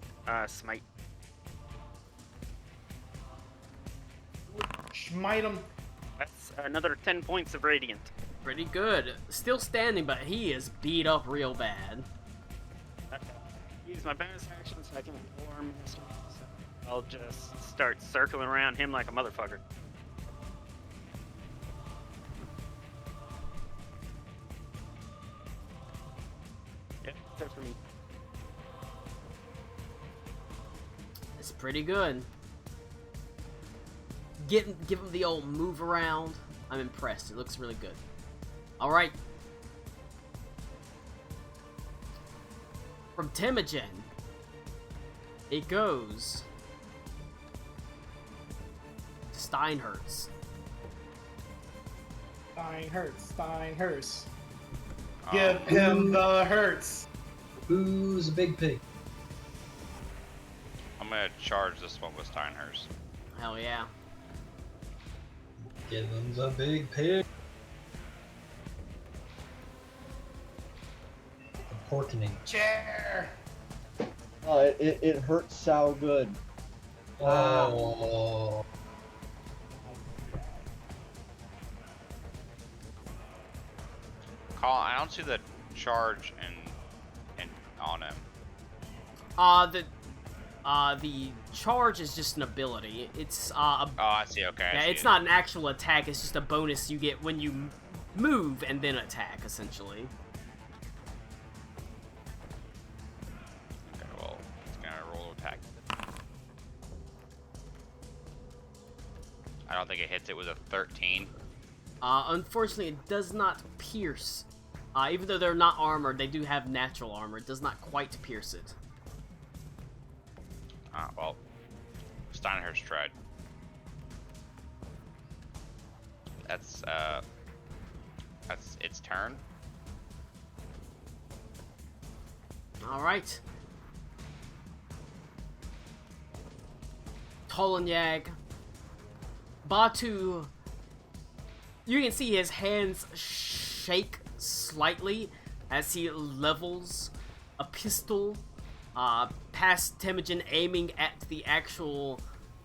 smite. Smite him. That's another 10 points of radiant. Pretty good. Still standing, but he is beat up real bad. Okay. Use my bonus action so I can form. So I'll just start circling around him like a motherfucker. Yep, that's it for me. It's pretty good. Give him the old move around. I'm impressed. It looks really good. Alright. From Temujin, it goes to Steinhertz. Steinhertz. Give him the hurts. Who's a big pig? I'm gonna charge this one with Steinhurst. Hell yeah. Give him the big pig. The porkening. Chair. Oh, it hurts so good. Oh. Colin, I don't see the charge in on him. The charge is just an ability. It's Oh, I see. Okay. I yeah, see it's it. not an actual attack. It's just a bonus you get when you move and then attack, essentially. Okay, well, it's gonna roll attack. I don't think it hits it with a 13. Unfortunately, it does not pierce. Even though they're not armored, they do have natural armor. It does not quite pierce it. Well, Steinhart's tried. That's its turn. Alright. Tolanyag. Batu. You can see his hands shake slightly as he levels a pistol past Temujin, aiming at the actual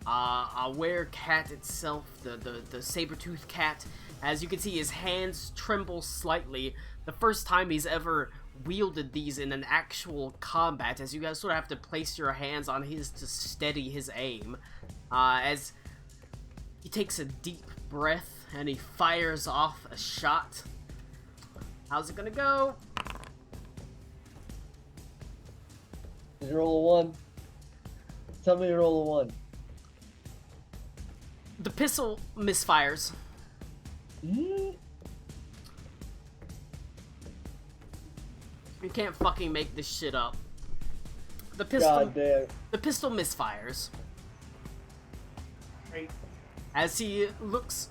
werecat itself, the saber-toothed cat. As you can see, his hands tremble slightly. The first time he's ever wielded these in an actual combat, as you guys sort of have to place your hands on his to steady his aim. As he takes a deep breath and he fires off a shot. How's it gonna go? Did you roll a 1? Tell me you roll a 1. The pistol misfires. Mm? You can't fucking make this shit up. The pistol. God damn. The pistol misfires. Right. As he looks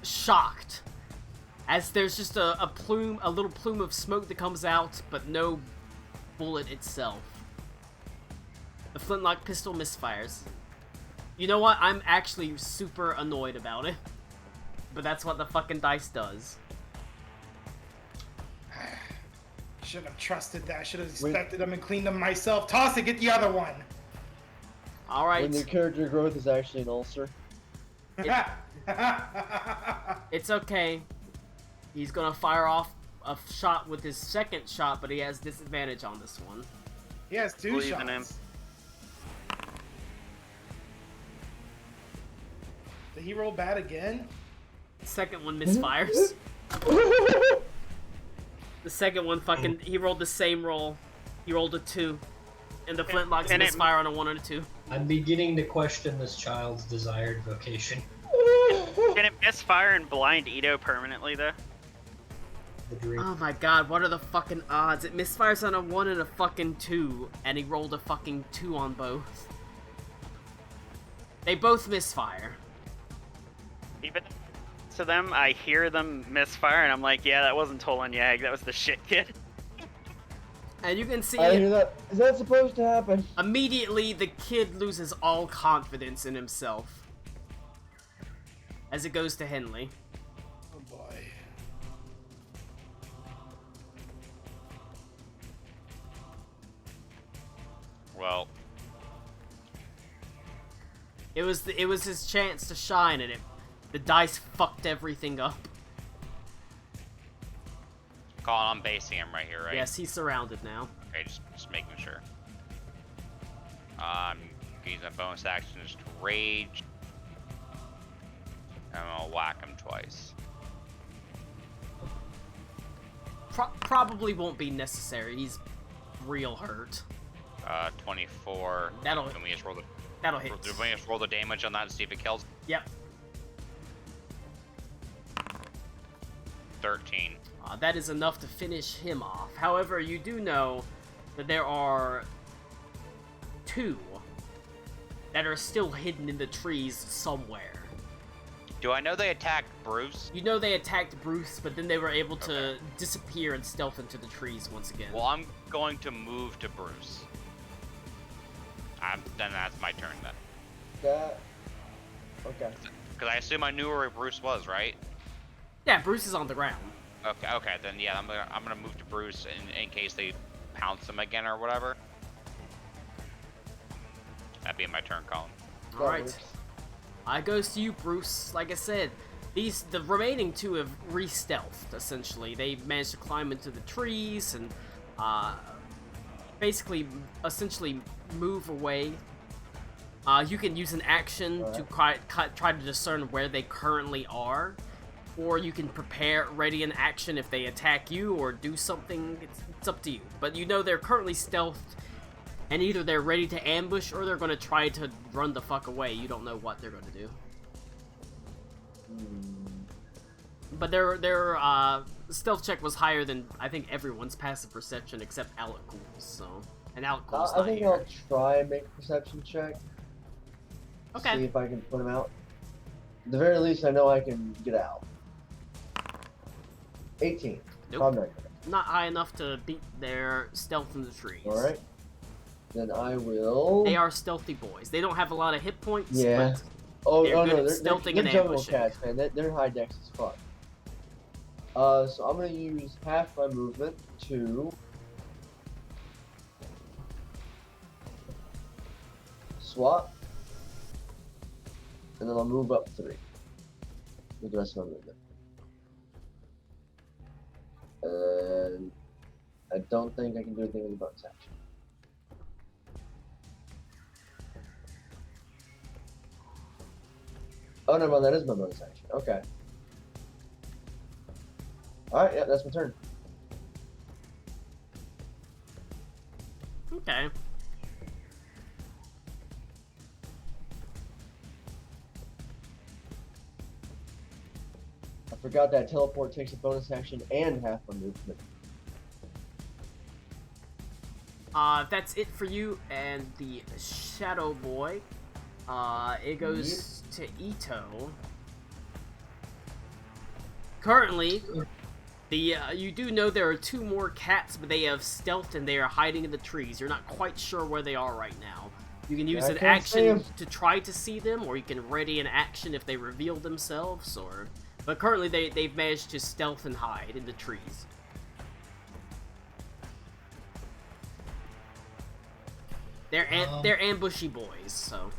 shocked. As there's just a little plume of smoke that comes out, but no bullet itself. The flintlock pistol misfires. You know what? I'm actually super annoyed about it. But that's what the fucking dice does. Should have trusted that. Should have expected them and cleaned them myself. Toss it, get the other one. Alright. When your character growth is actually an ulcer. It's okay. He's gonna fire off a shot with his second shot, but he has disadvantage on this one. He has 2 Believe shots. in him. Did he roll bad again? Second one misfires. The second one fucking, he rolled the same roll. He rolled a 2. And the flintlocks And it- misfire on a 1 and a 2. I'm beginning to question this child's desired vocation. Can it misfire and blind Ito permanently though? The dream. Oh my god, what are the fucking odds? It misfires on a 1 and a fucking 2, and he rolled a fucking 2 on both. They both misfire. Even to them, I hear them misfire, and I'm like, yeah, that wasn't Tolan Yag, that was the shit kid. And you can see I hear that. Is that supposed to happen? immediately the kid loses all confidence in himself. As it goes to Henley. Oh boy. Well, It was his chance to shine, and the dice fucked everything up. Colin, I'm basing him right here, right? Yes, he's surrounded now. Okay, just making sure. Use a bonus action just to rage. And I'll whack him twice. Probably won't be necessary. He's real hurt. 24. That'll Can we just roll the? that'll hit. Do we just roll the damage on that and see if it kills? Yep. 13. That is enough to finish him off. However, you do know that there are 2 that are still hidden in the trees somewhere. Do I know they attacked Bruce? You know they attacked Bruce, but then they were able to disappear and stealth into the trees once again. Well, I'm going to move to Bruce. Then that's my turn then. That. Okay. Because I assume I knew where Bruce was, right? Yeah, Bruce is on the ground. Okay, then yeah, I'm gonna move to Bruce in case they pounce him again or whatever. That'd be my turn, Colin. Alright. I goes to you, Bruce. Like I said, the remaining 2 have re-stealthed, essentially. They managed to climb into the trees and essentially move away. You can use an action to try to discern where they currently are, or you can prepare ready an action if they attack you or do something. It's up to you. But you know they're currently stealthed, and either they're ready to ambush or they're going to try to run the fuck away. You don't know what they're going to do. But their stealth check was higher than I think everyone's passive perception except Alec Cool's. So, and Alec Cool's I not think here. I'll try and make a perception check. Okay. See if I can put him out. At the very least, I know I can get out. 18. Nope. Probably not gonna. Not high enough to beat their stealth in the trees. Alright. Then I will. They are stealthy boys. They don't have a lot of hit points. Yeah. But Oh, they're oh good no, at they're stealthing and jungle ambushing. cats, man. They're high dex as fuck. So I'm gonna use half my movement to swap, and then I'll move up 3 with the rest of my movement. And I don't think I can do anything with the bonus action. Oh no, well, that is my bonus action. Okay. Alright, yeah, that's my turn. Okay. I forgot that teleport takes a bonus action and half my movement. That's it for you and the Shadow Boy. It goes to Ito. Currently, you do know there are 2 more cats, but they have stealthed and they are hiding in the trees. You're not quite sure where they are right now. You can use I an can't see action 'em. to try to see them, or you can ready an action if they reveal themselves, or... But currently they've managed to stealth and hide in the trees. They're ambushy boys, so...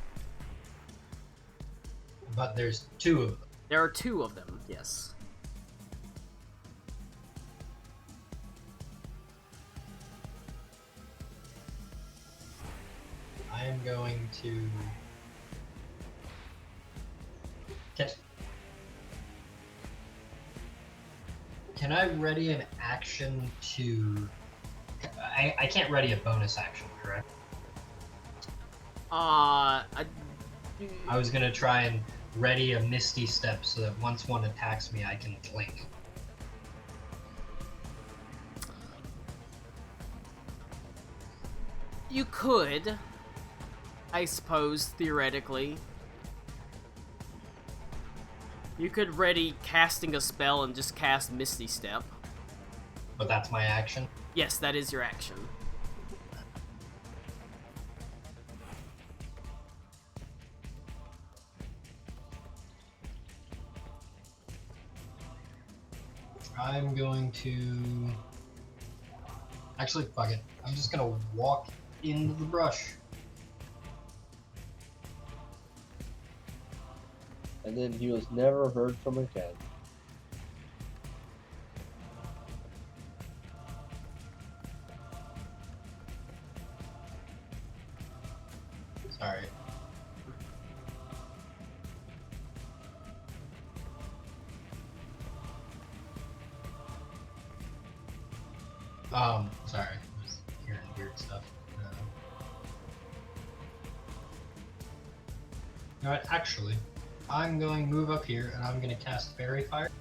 But there's 2 of them. There are 2 of them, yes. I am going to... Can I ready an action to... I can't ready a bonus action, correct? I I was gonna try and ready a Misty Step so that once one attacks me, I can blink. You could, I suppose, theoretically. You could ready casting a spell and just cast Misty Step. But that's my action. Yes, that is your action. I'm going to... Actually, fuck it. I'm just gonna walk into the brush. And then he was never heard from again. Sorry. Sorry. I was hearing weird stuff. Alright, actually, I'm going to move up here and I'm going to cast Fairy Fire.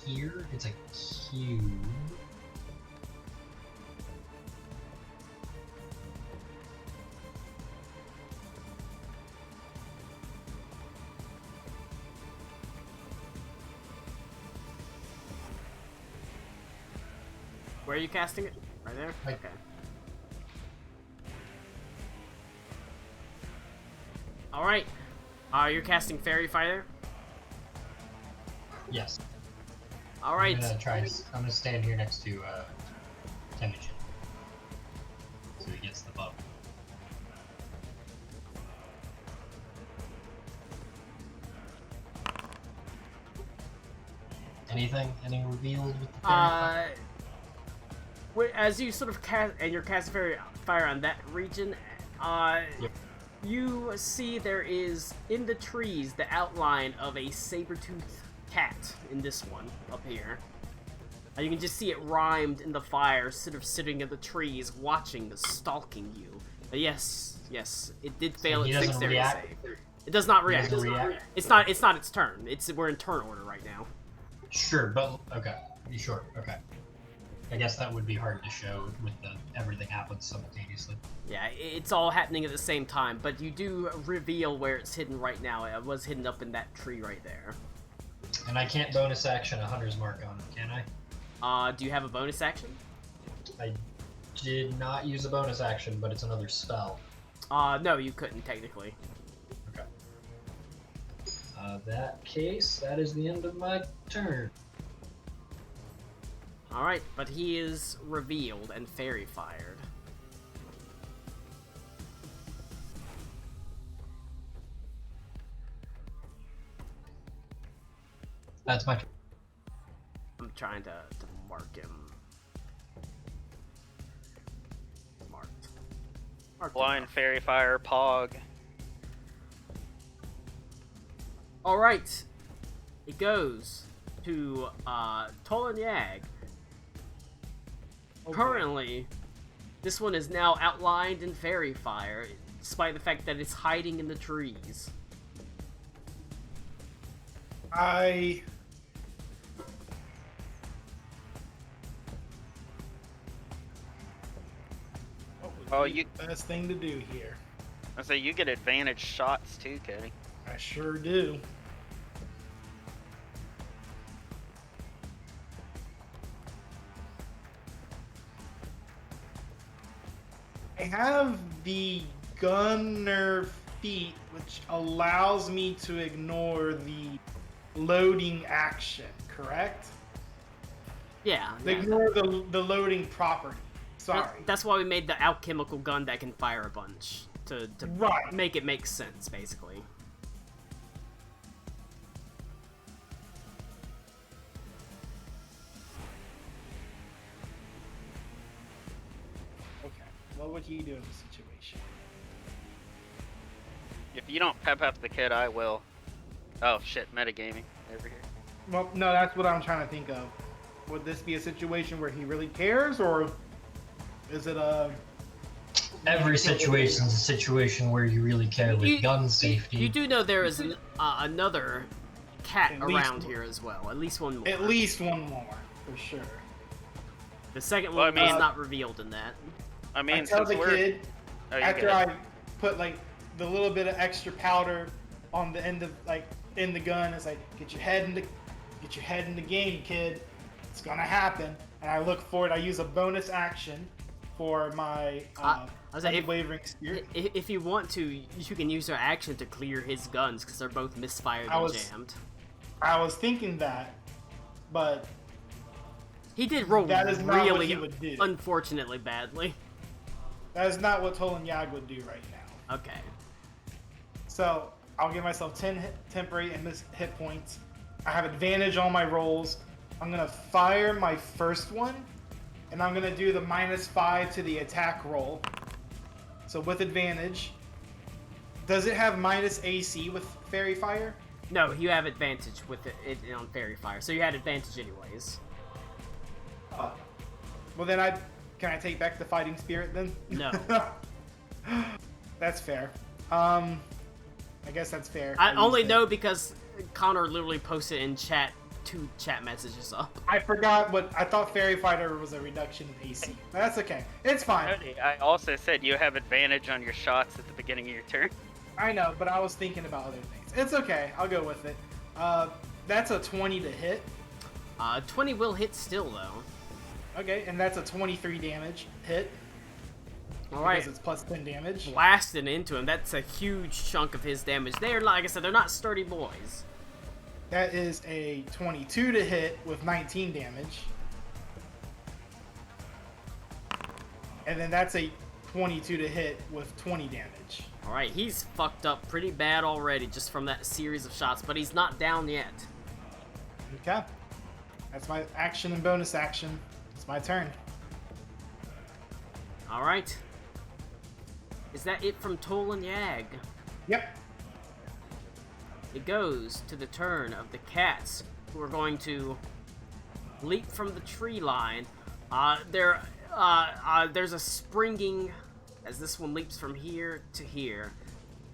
Here, it's a cube. Where are you casting it? Right there? Right. Okay. Alright. You're casting Fairy Fire? Yes. Alright. I'm gonna stand here next to Temujin. So he gets the buff. Anything? Any revealed with the Fairy Fire? As you sort of cast, and you're casting Fairy Fire on that region, Yep. you see there is, in the trees, the outline of a saber-toothed cat in this one, up here. And you can just see it rhymed in the fire, sort of sitting in the trees, watching, stalking you. Yes, it did So fail he its doesn't dexterity react? save. It does not He react. doesn't react? It's not its turn. We're in turn order right now. Sure, but okay. Be sure. Okay. I guess that would be hard to show with everything happens simultaneously. Yeah, it's all happening at the same time, but you do reveal where it's hidden right now. It was hidden up in that tree right there. And I can't bonus action a hunter's mark on it, can I? Do you have a bonus action? I did not use a bonus action, but it's another spell. No, you couldn't technically. Okay. That case, that is the end of my turn. Alright, but he is revealed and fairy fired. That's my turn. I'm trying to mark him. Marked. Blind fairy fire pog. Alright. It goes to Tolan Yag. Currently, this one is now outlined in fairy fire, despite the fact that it's hiding in the trees. Oh, you. Best thing to do here. I say you get advantage shots too, Cody. I sure do. I have the gunner feat, which allows me to ignore the loading action, correct? Yeah. Ignore the loading property. Sorry. That's why we made the alchemical gun that can fire a bunch. To Right. make it make sense, basically. Okay. What would he do in this situation? If you don't pep up the kid, I will. Oh shit, metagaming over here. Well, no, that's what I'm trying to think of. Would this be a situation where he really cares, or is it a... Every situation is a situation where you really care with gun safety. You do know there is another cat At least around one. here as well. At least one more. At least one more, for sure. The second Well, I one mean- was not revealed in that. I mean, I tell since the we're kid, oh, you after go. I put like the little bit of extra powder on the end of like in the gun, it's like get your head in the game, kid. It's gonna happen. And I look forward. I use a bonus action for my I was like, unwavering spirit. If you want to, you can use your action to clear his guns because they're both misfired I and was- jammed. I was thinking that, but He did roll that is not what really he would do. unfortunately badly. That is not what Tolan Yag would do right now. Okay. So I'll give myself 10 temporary and hit points. I have advantage on my rolls. I'm gonna fire my first one, and I'm gonna do the -5 to the attack roll. So with advantage, does it have minus AC with fairy fire? No, you have advantage with it on fairy fire, so you had advantage anyways. Well then can I take back the fighting spirit then? No. That's fair. I guess that's fair. I only used it. know because Connor literally posted in chat 2 chat messages up. I forgot I thought fairy fighter was a reduction in AC. That's okay. It's fine. Cody, I also said you have advantage on your shots at the beginning of your turn. I know, but I was thinking about other things. It's okay. I'll go with it. That's a 20 to hit. 20 will hit still though. Okay, and that's a 23 damage hit. Alright. Because it's plus 10 damage. Blasting into him. That's a huge chunk of his damage. They're, like I said, they're not sturdy boys. That is a 22 to hit with 19 damage. And then that's a 22 to hit with 20 damage. Alright, he's fucked up pretty bad already just from that series of shots, but he's not down yet. Okay. That's my action and bonus action. It's my turn. Alright. Is that it from Tolan Yag? Yep. It goes to the turn of the cats, who are going to leap from the tree line. There's a springing as this one leaps from here to here,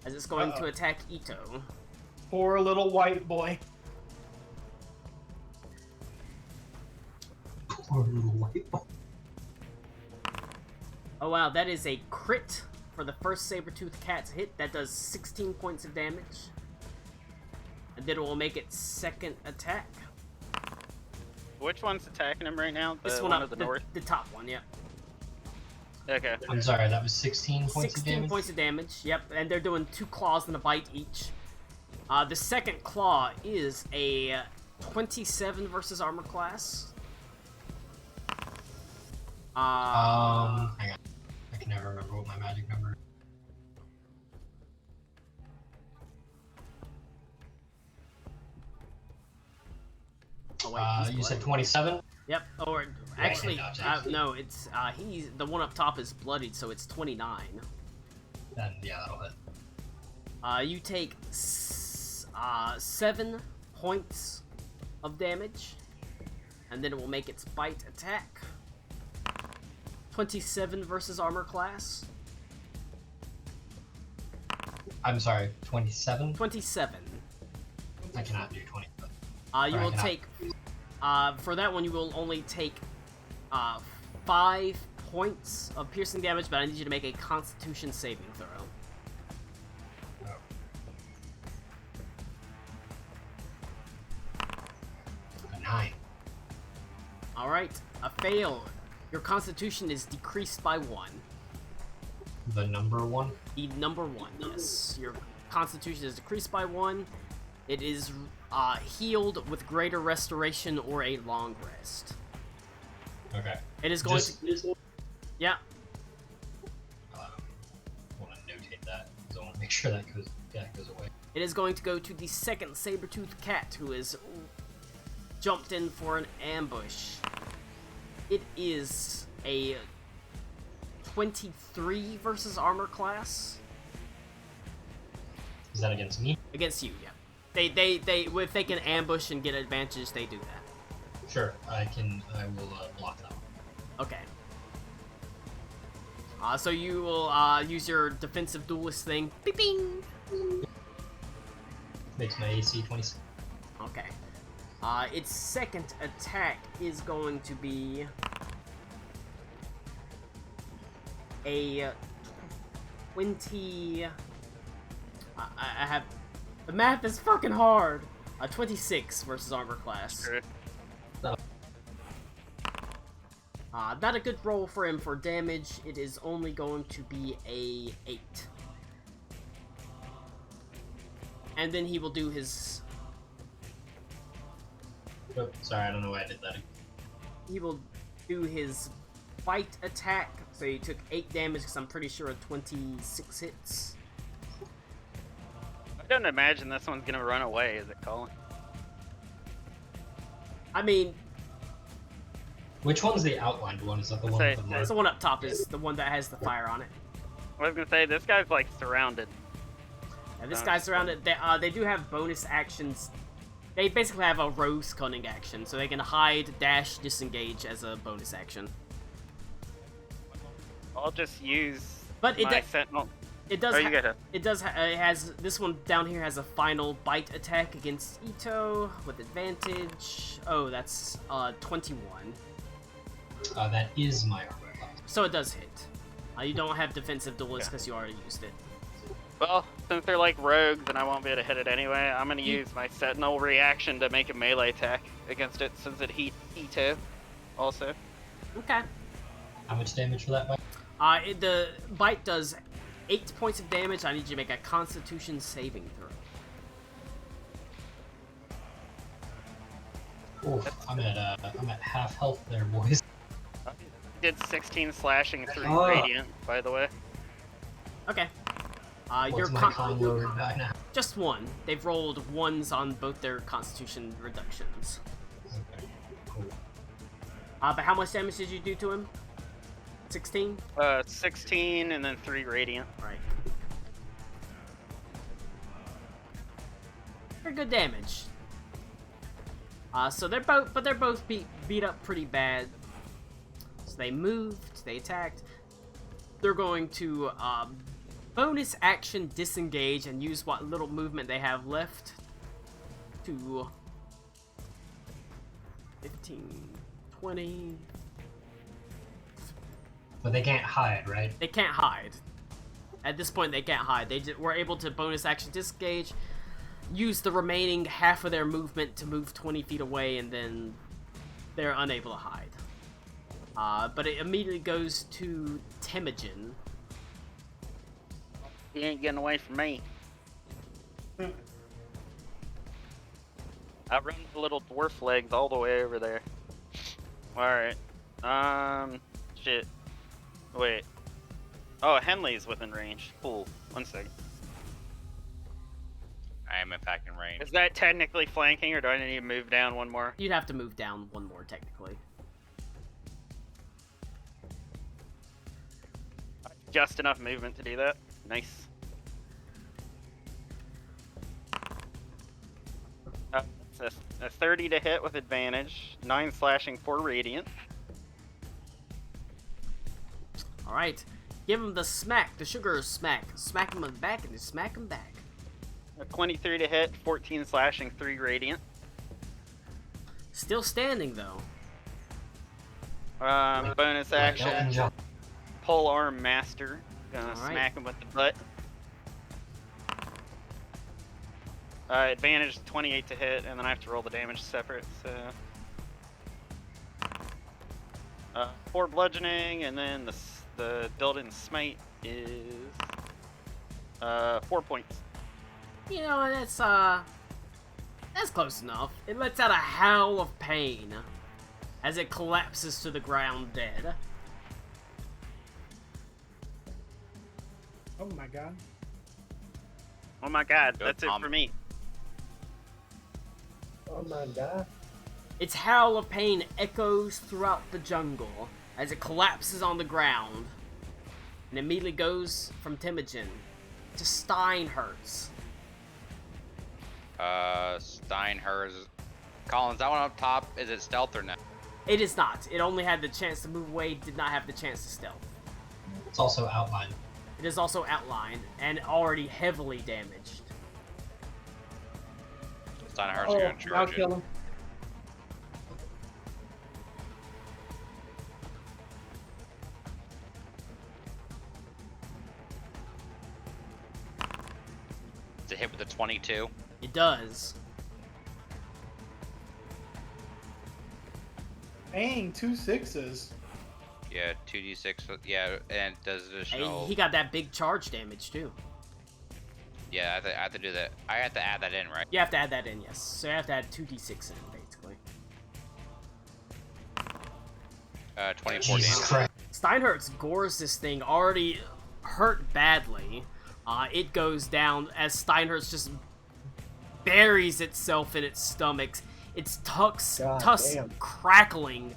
as it's going to attack Ito. Poor little white boy. Poor little white boy. Oh wow, that is a crit for the first saber-toothed cat's hit. That does 16 points of damage. And then it will make its second attack. Which one's attacking him right now? The This one one of up, the north? the top one, yep. Okay. I'm sorry, that was 16 points of 16 damage? points of damage, yep, and they're doing 2 claws and a bite each. The second claw is a 27 versus armor class. Hang on. I can never remember what my magic number is. Oh, wait, You he's said bloodied. 27? Yep, or actually, dodge. no, it's, he's, the one up top is bloodied, so it's 29. Then, yeah, that'll hit. You take 7 points of damage, and then it will make its bite attack. 27 versus armor class. I'm sorry, 27? 27. I cannot do 27. You Or I will cannot- take, for that one, you will only take 5 points of piercing damage, but I need you to make a Constitution saving throw. A 9. Alright, a fail. Your Constitution is decreased by 1. The number 1? The number 1, yes. Your Constitution is decreased by 1. It is healed with greater restoration or a long rest. Okay. It is going Just, to... Yeah. want to notate that, because I want to make sure that goes away. It is going to go to the second saber-toothed cat, who is jumped in for an ambush. It is a 23 versus armor class. Is that against me? Against you, yeah. They if they can ambush and get advantage, they do that. Sure, I will block that one. Okay. So you will use your defensive duelist thing. Beep, bing. Makes my AC 26. Okay. Its second attack is going to be a 20. I have the math is fucking hard. A 26 versus armor class. Sure. Not a good roll for him for damage. It is only going to be a 8. And then he will do his. Oh, sorry, I don't know why I did that. He will do his bite attack. So he took 8 damage because I'm pretty sure a 26 hits. I don't imagine this one's gonna run away, is it, Colin? I mean, Which one's the outlined one? Is that the one Say- with the it's mark? the one up top is the one that has the fire on it. I was gonna say, this guy's like surrounded. And this Nice. guy's surrounded. They do have bonus actions. They basically have a rose cunning action, so they can hide, dash, disengage as a bonus action. I'll just use But my sentinel. it does. Oh, you got it. It does. It has this one down here has a final bite attack against Ito with advantage. Oh, that's 21. That is my armor class. So it does hit. You don't have defensive duelist because you already used it. Well, since they're like rogues and I won't be able to hit it anyway, I'm gonna use my sentinel reaction to make a melee attack against it since it heat Ito also. Okay. How much damage for that bite? The bite does 8 points of damage. I need you to make a Constitution saving throw. Oof, I'm at half health there, boys. Did 16 slashing through Oh. radiant, by the way. Okay. Your What's my con loaded by now? just one. They've rolled ones on both their Constitution reductions. Okay, cool. But how much damage did you do to him? 16? 16 and then 3 radiant. Right. Pretty good damage. So they're both beat up pretty bad. So they moved, they attacked. they're going to bonus action disengage and use what little movement they have left to 15, 20. But they can't hide, right? They can't hide. At this point, they can't hide. They were able to bonus action disengage, use the remaining half of their movement to move 20 feet away, and then they're unable to hide. But it immediately goes to Temujin. He ain't getting away from me. I run the little dwarf legs all the way over there. Alright. Shit. Wait. Oh, Henley's within range. Cool. 1 second. I am in fact in range. Is that technically flanking, or do I need to move down one more? You'd have to move down one more, technically. Just enough movement to do that. Nice. It's a 30 to hit with advantage. 9 slashing, 4 radiant. Alright. Give him the smack, the sugar smack. Smack him on the back and then smack him back. A 23 to hit, 14 slashing, 3 radiant. Still standing, though. Bonus Elton action. John. Pole arm master. Gonna Alright. smack him with the butt. Advantage 28 to hit, and then I have to roll the damage separate, so... 4 bludgeoning, and then the built-in smite is... 4 points. You know, that's close enough. It lets out a howl of pain as it collapses to the ground dead. Oh my god. Oh my god, Go, that's it Tom. for me. Oh my god. Its howl of pain echoes throughout the jungle as it collapses on the ground and immediately goes from Temujin to Steinhertz. Steinherz. Collins, that one up top, is it stealth or no? It is not. It only had the chance to move away, did not have the chance to stealth. It's also outlined. It is also outlined and already heavily damaged. Steinherz are gonna I'll charge kill it. him. It's a hit with a 22. It does. Dang, 2 6s. Yeah, 2d6. Yeah, and it does additional. He got that big charge damage too. Yeah, I have to do that. I have to add that in, right? You have to add that in, yes. So you have to add 2d6 in, basically. 24 Jesus damage. Christ. Steinhertz gores this thing, already hurt badly. It goes down as Steinhertz just buries itself in its stomach. Its tusks damn. crackling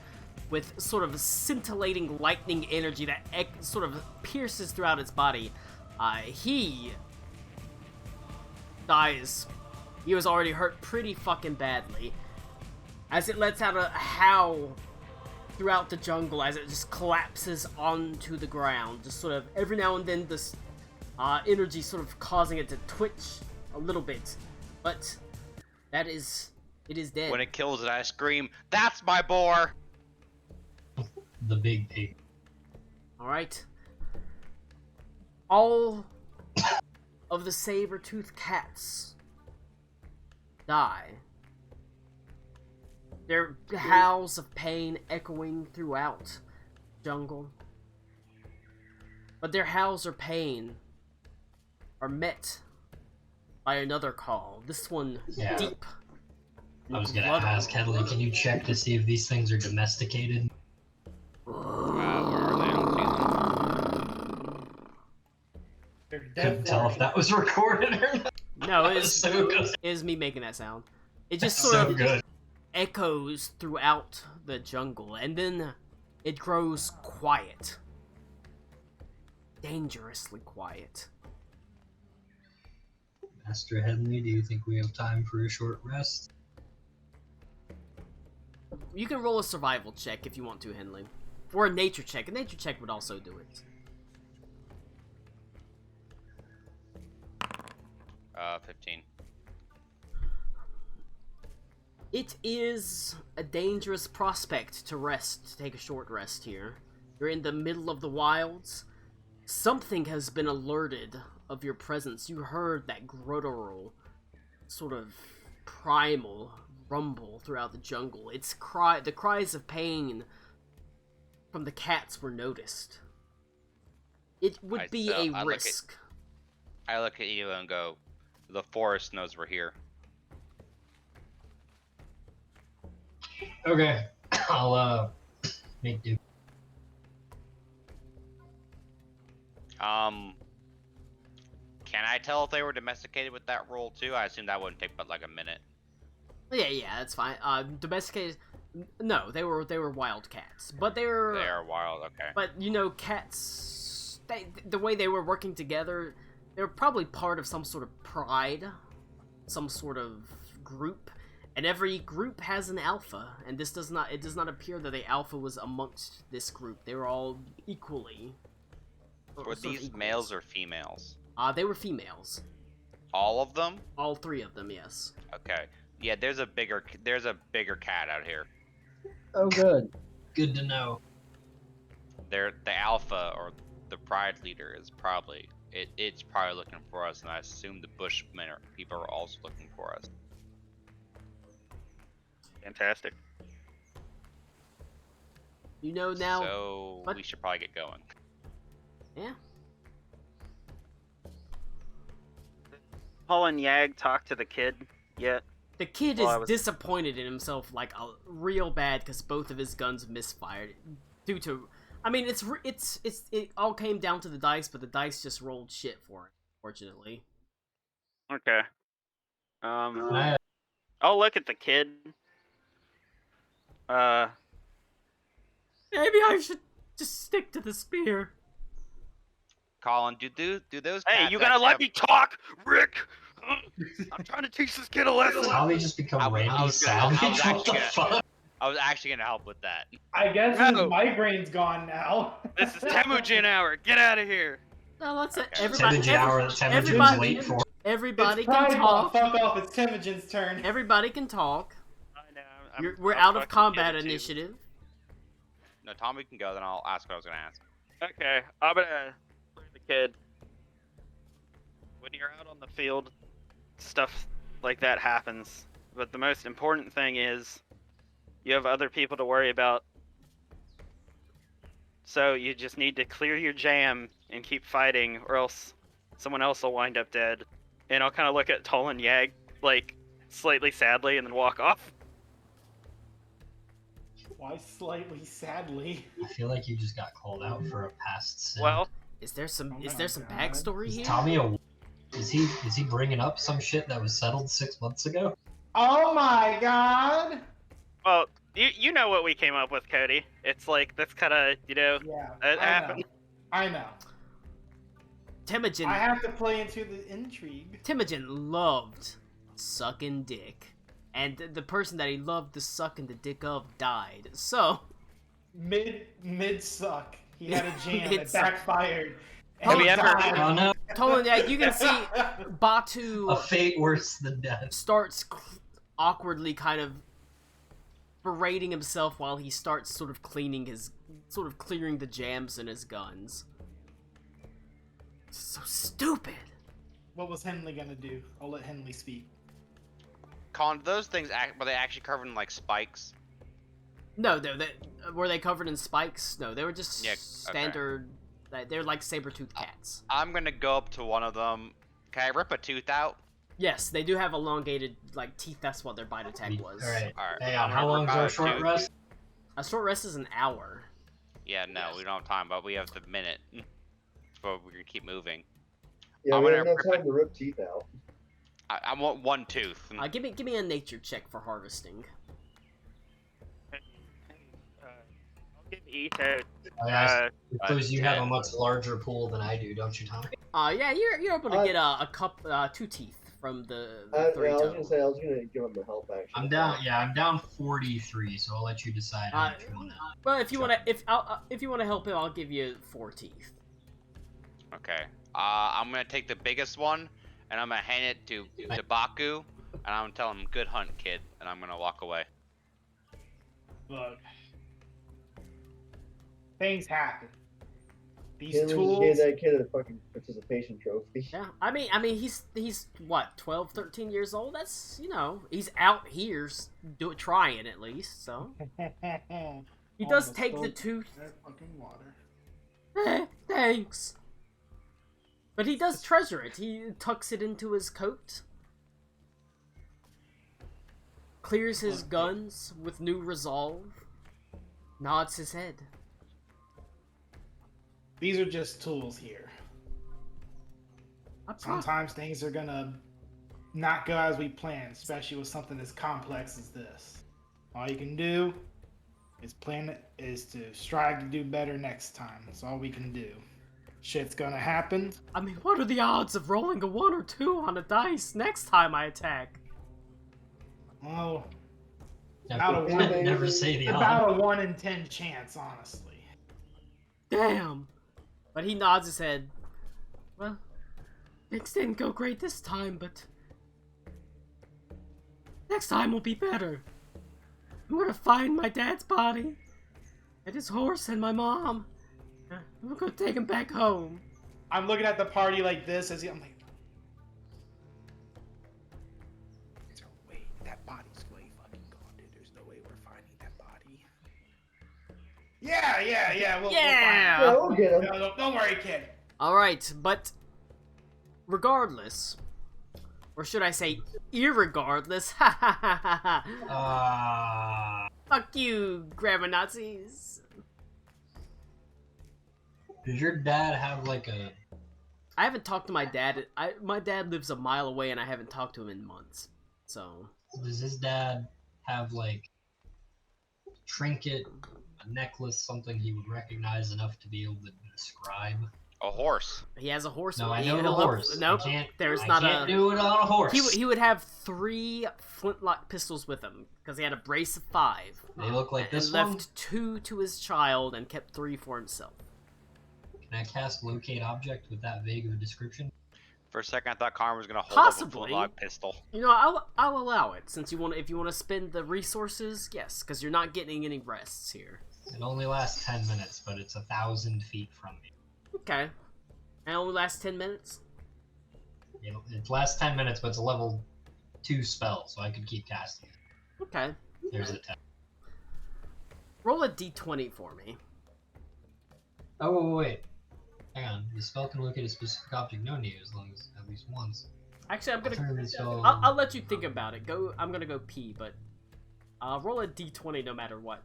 with sort of scintillating lightning energy that sort of pierces throughout its body. He dies. He was already hurt pretty fucking badly. As it lets out a howl throughout the jungle as it just collapses onto the ground. Just sort of every now and then this energy sort of causing it to twitch a little bit. But it is dead. When it kills it, I scream, "That's my boar!" The big pig. Alright. All of the saber-toothed cats die. Their howls of pain echoing throughout the jungle. But their howls of pain are met by another call. This one Yeah. deep. I was gonna blood- ask Headley, can you check to see if these things are domesticated? Where are they? I don't see them. They're Couldn't dead tell for if it. that was recorded or not. No, That it's was so good. is me making that sound. It That's just sort so of good. echoes throughout the jungle, and then it grows quiet. Dangerously quiet. Master Headley, do you think we have time for a short rest? You can roll a survival check if you want to, Henley. Or a nature check. A nature check would also do it. 15. It is a dangerous prospect to rest, to take a short rest here. You're in the middle of the wilds. Something has been alerted of your presence. You heard that guttural, sort of primal rumble throughout the jungle. The cries of pain from the cats were noticed. It would be a risk. I look at you and go, the forest knows we're here. Okay, I'll make do. Can I tell if they were domesticated with that roll too? I assume that wouldn't take but like a minute. Yeah, that's fine. Domesticated? No, they were wild cats, but they are wild. Okay. But you know, cats. The way they were working together, they were probably part of some sort of pride, some sort of group, and every group has an alpha. And it does not appear that the alpha was amongst this group. They were all equally. Were these males or females? They were females. All of them? All 3 of them, yes. Okay. Yeah, there's a bigger cat out here. Oh, good. Good to know. The alpha or the pride leader is probably it's probably looking for us, and I assume the bushmen or people are also looking for us. Fantastic. You know now. So we should probably get going. Yeah. Paul and Yag talk to the kid yet? The kid is disappointed in himself like real bad because both of his guns misfired due to. I mean, it all came down to the dice, but the dice just rolled shit for him, fortunately. Okay. I'll look at the kid. Maybe I should just stick to the spear. Colin, do those? Hey, cats you gonna let have... me talk, Rick? I'm trying to teach this kid a lesson. How they just become Randy Savage? What the fuck? I was actually gonna help with that. I guess his migraine's gone now. This is Temujin hour. Get out of here. No, that's it. Okay. Temujin's late for. Everybody It's can Pride talk. Month. Fuck off, it's Temujin's turn. Everybody can talk. I know. We're out of combat initiative. No, Tommy can go. Then I'll ask what I was gonna ask. Okay, I'm gonna play the kid. When you're out on the field, stuff like that happens. But the most important thing is you have other people to worry about. So you just need to clear your jam and keep fighting, or else someone else will wind up dead. And I'll kind of look at Toll and Yag, like, slightly sadly, and then walk off. Why slightly sadly? I feel like you just got called out for a past sin. Well, Is there some backstory is here? Tommy is he bringing up some shit that was settled 6 months ago? Oh my god! well, you know what we came up with, Cody. It's like, that's kind of, Yeah, it happened. I know. Temujin. I have to play into the intrigue. Temujin loved sucking dick, and the person that he loved the sucking the dick of died. So Mid suck. He had a jam that Mid-suck. backfired. Have and we ever- died. Oh no, Tolan, yeah, you can see Batu a fate worse than death. starts awkwardly kind of berating himself while he starts sort of clearing the jams in his guns. So stupid. What was Henley gonna do? I'll let Henley speak. Colin, those things were they actually covered in like spikes? No, were they covered in spikes? No, they were just Yeah, okay. standard. They're like saber-toothed cats. I'm gonna go up to one of them. Can I rip a tooth out? Yes, they do have elongated like teeth. That's what their bite attack was. Alright. All right. Hey, I'm how gonna long's rip our out a short tooth. rest? A short rest is an hour. Yeah, no, we don't have time, but we have the minute. But we're gonna keep moving. Yeah, I'm we gonna don't have rip time to rip teeth out. I want one tooth. Give me a nature check for harvesting. I'll give Ito. I suppose you have a 10. much larger pool than I do, don't you, Tommy? Yeah, you're able to get a 2 teeth from the Yeah, 3 I was total. gonna say I was gonna give him the help actually. I'm down 43, so I'll let you decide how much you want to. Well, if you wanna help him, I'll give you 4 teeth. Okay. I'm gonna take the biggest one, and I'm gonna hand it to Baku, and I'm gonna tell him, "Good hunt, kid," and I'm gonna walk away. Look, things happen. These Can't we just tools. hand that kid a fucking participation trophy? Yeah, I mean, he's what, 12, 13 years old? That's, you know, he's out here trying at least, so. He does Almost take the spilled tooth. that fucking water. Thanks. But he does treasure it. He tucks it into his coat. Clears his guns with new resolve. Nods his head. These are just tools here. Sometimes things are gonna not go as we planned, especially with something as complex as this. All you can do is to strive to do better next time. That's all we can do. Shit's gonna happen. I mean, what are the odds of rolling a 1 or 2 on a dice next time I attack? Oh, Never say the about odds. a 1 in 10 chance, honestly. Damn. But he nods his head. Well, things didn't go great this time, but next time will be better. I'm gonna find my dad's body, and his horse, and my mom. I'm gonna take him back home. I'm looking at the party like this I'm like, there's no way that body's way fucking gone, dude. There's no way we're finding that body. Yeah. We'll find Yeah! Yeah, we'll get him. No, don't worry, kid. Alright, but regardless, or should I say irregardless, ha ha ha ha ha. Fuck you, grandma Nazis. Does your dad have like a... I haven't talked to my dad. My dad lives a mile away and I haven't talked to him in months. So. Does his dad have like a trinket, a necklace, something he would recognize enough to be able to describe? A horse. He has a horse. No, I know the horse. Nope, I there's can't not do it on a horse. He would have 3 flintlock pistols with him because he had a brace of 5. They look like this and one. left 2 to his child and kept 3 for himself. Can I cast locate object with that vague of a description? For a second, I thought Connor was gonna hold Possibly. up a flintlock pistol. You know, I'll allow it since if you want to spend the resources, yes, because you're not getting any rests here. It only lasts 10 minutes, but it's 1,000 feet from me. Okay. And it only lasts 10 minutes? It lasts 10 minutes, but it's a level 2 spell, so I could keep casting it. Okay. There's a 10. Roll a d20 for me. Oh, wait. Hang on. The spell can locate a specific object known to you as long as at least once. Actually, I'm Alternative gonna. spell- I'll let you think about it. I'm gonna go pee, but roll a d20 no matter what.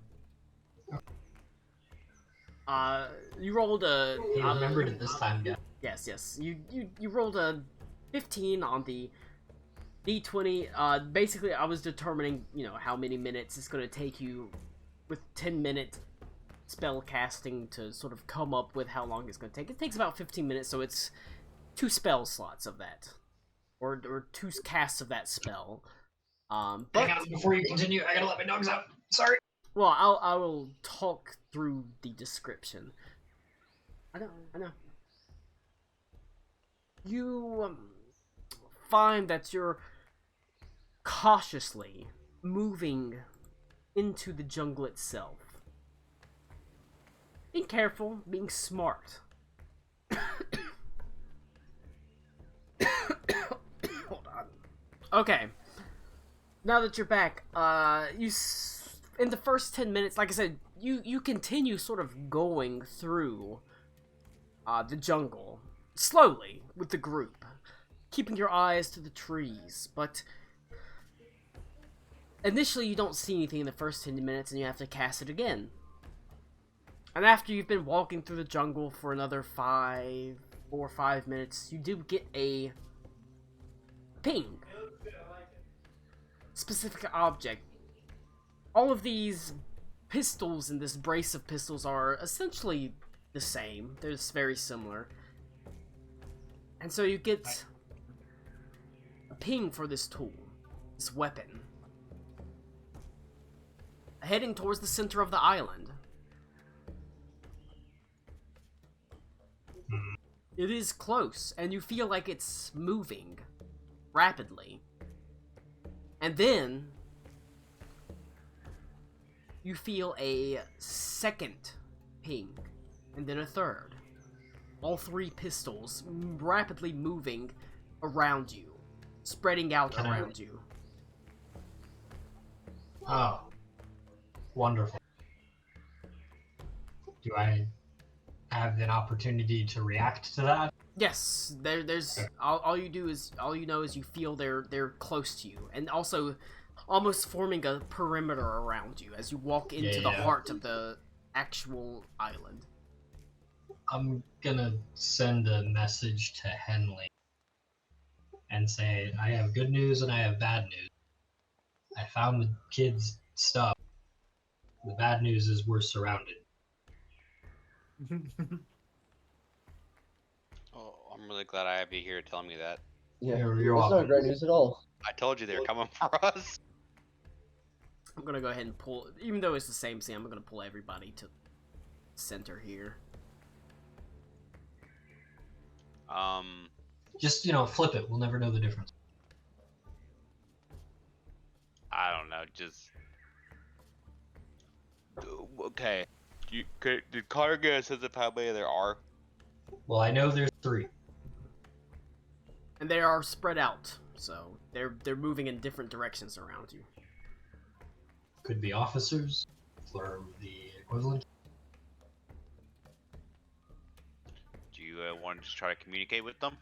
You rolled a. He remembered it this time, yeah. Yes. You rolled a 15 on the d20. Basically, I was determining, how many minutes it's gonna take you with 10-minute spell casting to sort of come up with how long it's gonna take. It takes about 15 minutes, so it's 2 spell slots of that, or 2 casts of that spell. But Hang on, before you continue, I gotta let my dogs out. Sorry. well, I will talk through the description. I know. You find that you're cautiously moving into the jungle itself. Being careful, being smart. Hold on. Okay. Now that you're back, in the first 10 minutes, like I said, you continue sort of going through the jungle slowly with the group, keeping your eyes to the trees, but initially you don't see anything in the first 10 minutes and you have to cast it again. And after you've been walking through the jungle for another 4 or 5 minutes, you do get a ping. Specific object. All of these pistols and this brace of pistols are essentially the same. They're just very similar. And so you get a ping for this tool, this weapon. Heading towards the center of the island. It is close, and you feel like it's moving. rapidly. And then you feel a second ping, and then a third. All 3 pistols rapidly moving around you, spreading out Can I- around you. Oh, wonderful. Do I have an opportunity to react to that? Yes, there's all you know is you feel they're close to you, and also almost forming a perimeter around you as you walk into the Yeah. heart of the actual island. I'm gonna send a message to Henley and say, I have good news and I have bad news. I found the kids' stuff. The bad news is we're surrounded. Oh, I'm really glad I have you here telling me that. Yeah, You're that's not welcome. great news at all. I told you they were coming for us. I'm gonna go ahead and pull, even though it's the same scene, I'm gonna pull everybody to center here. Just, flip it. We'll never know the difference. I don't know, just... Okay. Did Carter get a sense of how many there are? Well, I know there's 3. And they are spread out, so they're moving in different directions around you. Could be officers, or the equivalent. Do you want to just try to communicate with them?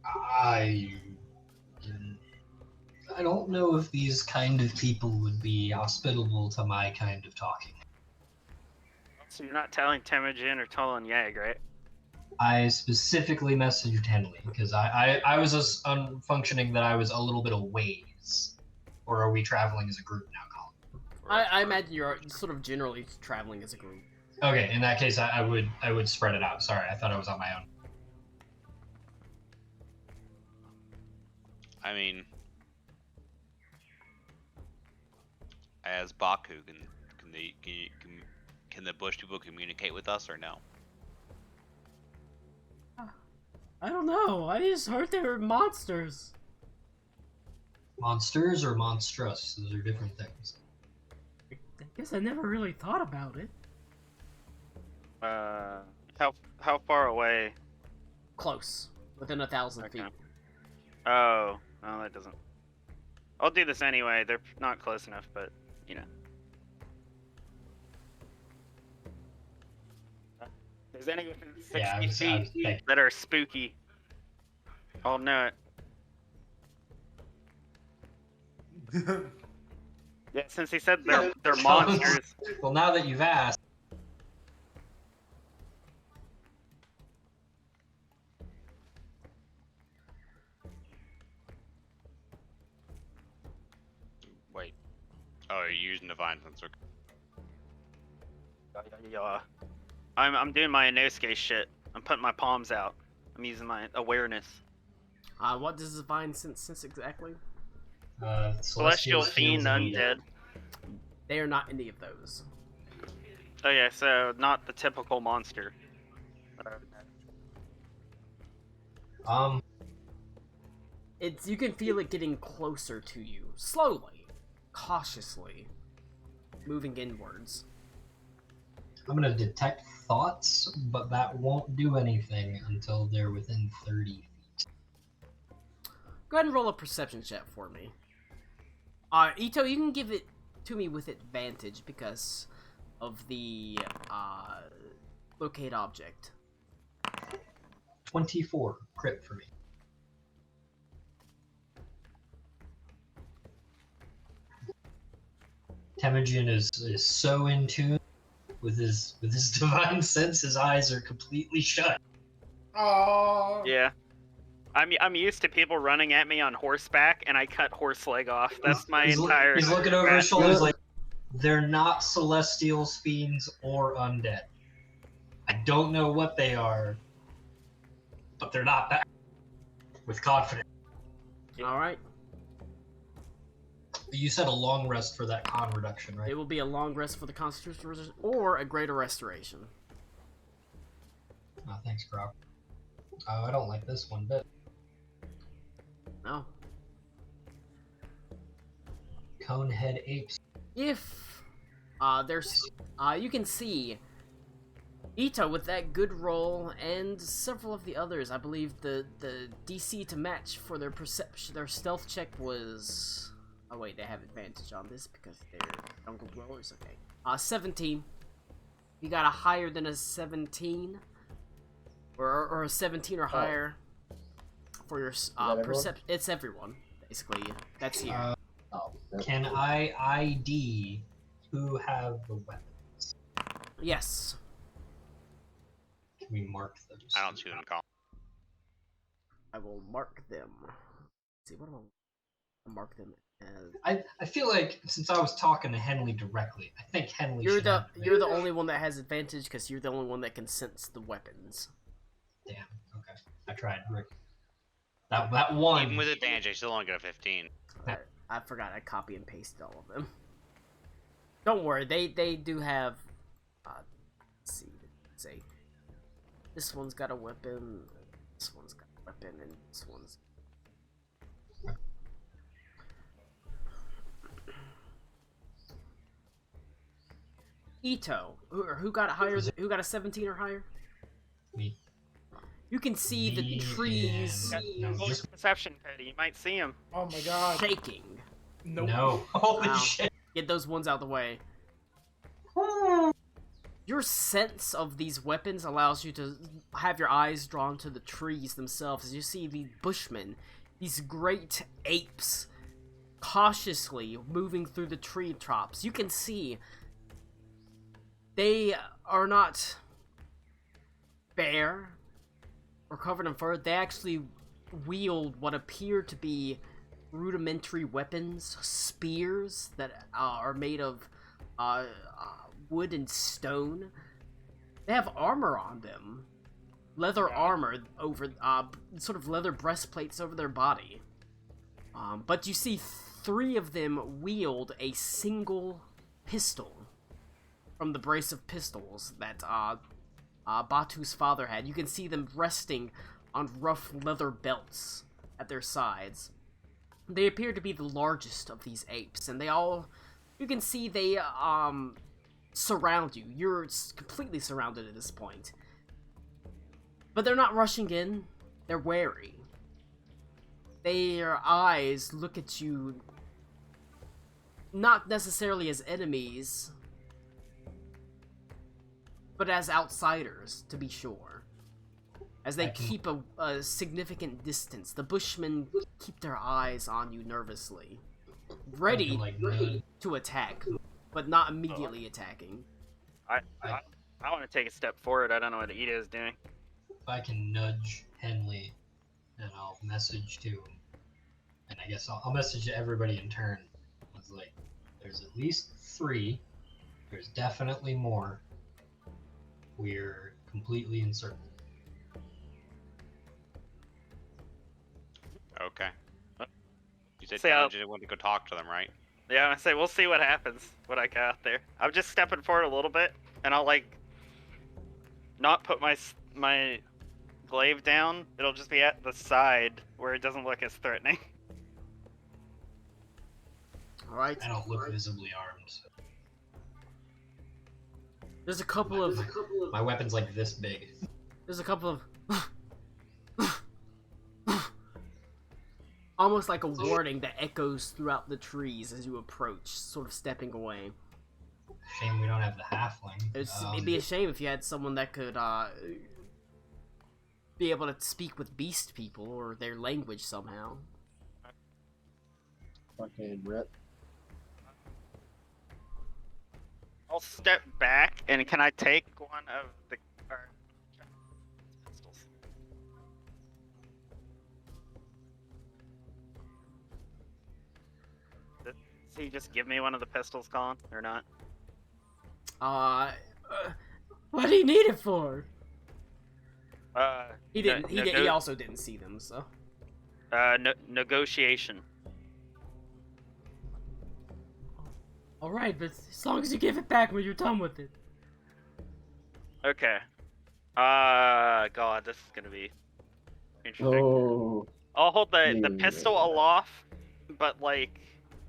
I don't know if these kind of people would be hospitable to my kind of talking. So you're not telling Temujin or Tolan Yag, right? I specifically messaged Henley because I was functioning that I was a little bit of ways. Or are we traveling as a group now, Colin? I imagine you're sort of generally traveling as a group. Okay, in that case, I would spread it out. Sorry, I thought I was on my own. I mean, as Baku, can the bush people communicate with us or no? I don't know. I just heard they were monsters. Monsters or monstrous? Those are different things. I guess I never really thought about it. How far away? Close, within 1,000 Okay. feet. Oh, well, that doesn't. I'll do this anyway. They're not close enough, but There's any within 60 Yeah, I was feet thinking. that are spooky. I'll know it. Yeah, since he said they're monsters. Well, now that you've asked, Wait. Oh, you're using Divine Sensor. Yeah. I'm doing my Inosuke shit. I'm putting my palms out. I'm using my awareness. What does Divine sense exactly? Celestial Fiend, and Undead. They are not any of those. Oh yeah, so not the typical monster. You can feel it getting closer to you, slowly, cautiously, moving inwards. I'm gonna detect thoughts, but that won't do anything until they're within 30 feet. Go ahead and roll a perception check for me. Ito, you can give it to me with advantage because of the locate object. 24 crit for me. Temujin is so in tune with his divine sense. His eyes are completely shut. Oh. Yeah. I'm used to people running at me on horseback, and I cut horse leg off. That's my He's entire. looking over his shoulders like, they're not celestials, fiends, or undead. I don't know what they are, but they're not that. With confidence. Alright. You said a long rest for that con reduction, It right? will be a long rest for the Constitution resist or a greater restoration. Oh, thanks, Grok. Oh, I don't like this one bit. No. Conehead apes. If there's you can see Ito with that good roll and several of the others. I believe the DC to match for their perception, their stealth check was. Oh wait, they have advantage on this because they're jungle dwellers. Okay, 17. You got a higher than a 17, or a 17 or higher for your perception. It's everyone basically. That's here. Can I ID who have the weapons? Yes. Can we mark those? I don't see them in column. I will mark them. Let's see, what do I mark them as? I feel like since I was talking to Henley directly, I think Henley. You're the only one that has advantage because you're the only one that can sense the weapons. Damn. Okay. I tried. Rick. That one. Even with advantage, I still only get a 15. Alright, I forgot I copy and pasted all of them. Don't worry, they do have. Let's see. Let's say this one's got a weapon. This one's got a weapon, and this one's. Ito, who got higher? Who got a 17 or higher? Me. You can see the Me trees and- Roll your perception, Petty. You might see him. Oh my god. shaking. Nope. No. Holy Wow. shit. Get those ones out of the way. Your sense of these weapons allows you to have your eyes drawn to the trees themselves as you see the bushmen, these great apes, cautiously moving through the tree tops. You can see they are not bare or covered in fur. They actually wield what appear to be rudimentary weapons, spears that are made of wood and stone. They have armor on them, leather armor over sort of leather breastplates over their body. But you see 3 of them wield a single pistol from the brace of pistols that Batu's father had. You can see them resting on rough leather belts at their sides. They appear to be the largest of these apes, and you can see they surround you. You're completely surrounded at this point. But they're not rushing in, they're wary. Their eyes look at you not necessarily as enemies, but as outsiders, to be sure. As they keep a significant distance, the bushmen keep their eyes on you nervously, ready to attack, but not immediately attacking. I want to take a step forward. I don't know what Ida is doing. If I can nudge Henley, and I'll message to him, and I guess I'll message to everybody in turn. It's like, there's at least 3. There's definitely more. We're completely encircled. Okay. You said Say you I'll- didn't want to go talk to them, right? Yeah, I say we'll see what happens. What I got out there. I'm just stepping forward a little bit, and I'll like not put my glaive down. It'll just be at the side where it doesn't look as threatening. Alright, I don't look visibly armed. So. there's a couple of My weapon's like this big. almost like a warning that echoes throughout the trees as you approach, sort of stepping away. Shame we don't have the halfling. It'd be a shame if you had someone that could be able to speak with beast people or their language somehow. Fucking rip. I'll step back, and can I take one of the pistols? Does he just give me one of the pistols, Colin, or not? What do you need it for? He no- didn't. no- He also didn't see them. So. Negotiation. All right, but as long as you give it back when you're done with it. Okay. God, this is gonna be interesting. Oh. I'll hold the Yeah. pistol aloft, but like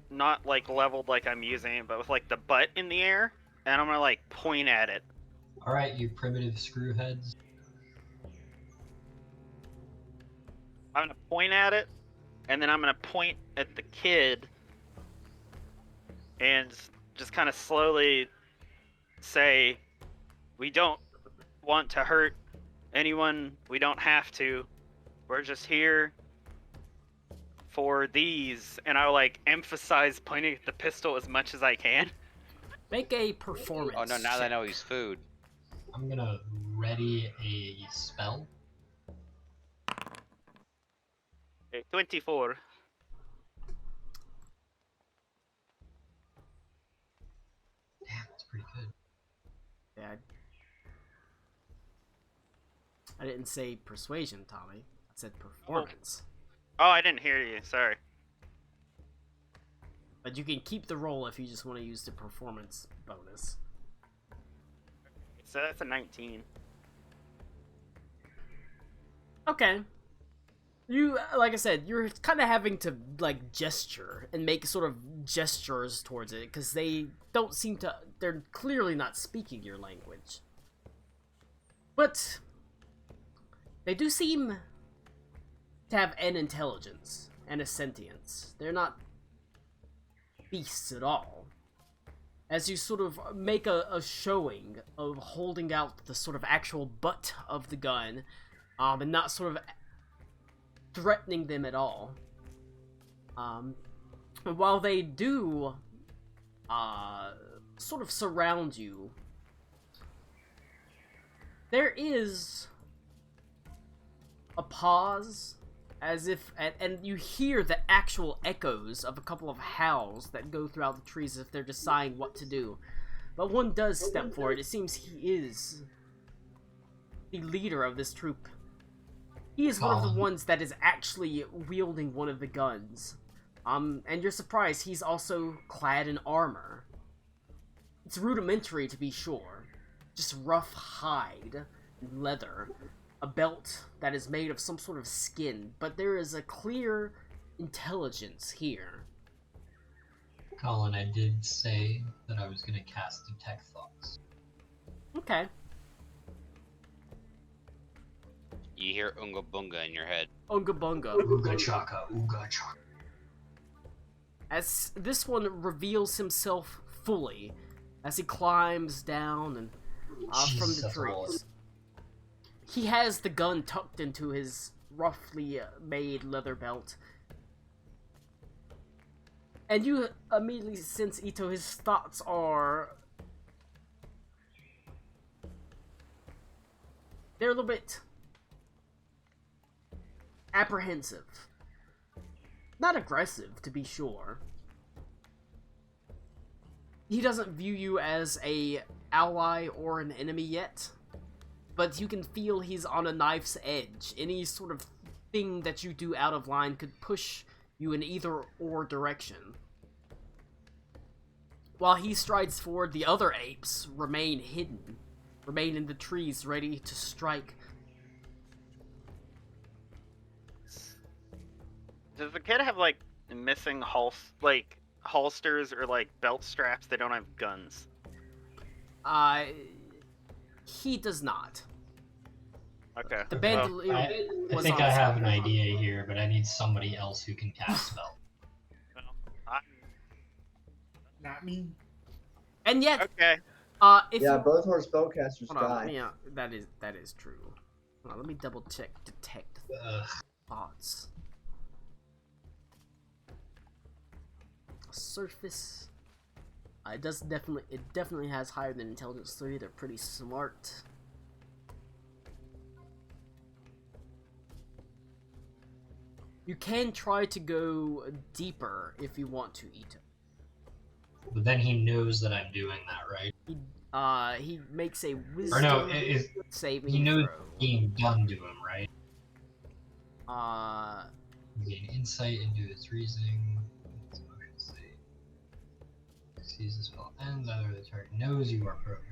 not like leveled like I'm using it, but with like the butt in the air, and I'm gonna like point at it. Alright, you primitive screwheads. I'm gonna point at it, and then I'm gonna point at the kid, and just kind of slowly say, "We don't want to hurt anyone. We don't have to. We're just here for these." And I like emphasize pointing at the pistol as much as I can. Make a performance. Oh no! Now that I know he's food. I'm gonna ready a spell. Okay, 24. Damn, that's pretty good. Yeah, I didn't say persuasion, Tommy. I said performance. Oh, I didn't hear you. Sorry. But you can keep the roll if you just want to use the performance bonus. So that's a 19. Okay. You, like I said, you're kind of having to, like, gesture and make sort of gestures towards it, because they don't seem to, they're clearly not speaking your language. But they do seem to have an intelligence and a sentience. They're not beasts at all. As you sort of make a showing of holding out the sort of actual butt of the gun, and not sort of threatening them at all. While they do sort of surround you, there is a pause, as if, and you hear the actual echoes of a couple of howls that go throughout the trees as if they're deciding what to do. But one does step forward. It seems he is the leader of this troop. He is one of the ones that is actually wielding one of the guns. And you're surprised he's also clad in armor. It's rudimentary, to be sure. Just rough hide and leather. A belt that is made of some sort of skin, but there is a clear intelligence here. Colin, I did say that I was gonna cast Detect Thoughts. Okay. You hear Unga Bunga in your head. Unga Bunga. Ooga chaka, ooga chaka. As this one reveals himself fully, as he climbs down and from the Jesus, trees. Lord. He has the gun tucked into his roughly made leather belt. And you immediately sense, Ito, his thoughts are... they're a little bit apprehensive. Not aggressive, to be sure. He doesn't view you as a ally or an enemy yet, but you can feel he's on a knife's edge. Any sort of thing that you do out of line could push you in either or direction. While he strides forward, the other apes remain hidden, remain in the trees, ready to strike. Does the kid have like missing holsters or like belt straps? They don't have guns. He does not. Okay. The well, bandolier I was think on I his have side. an idea here, but I need somebody else who can cast spell. Not me. And yet, okay. if Yeah, you... both our spellcasters Hold on, die. yeah, that is true. Hold on, let me double check detect Ugh. thoughts. Surface. It definitely has higher than intelligence 3. They're pretty smart. You can try to go deeper if you want to, Ito. But then he knows that I'm doing that, right? He makes a Or wisdom no, saving he knows throw. being done to him, right? Uh, Gain insight into his reasoning. His emotion state. Sees the spell ends. Either the target knows you are broken.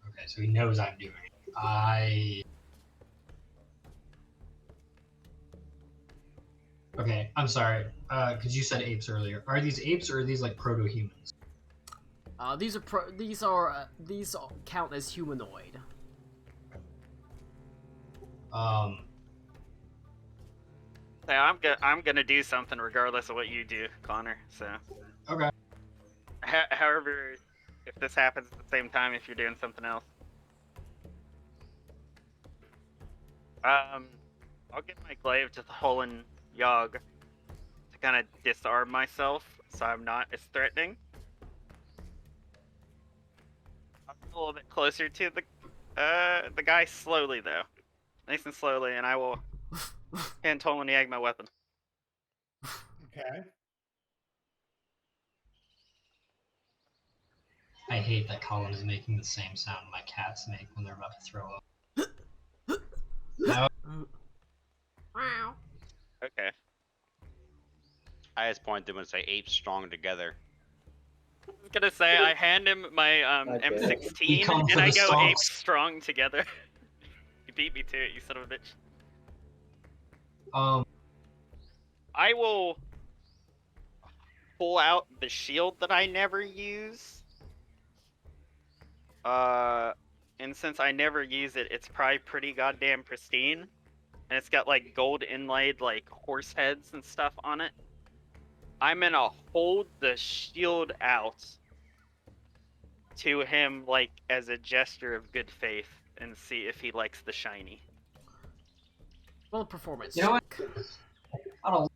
Okay, so he knows I'm doing it. Okay, I'm sorry. Because you said apes earlier. Are these apes or are these like proto-humans? These count as humanoid. So I'm gonna do something regardless of what you do, Connor. So. Okay. However, if this happens at the same time, if you're doing something else. I'll get my glaive to the Holen Yog to kind of disarm myself, so I'm not as threatening. I'll get a little bit closer to the guy slowly though, nice and slowly, and I will hand Holen Yag my weapon. Okay. I hate that Colin is making the same sound my cats make when they're about to throw up. No. Okay. I just point to them and say apes strong together. I was gonna say I hand him my Okay. We M16 come for and I the go sauce. apes strong together. You beat me to it, you son of a bitch. I will pull out the shield that I never use. And since I never use it, it's probably pretty goddamn pristine. And it's got like gold inlaid like horse heads and stuff on it. I'm gonna hold the shield out to him like as a gesture of good faith and see if he likes the shiny. Well, performance. You know what? check. I don't.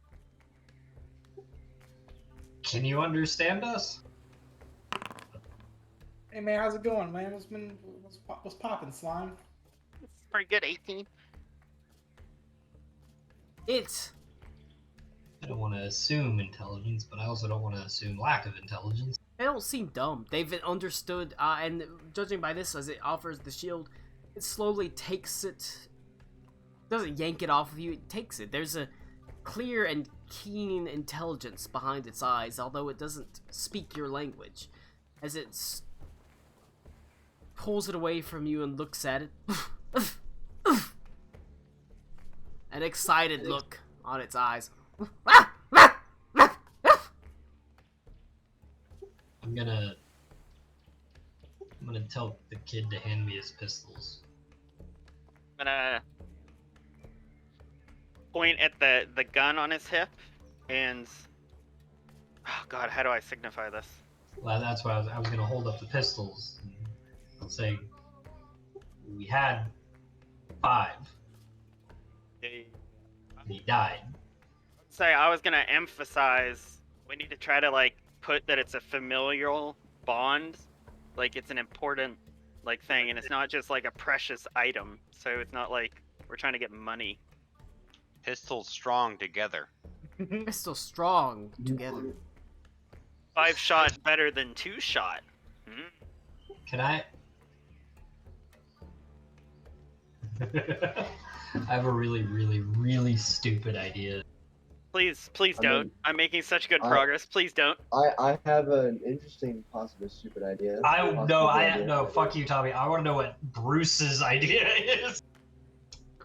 Can you understand us? Hey man, how's it going, man? What's poppin', slime? It's pretty good, 18. I don't want to assume intelligence, but I also don't want to assume lack of intelligence. They don't seem dumb. They've understood, and judging by this, as it offers the shield, it slowly takes it. Doesn't yank it off of you. It takes it. There's a clear and keen intelligence behind its eyes, although it doesn't speak your language. As it pulls it away from you and looks at it. An excited look on its eyes. I'm gonna tell the kid to hand me his pistols. I'm gonna point at the gun on his hip and oh god, how do I signify this? Well, that's why I was gonna hold up the pistols. And I'll say we had 5. And he died. Say I was gonna emphasize we need to try to like put that it's a familial bond, like it's an important like thing, and it's not just like a precious item. So it's not like we're trying to get money. Pistols strong together. They're still strong together. 5-shot better than 2-shot. Can I? I have a really, really, really stupid idea. Please I don't. mean, I'm making such good progress. Please don't. I have an interesting, possibly stupid idea. Fuck you, Tommy. I want to know what Bruce's idea is.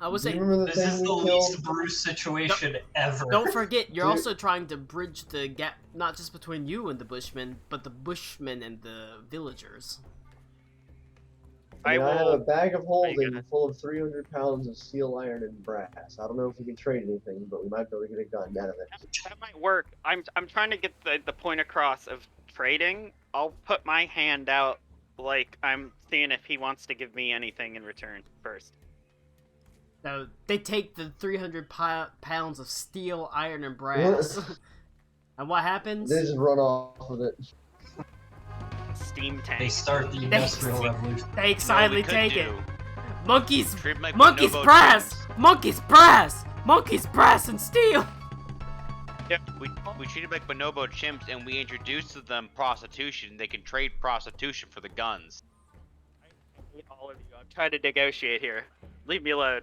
I would Do you say, remember the This thing is the we killed? least Bruce situation ever. don't forget, you're Dude. also trying to bridge the gap, not just between you and the Bushmen, but the Bushmen and the villagers. I I have will. a bag of holding gonna- full of 300 pounds of steel, iron, and brass. I don't know if we can trade anything, but we might be able to get a gun out of it. That might work. I'm trying to get the point across of trading. I'll put my hand out like I'm seeing if he wants to give me anything in return first. So they take the 300 pounds of steel, iron, and brass. And what happens? They just run off with it. Steam They tank. start the Industrial Revolution. They excitedly You know what we take could it. do? Monkeys, Treat 'em like monkeys, bonobo brass, chimps. monkeys, brass, monkeys, brass, and steel. Yep, we treat them like bonobo chimps and we introduce to them prostitution. They can trade prostitution for the guns. I hate all of you. I'm trying to negotiate here. Leave me alone.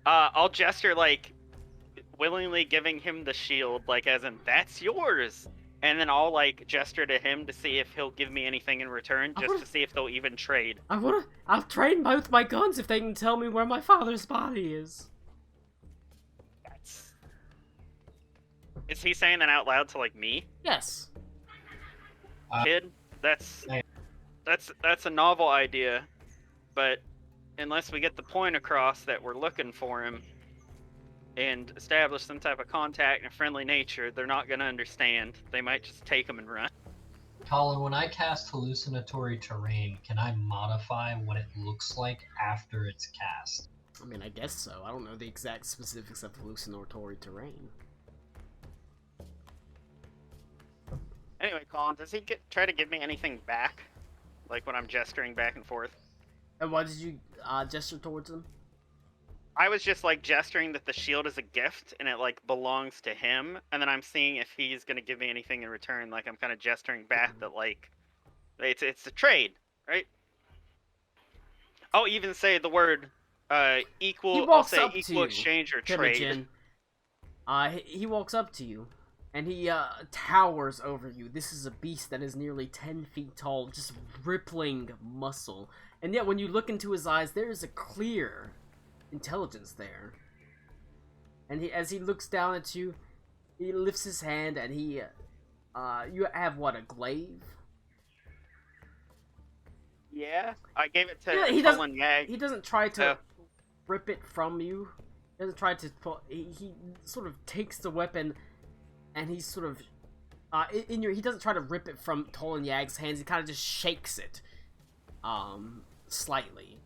I'll gesture like willingly giving him the shield, like as in that's yours. And then I'll like gesture to him to see if he'll give me anything in return, just to see if they'll even trade. I'll trade both my guns if they can tell me where my father's body is. That's Is he saying that out loud to like me? Yes. Kid? That's Hey. that's a novel idea, but unless we get the point across that we're looking for him and establish some type of contact and friendly nature, they're not gonna understand. They might just take him and run. Colin, when I cast hallucinatory terrain, can I modify what it looks like after it's cast? I mean, I guess so. I don't know the exact specifics of hallucinatory terrain. Anyway, Colin, does he try to give me anything back? Like when I'm gesturing back and forth? And why did you gesture towards him? I was just like gesturing that the shield is a gift and it like belongs to him, and then I'm seeing if he's gonna give me anything in return. Like I'm kind of gesturing back that like it's a trade, right? I'll even say the word equal. He I'll walks say up to equal you, exchange or trade. Temujin. He walks up to you, and he towers over you. This is a beast that is nearly 10 feet tall, just rippling muscle. And yet, when you look into his eyes, there is a clear intelligence there. And as he looks down at you, he lifts his hand, and you have what, a glaive? Yeah, I gave it to Yeah, Colin Yag. He doesn't try to Yeah. rip it from you. He doesn't try to pull. He sort of takes the weapon, and he sort of he doesn't try to rip it from Tolan Yag's hands. He kind of just shakes it, slightly,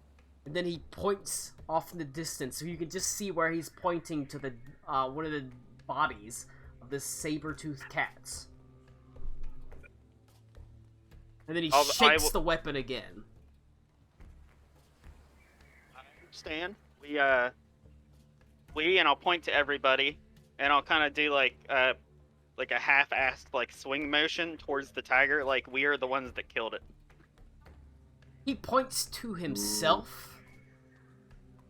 and then he points off in the distance, so you can just see where he's pointing to the one of the bodies of the saber-toothed cats. And then he shakes the weapon again. I understand. And I'll point to everybody, and I'll kind of do like a half-assed like swing motion towards the tiger, like we are the ones that killed it. He points to himself,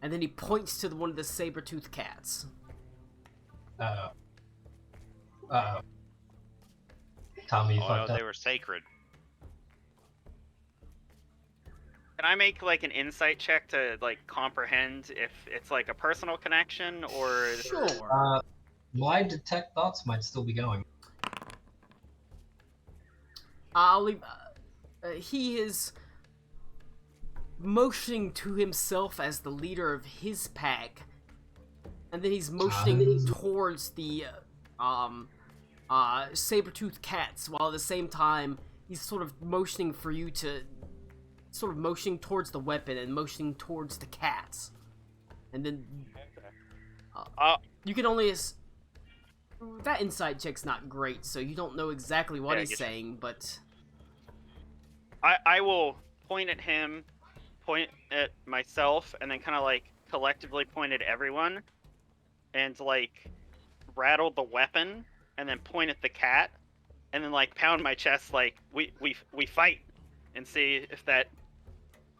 and then he points to one of the saber-toothed cats. Tommy, you Oh, fucked no, up. they were sacred. Can I make like an insight check to like comprehend if it's like a personal connection or? Sure. My detect thoughts might still be going. I'll leave. He is motioning to himself as the leader of his pack, and then he's motioning towards the saber-toothed cats, while at the same time he's sort of motioning for you to sort of motioning towards the weapon and motioning towards the cats, and then you can only that insight check's not great, so you don't know exactly what he's saying, but I will point at him, point at myself, and then kind of like collectively point at everyone, and like rattle the weapon, and then point at the cat, and then like pound my chest like we fight, and see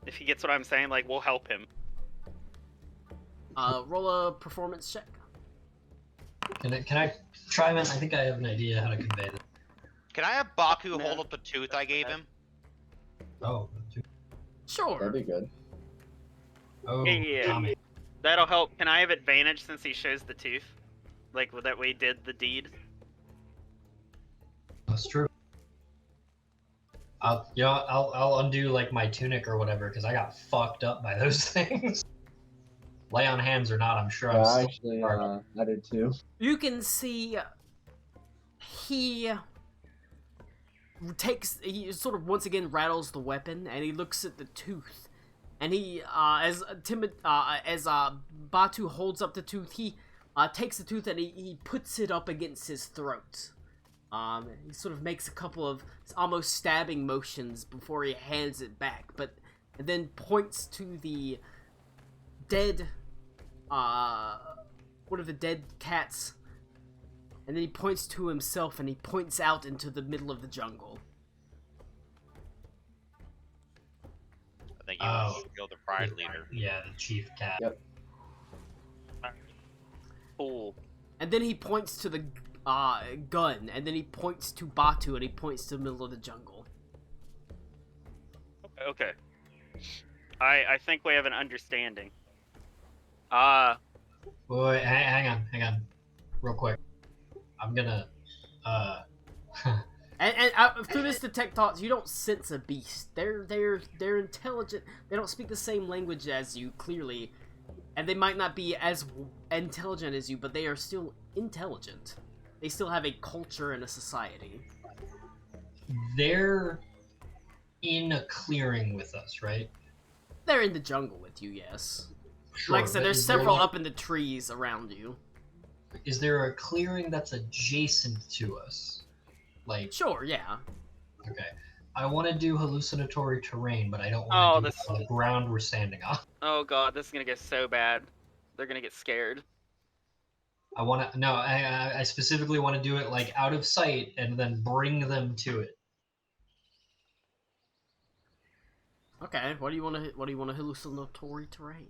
if he gets what I'm saying. Like we'll help him. Roll a performance check. Can I try, man? I think I have an idea how to convey this. Can I have Baku hold up the tooth I gave him? Oh, Sure. That'd be good. oh, Yeah. Tommy. That'll help. Can I have advantage since he shows the tooth? Like that we did the deed. That's true. I'll undo like my tunic or whatever because I got fucked up by those things. Lay on hands or not, I'm sure I'm Yeah, still. actually, I did too. You can see he sort of once again rattles the weapon, and he looks at the tooth, and he as Batu holds up the tooth, he takes the tooth and he puts it up against his throat. He sort of makes a couple of almost stabbing motions before he hands it back, and then points to the dead one of the dead cats, and then he points to himself, and he points out into the middle of the jungle. I think he wants to kill the pride leader. Yeah, the chief cat. Yep. Cool. And then he points to the gun, and then he points to Batu, and he points to the middle of the jungle. Okay. I think we have an understanding. Wait, hang on, real quick. I'm gonna And through this detect thoughts, you don't sense a beast. They're intelligent. They don't speak the same language as you, clearly, and they might not be as intelligent as you, but they are still intelligent. They still have a culture and a society. they're in a clearing with us, right? They're in the jungle with you, yes. Sure, Like I said, but there's is there, several like- up in the trees around you. Is there a clearing that's adjacent to us? Like, Sure, yeah. okay. I want to do hallucinatory terrain, but I don't Oh, want to do this- it on the ground we're standing on. Oh god, this is gonna get so bad. They're gonna get scared. I want to. No, I specifically want to do it like out of sight and then bring them to it. Okay, what do you want to hallucinatory terrain?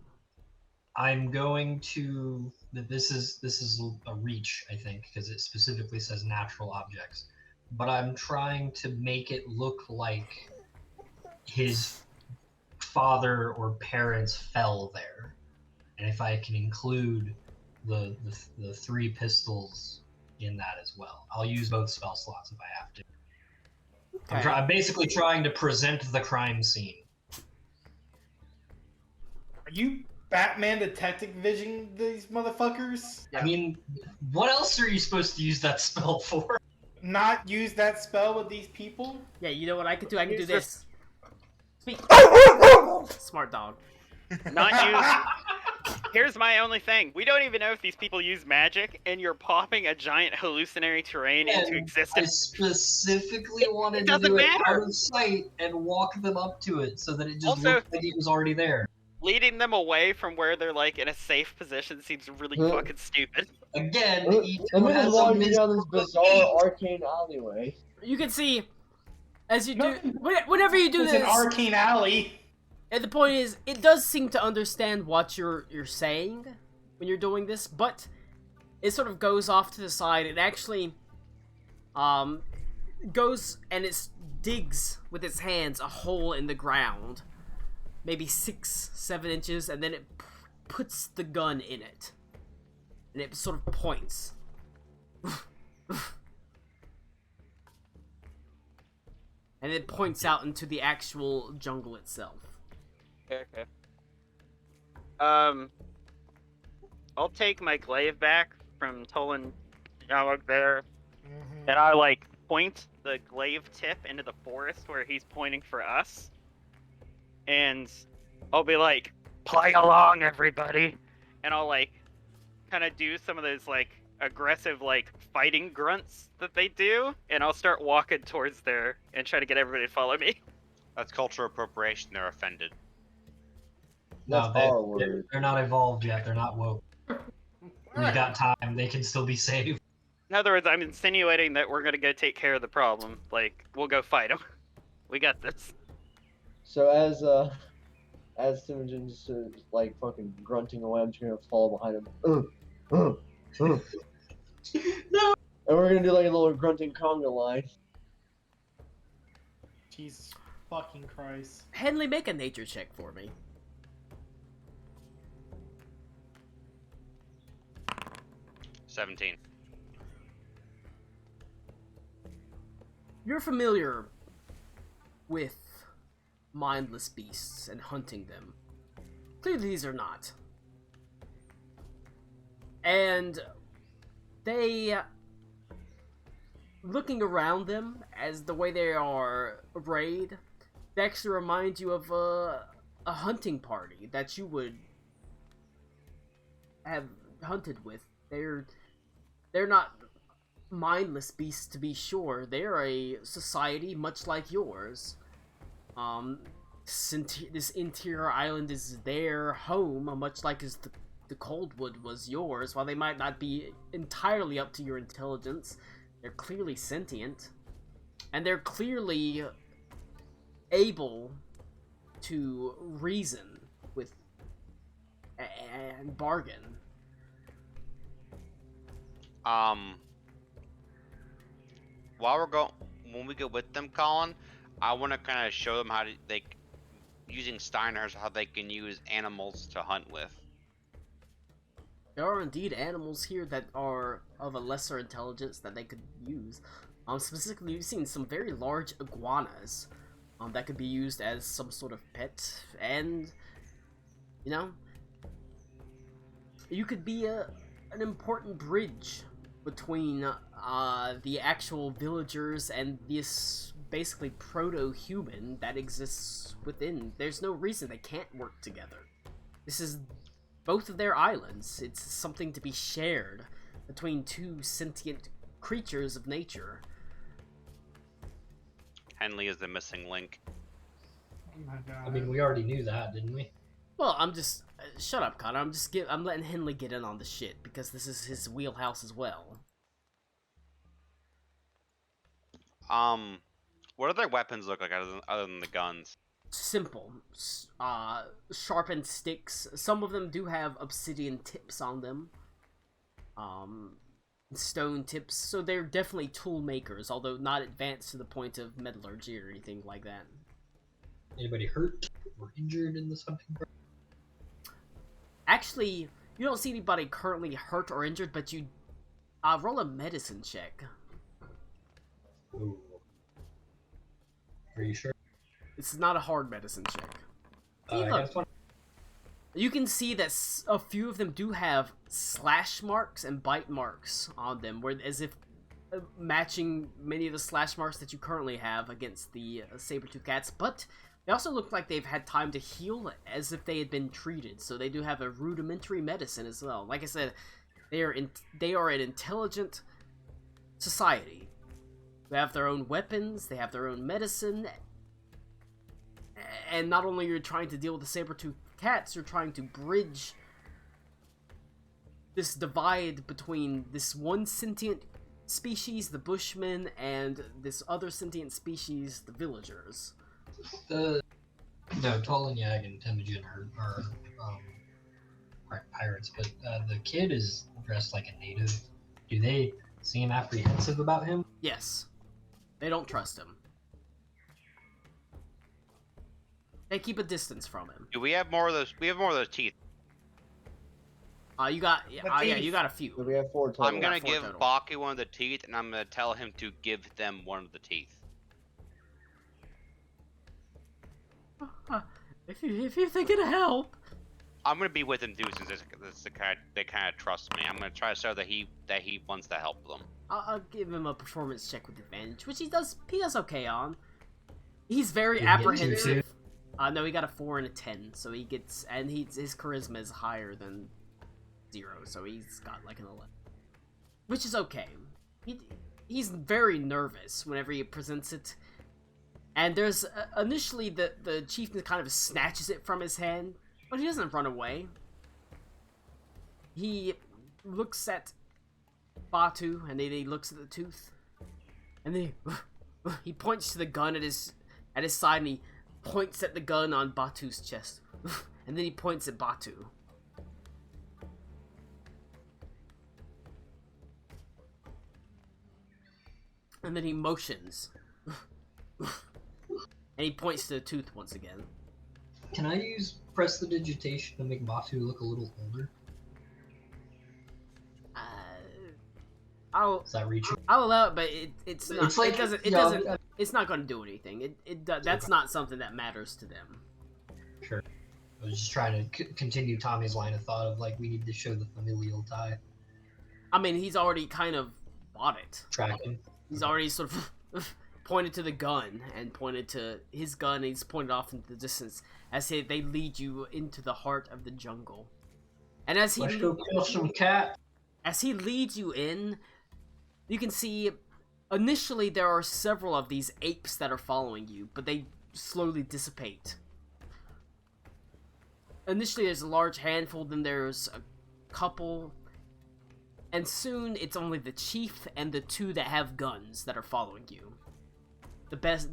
I'm going to. This is a reach, I think, because it specifically says natural objects. But I'm trying to make it look like his father or parents fell there, and if I can include the three pistols in that as well, I'll use both spell slots if I have to. Okay. I'm basically trying to present the crime scene. Are you Batman detective vision these motherfuckers? I mean, what else are you supposed to use that spell for? Not use that spell with these people? Yeah, you know what I can do? I can do Use this. Speak. Smart dog. Not use. Here's my only thing. We don't even know if these people use magic, and you're popping a giant hallucinatory terrain into And I existence. specifically wanted to doesn't do it matter. out of sight and walk them up to it so that it just Also- looked like it was already there. Leading them away from where they're like in a safe position seems really fucking stupid. Again, Let each me one just has walk a you down this mystical bizarre feat. arcane alleyway. You can see, as you do, No. whenever you do It's this, an arcane alley. and the point is, it does seem to understand what you're saying when you're doing this, but it sort of goes off to the side. It actually, goes and it digs with its hands a hole in the ground, maybe 6-7 inches, and then it puts the gun in it, and it sort of points. And it points out into the actual jungle itself. Okay. I'll take my glaive back from Tolan Yawag there, and I like point the glaive tip into the forest where he's pointing for us, and I'll be like, "Play along, everybody," and I'll like kind of do some of those like aggressive like fighting grunts that they do, and I'll start walking towards there and try to get everybody to follow me. That's cultural appropriation. They're offended. That's No, our word. they're not evolved yet. They're not woke. We got time. They can still be saved. In other words, I'm insinuating that we're gonna go take care of the problem. Like, we'll go fight them. We got this. So as Simogen's like fucking grunting away, I'm just gonna fall behind him. No. And we're gonna do like a little grunting conga line. Jesus fucking Christ. Henley, make a nature check for me. $17. You're familiar with mindless beasts and hunting them. Clearly these are not. And they, looking around them as the way they are arrayed, they actually remind you of a hunting party that you would have hunted with. They're not mindless beasts, to be sure. They're a society much like yours. This interior island is their home, much like as the Coldwood was yours. While they might not be entirely up to your intelligence, they're clearly sentient, and they're clearly able to reason with and bargain. When we go with them, Colin, I want to kind of show them how to, using Steiners, how they can use animals to hunt with. There are indeed animals here that are of a lesser intelligence that they could use. Specifically, you've seen some very large iguanas that could be used as some sort of pet, and you know, you could be an important bridge between the actual villagers and this basically proto-human that exists within. There's no reason they can't work together. This is both of their islands. It's something to be shared between two sentient creatures of nature. Henley is the missing link. Oh my god. I mean, we already knew that, didn't we? Well, I'm just shut up, Connor. I'm letting Henley get in on the shit because this is his wheelhouse as well. What do their weapons look like other than the guns? Simple, sharpened sticks. Some of them do have obsidian tips on them. Stone tips, so they're definitely tool makers, although not advanced to the point of metallurgy or anything like that. Anybody hurt or injured in this hunting party? Actually, you don't see anybody currently hurt or injured, but you roll a medicine check. Ooh. Are you sure? It's not a hard medicine check. See, I look, guess one. you can see that a few of them do have slash marks and bite marks on them, where as if matching many of the slash marks that you currently have against the saber-tooth cats, but they also look like they've had time to heal as if they had been treated, so they do have a rudimentary medicine as well. Like I said, they are an intelligent society. They have their own weapons, they have their own medicine, and not only are you trying to deal with the saber-tooth cats, you're trying to bridge this divide between this one sentient species, the Bushmen, and this other sentient species, the villagers. No, Tolinyag and Temujin are pirates, but the kid is dressed like a native. Do they seem apprehensive about him? Yes. They don't trust him. They keep a distance from him. Do we have more of those? We have more of those teeth. You got, But yeah, these- you got a few. So we have 4 total. I'm gonna four give total. Baki one of the teeth, and I'm gonna tell him to give them one of the teeth. If you think it'll help. I'm gonna be with him too, since they kind of trust me. I'm gonna try to show that he wants to help them. I'll give him a performance check with advantage, which he does okay on. He's very Did he get 2 apprehensive. too? No, he got a 4 and a 10, so he gets, and his charisma is higher than 0, so he's got like an 11, which is okay. He's very nervous whenever he presents it, and there's initially the chieftain kind of snatches it from his hand, but he doesn't run away. He looks at Batu, and then he looks at the tooth, and then he points to the gun at his side, and he points at the gun on Batu's chest, and then he points at Batu. And then he motions, and he points to the tooth once again. Can I use prestidigitation to make Batu look a little older? I'll Is that reaching? allow it, but it's not. It's like- it doesn't. It yeah, doesn't. I- It's not going to do anything. That's not something that matters to them. Sure. I was just trying to continue Tommy's line of thought of like we need to show the familial tie. I mean, he's already kind of bought it. Tracking. He's already sort of pointed to the gun and pointed to his gun. And he's pointed off into the distance as they lead you into the heart of the jungle. And as Let's go kill some cat. he leads you in, you can see initially there are several of these apes that are following you, but they slowly dissipate. Initially there's a large handful, then there's a couple, and soon it's only the chief and the 2 that have guns that are following you.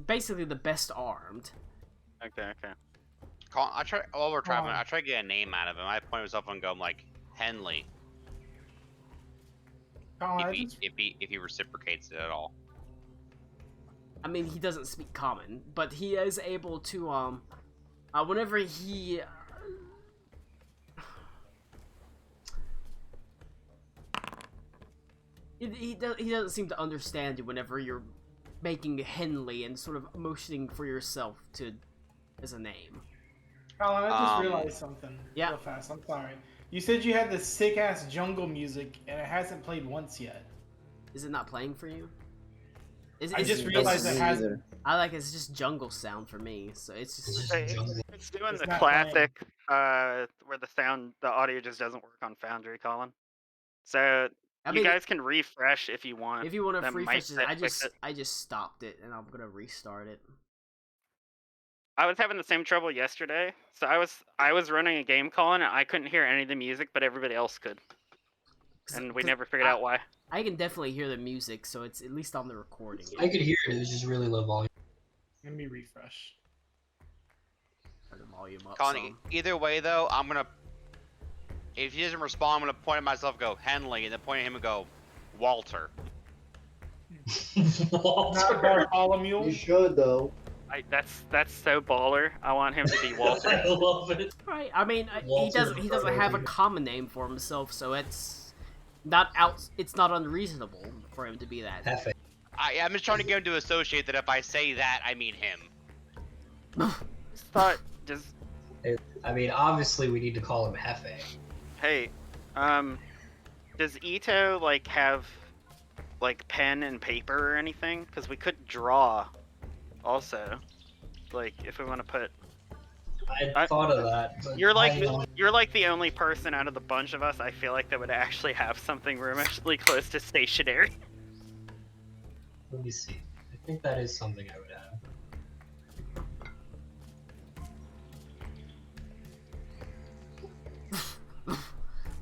Basically the best armed. Okay. While we're traveling, I try to get a name out of him. I point myself and go, I'm like, Henley. Oh, If he reciprocates it at all. I mean, he doesn't speak common, but he is able to, whenever he, he doesn't seem to understand you whenever you're making Henley and sort of motioning for yourself as a name. Colin, I just realized something Yeah. real fast. I'm sorry. You said you had this sick ass jungle music and it hasn't played once yet. Is it not playing for you? I just realized it hasn't. I like it's just jungle sound for me, so it's It's just. just jungle. It's doing It's the not classic where the audio just doesn't work on Foundry, Colin. So I you mean, guys can refresh if you want. if you want to that free might fetch it, fix it. I just stopped it and I'm gonna restart it. I was having the same trouble yesterday. So I was running a game, Colin, and I couldn't hear any of the music, but everybody else could. And we 'Cause never figured out why. I can definitely hear the music, so it's at least on the recording. I could hear it. It was just really low volume. Let me refresh. Turn the volume up Colin, some. either way though, I'm gonna. If he doesn't respond, I'm gonna point at myself, go Henley, and then point at him and go Walter. Not Walter. Bartholomew. You should though. That's so baller. I want him to be Walter. I love it. Right. I mean, he Walter doesn't have a Bartholomew. common name for himself, so it's not out. It's not unreasonable for him to be that. Hefe. I'm just trying to get him to associate that if I say that, I mean him. Just thought, just I mean, obviously we need to call him Hefe. hey, does Ito like have like pen and paper or anything? Because we could draw, also. Like if we want to put. I thought of that. But You're like I don't- you're like the only person out of the bunch of us I feel like that would actually have something remotely close to stationary. Let me see. I think that is something I would have.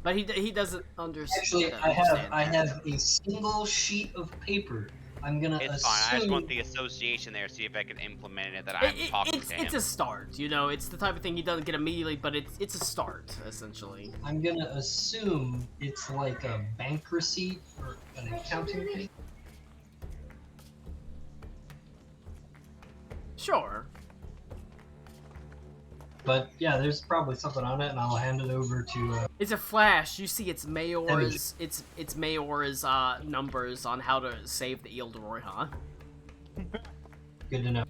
But he doesn't understand. Actually, I have a single sheet of paper. I'm gonna It's assume. fine. I just want the association there, see if I can implement it that I'm talking to him. It's a start, you know. It's the type of thing he doesn't get immediately, but it's a start essentially. I'm gonna assume it's like a bank receipt or an accounting thing. Sure. But yeah, there's probably something on it, and I'll hand it over to. It's a flash. You see, it's Mayor's. It's Mayor's numbers on how to save the Eldoroi, huh? Good to know.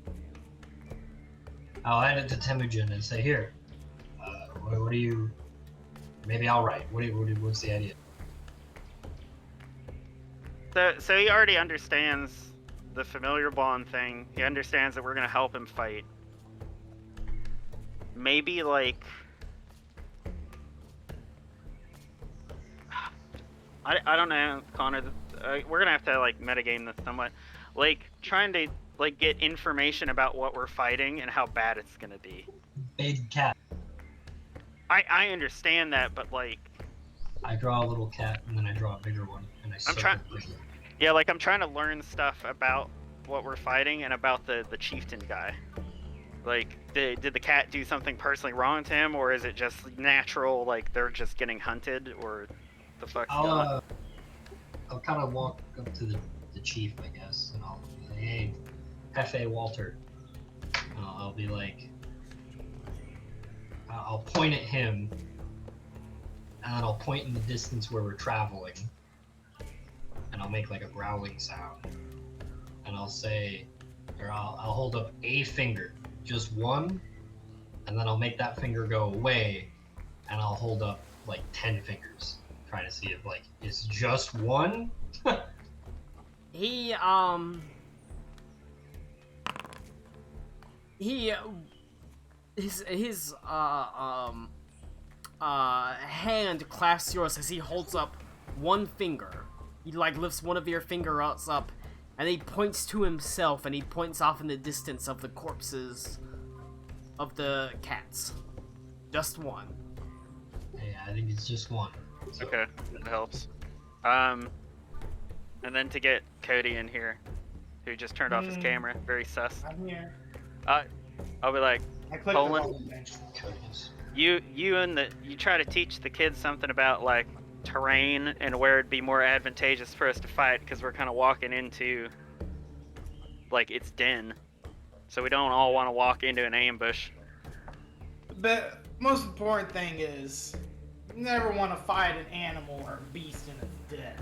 I'll hand it to Temujin and say, "Here, what do you? Maybe I'll write. What's the idea?" So he already understands the familiar bond thing. He understands that we're gonna help him fight. Maybe like I don't know, Connor. We're gonna have to like metagame this somewhat. Like trying to like get information about what we're fighting and how bad it's gonna be. Big cat. I understand that, but like I draw a little cat, and then I draw a bigger one, and I. trying- circle it. yeah, like I'm trying to learn stuff about what we're fighting and about the chieftain guy. Like, did the cat do something personally wrong to him, or is it just natural? Like they're just getting hunted, or the fuck's going on? I'll kind of walk up to the chief, I guess, and I'll be like, "Hey, Hefe Walter." And I'll be like, I'll point at him, and then I'll point in the distance where we're traveling, and I'll make like a growling sound, and I'll say, or I'll hold up a finger, just one, and then I'll make that finger go away, and I'll hold up like 10 fingers, trying to see if like it's just one. He his hand clasps yours as he holds up one finger. He like lifts one of your fingers up, and he points to himself, and he points off in the distance of the corpses of the cats. Just one. Yeah, I think it's just one. So, Okay, that helps. And then to get Cody in here, who just turned off his camera, very sus. I'm here. I'll be like, I clicked Colin? the wrong thing. Codes. you try to teach the kids something about like terrain and where it'd be more advantageous for us to fight, because we're kind of walking into like its den, so we don't all want to walk into an ambush. The most important thing is, you never want to fight an animal or a beast in its death.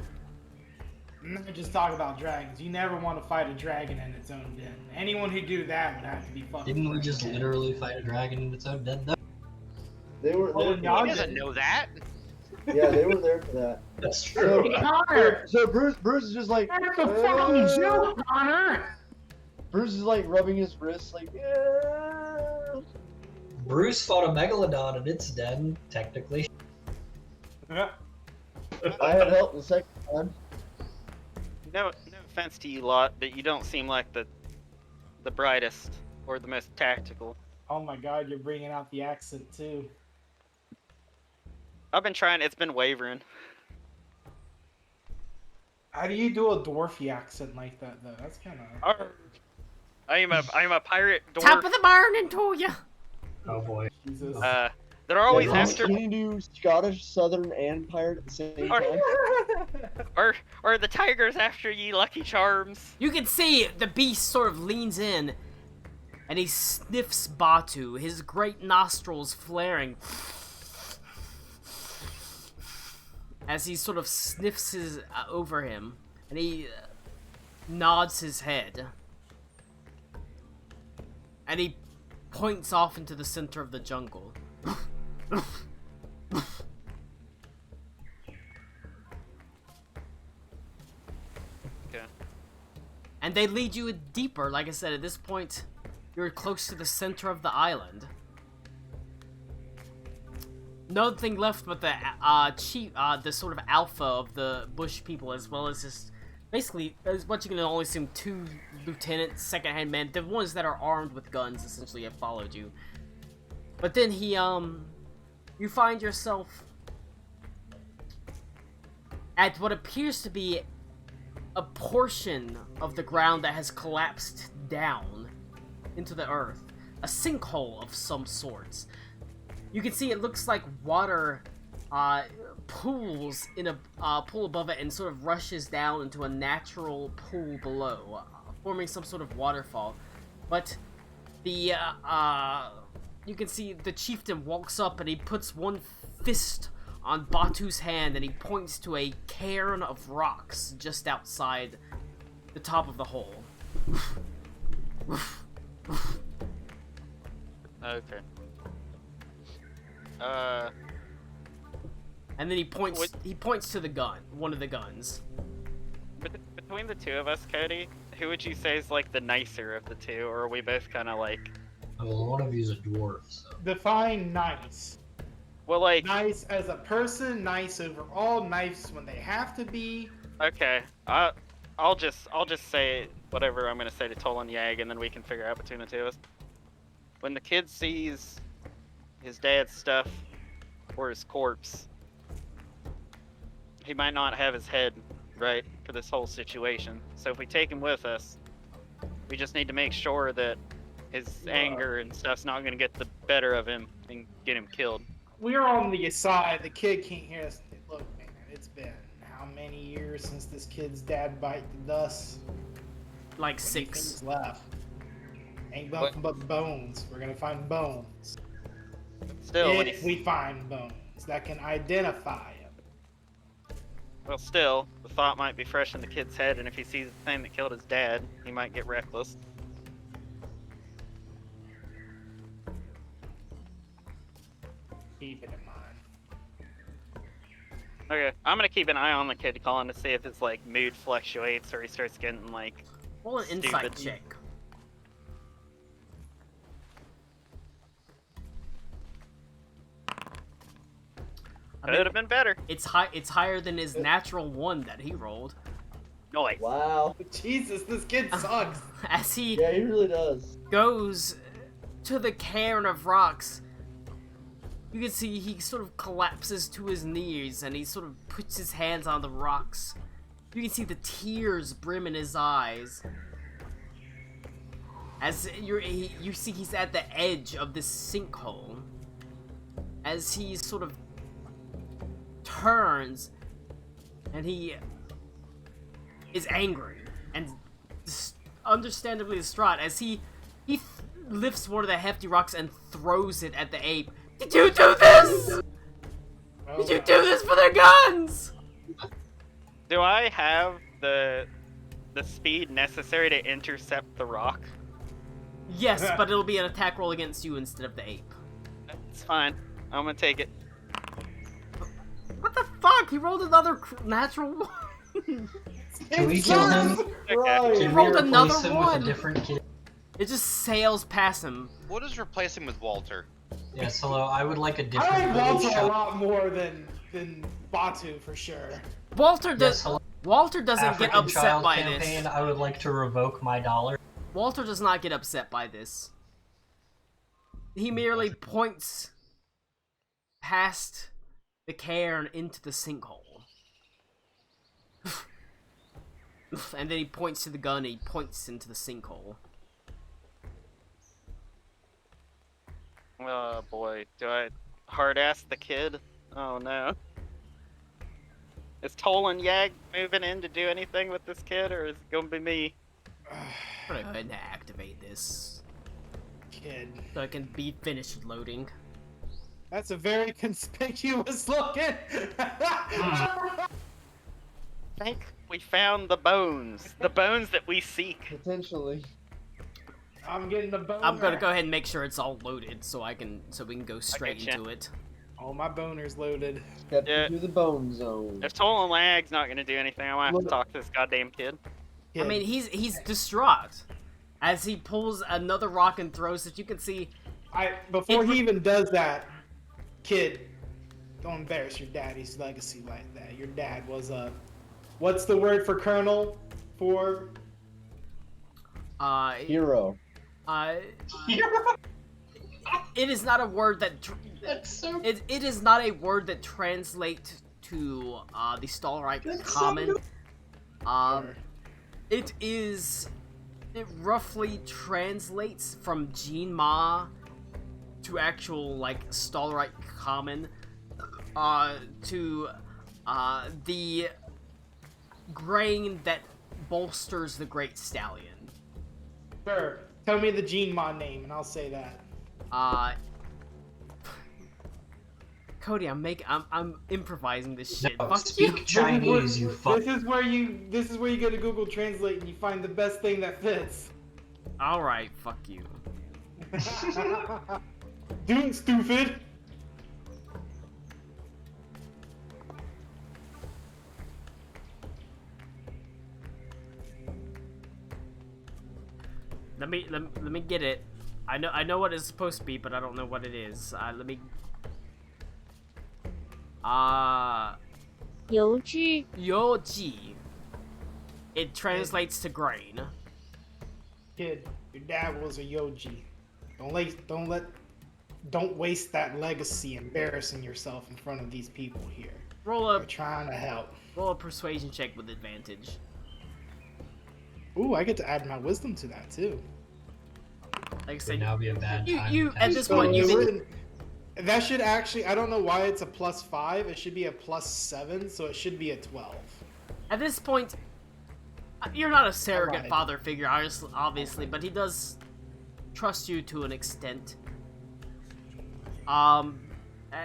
I'm not just talking about dragons. You never want to fight a dragon in its own den. Anyone who do that would have to be fucking. Didn't we crazy. just literally fight a dragon in its own den though? They were Oh, there. and For y'all He that. doesn't know that. Yeah, they were there for that. That's true. Connor! So Bruce is just like. That's a fucking joke, Connor! Bruce is like rubbing his wrist, like, yeah. Bruce fought a megalodon in its den, technically. I had help the second time. No offense to you lot, but you don't seem like the brightest or the most tactical. Oh my god, you're bringing out the accent too. I've been trying. It's been wavering. How do you do a dwarfy accent like that though? That's kind of. Arr. I am a pirate Top dwarf. of the barn and to ya. Oh boy. Jesus. They're always Yeah, after, Can you do Scottish, Southern, and pirate at the same Or- time? or the tigers after ye, Lucky Charms. You can see the beast sort of leans in, and he sniffs Batu, his great nostrils flaring. As he sort of sniffs his over him, and he nods his head. And he points off into the center of the jungle. Okay. And they lead you deeper. Like I said, at this point, you're close to the center of the island. Nothing left but the chief, the sort of alpha of the bush people, as well as just basically, as much you can only assume, 2 lieutenants, second-hand men, the ones that are armed with guns, essentially, have followed you. But then he, you find yourself at what appears to be a portion of the ground that has collapsed down into the earth. A sinkhole of some sorts. You can see it looks like water pools in a pool above it and sort of rushes down into a natural pool below, forming some sort of waterfall. But the you can see the chieftain walks up and he puts one fist on Batu's hand and he points to a cairn of rocks just outside the top of the hole. Okay. And then he points to the gun, one of the guns. Between the two of us, Cody, who would you say is like the nicer of the two, or are we both kind of like? Well, one of you's a dwarf, so. Define nice. Well, like, Nice as a person, nice overall, nice when they have to be. okay, I'll just say whatever I'm gonna say to Tolan Yag, and then we can figure out between the two of us. When the kid sees his dad's stuff or his corpse, he might not have his head right for this whole situation. So if we take him with us, we just need to make sure that his anger and stuff's not gonna get the better of him and get him killed. We're on the side. The kid can't hear us. Look, man, it's been how many years since this kid's dad bite the dust? Like What do you 6. think's left. Ain't What? nothing but bones. We're gonna find bones. Still, when If he, we find bones that can identify him. well, still, the thought might be fresh in the kid's head, and if he sees the thing that killed his dad, he might get reckless. Keep it in mind. Okay, I'm gonna keep an eye on the kid calling to see if his like mood fluctuates or he starts getting like. Roll an insight Stupid. check. I Could mean, have been better. it's higher than his natural 1 that he rolled. Noise. Wow. Jesus, this kid sucks. As he Yeah, he really does. goes to the cairn of rocks, you can see he sort of collapses to his knees and he sort of puts his hands on the rocks. You can see the tears brim in his eyes. As you see he's at the edge of this sinkhole. As he sort of turns and he is angry and understandably distraught as he lifts one of the hefty rocks and throws it at the ape. Did you do this? Oh, Did you do this for their guns? Do I have the speed necessary to intercept the rock? Yes, but it'll be an attack roll against you instead of the ape. It's fine. I'm gonna take it. What the fuck? He rolled another natural one. Can we kill him? Right. He Can rolled we another replace him one. with a different kid? It just sails past him. What is replacing with Walter? Yes, hello. I would like a different. I like Walter a shot. lot more than Batu for sure. Walter Yes, does. hello. Walter doesn't African get upset Child by campaign. this. I would like to revoke my dollar. Walter does not get upset by this. He merely points past the cairn into the sinkhole. And then he points to the gun and he points into the sinkhole. Oh boy, do I hard ass the kid? Oh no. Is Tolan Yag moving in to do anything with this kid, or is it gonna be me? I'm gonna go ahead and activate this Kid. so I can be finished loading. That's a very conspicuous looking. I think we found the bones. The bones that we seek. Potentially. I'm getting the boner. I'm gonna go ahead and make sure it's all loaded so we can go straight getcha. into it. Oh, my boner's loaded. Step Yeah. into the bone zone. If Tolan Lag's not gonna do anything, I might have to Look. talk to this goddamn kid. I mean, he's distraught as he pulls another rock and throws it. You can see Before he even does that, kid, don't embarrass your daddy's legacy like that. Your dad was a, what's the word for colonel? For Hero. It is not a word that That's so. it is not a word that translates to the Stalrite common. It roughly translates from Gene Ma to actual like Stalrite common to the grain that bolsters the Great Stallion. sure. Tell me the Gene Ma name, and I'll say that. Cody, I'm improvising this shit. No, Fuck speak you. Chinese, you fuck. This is where you go to Google Translate and you find the best thing that fits. All right, fuck you. Do it, stupid. Let me get it. I know what it's supposed to be, but I don't know what it is. Let me. 邮具 Yoji. It translates to grain. Kid, your dad was a Yoji. Don't waste that legacy embarrassing yourself in front of these people here. Roll We're a trying to help. persuasion check with advantage. Ooh, I get to add my wisdom to that too. Like I Would said, now be a bad time. you to at this test point those. you that should actually, I don't know why it's a +5. It should be a +7, so it should be a 12. at this point you're not a surrogate Alright. father figure, obviously, but he does trust you to an extent.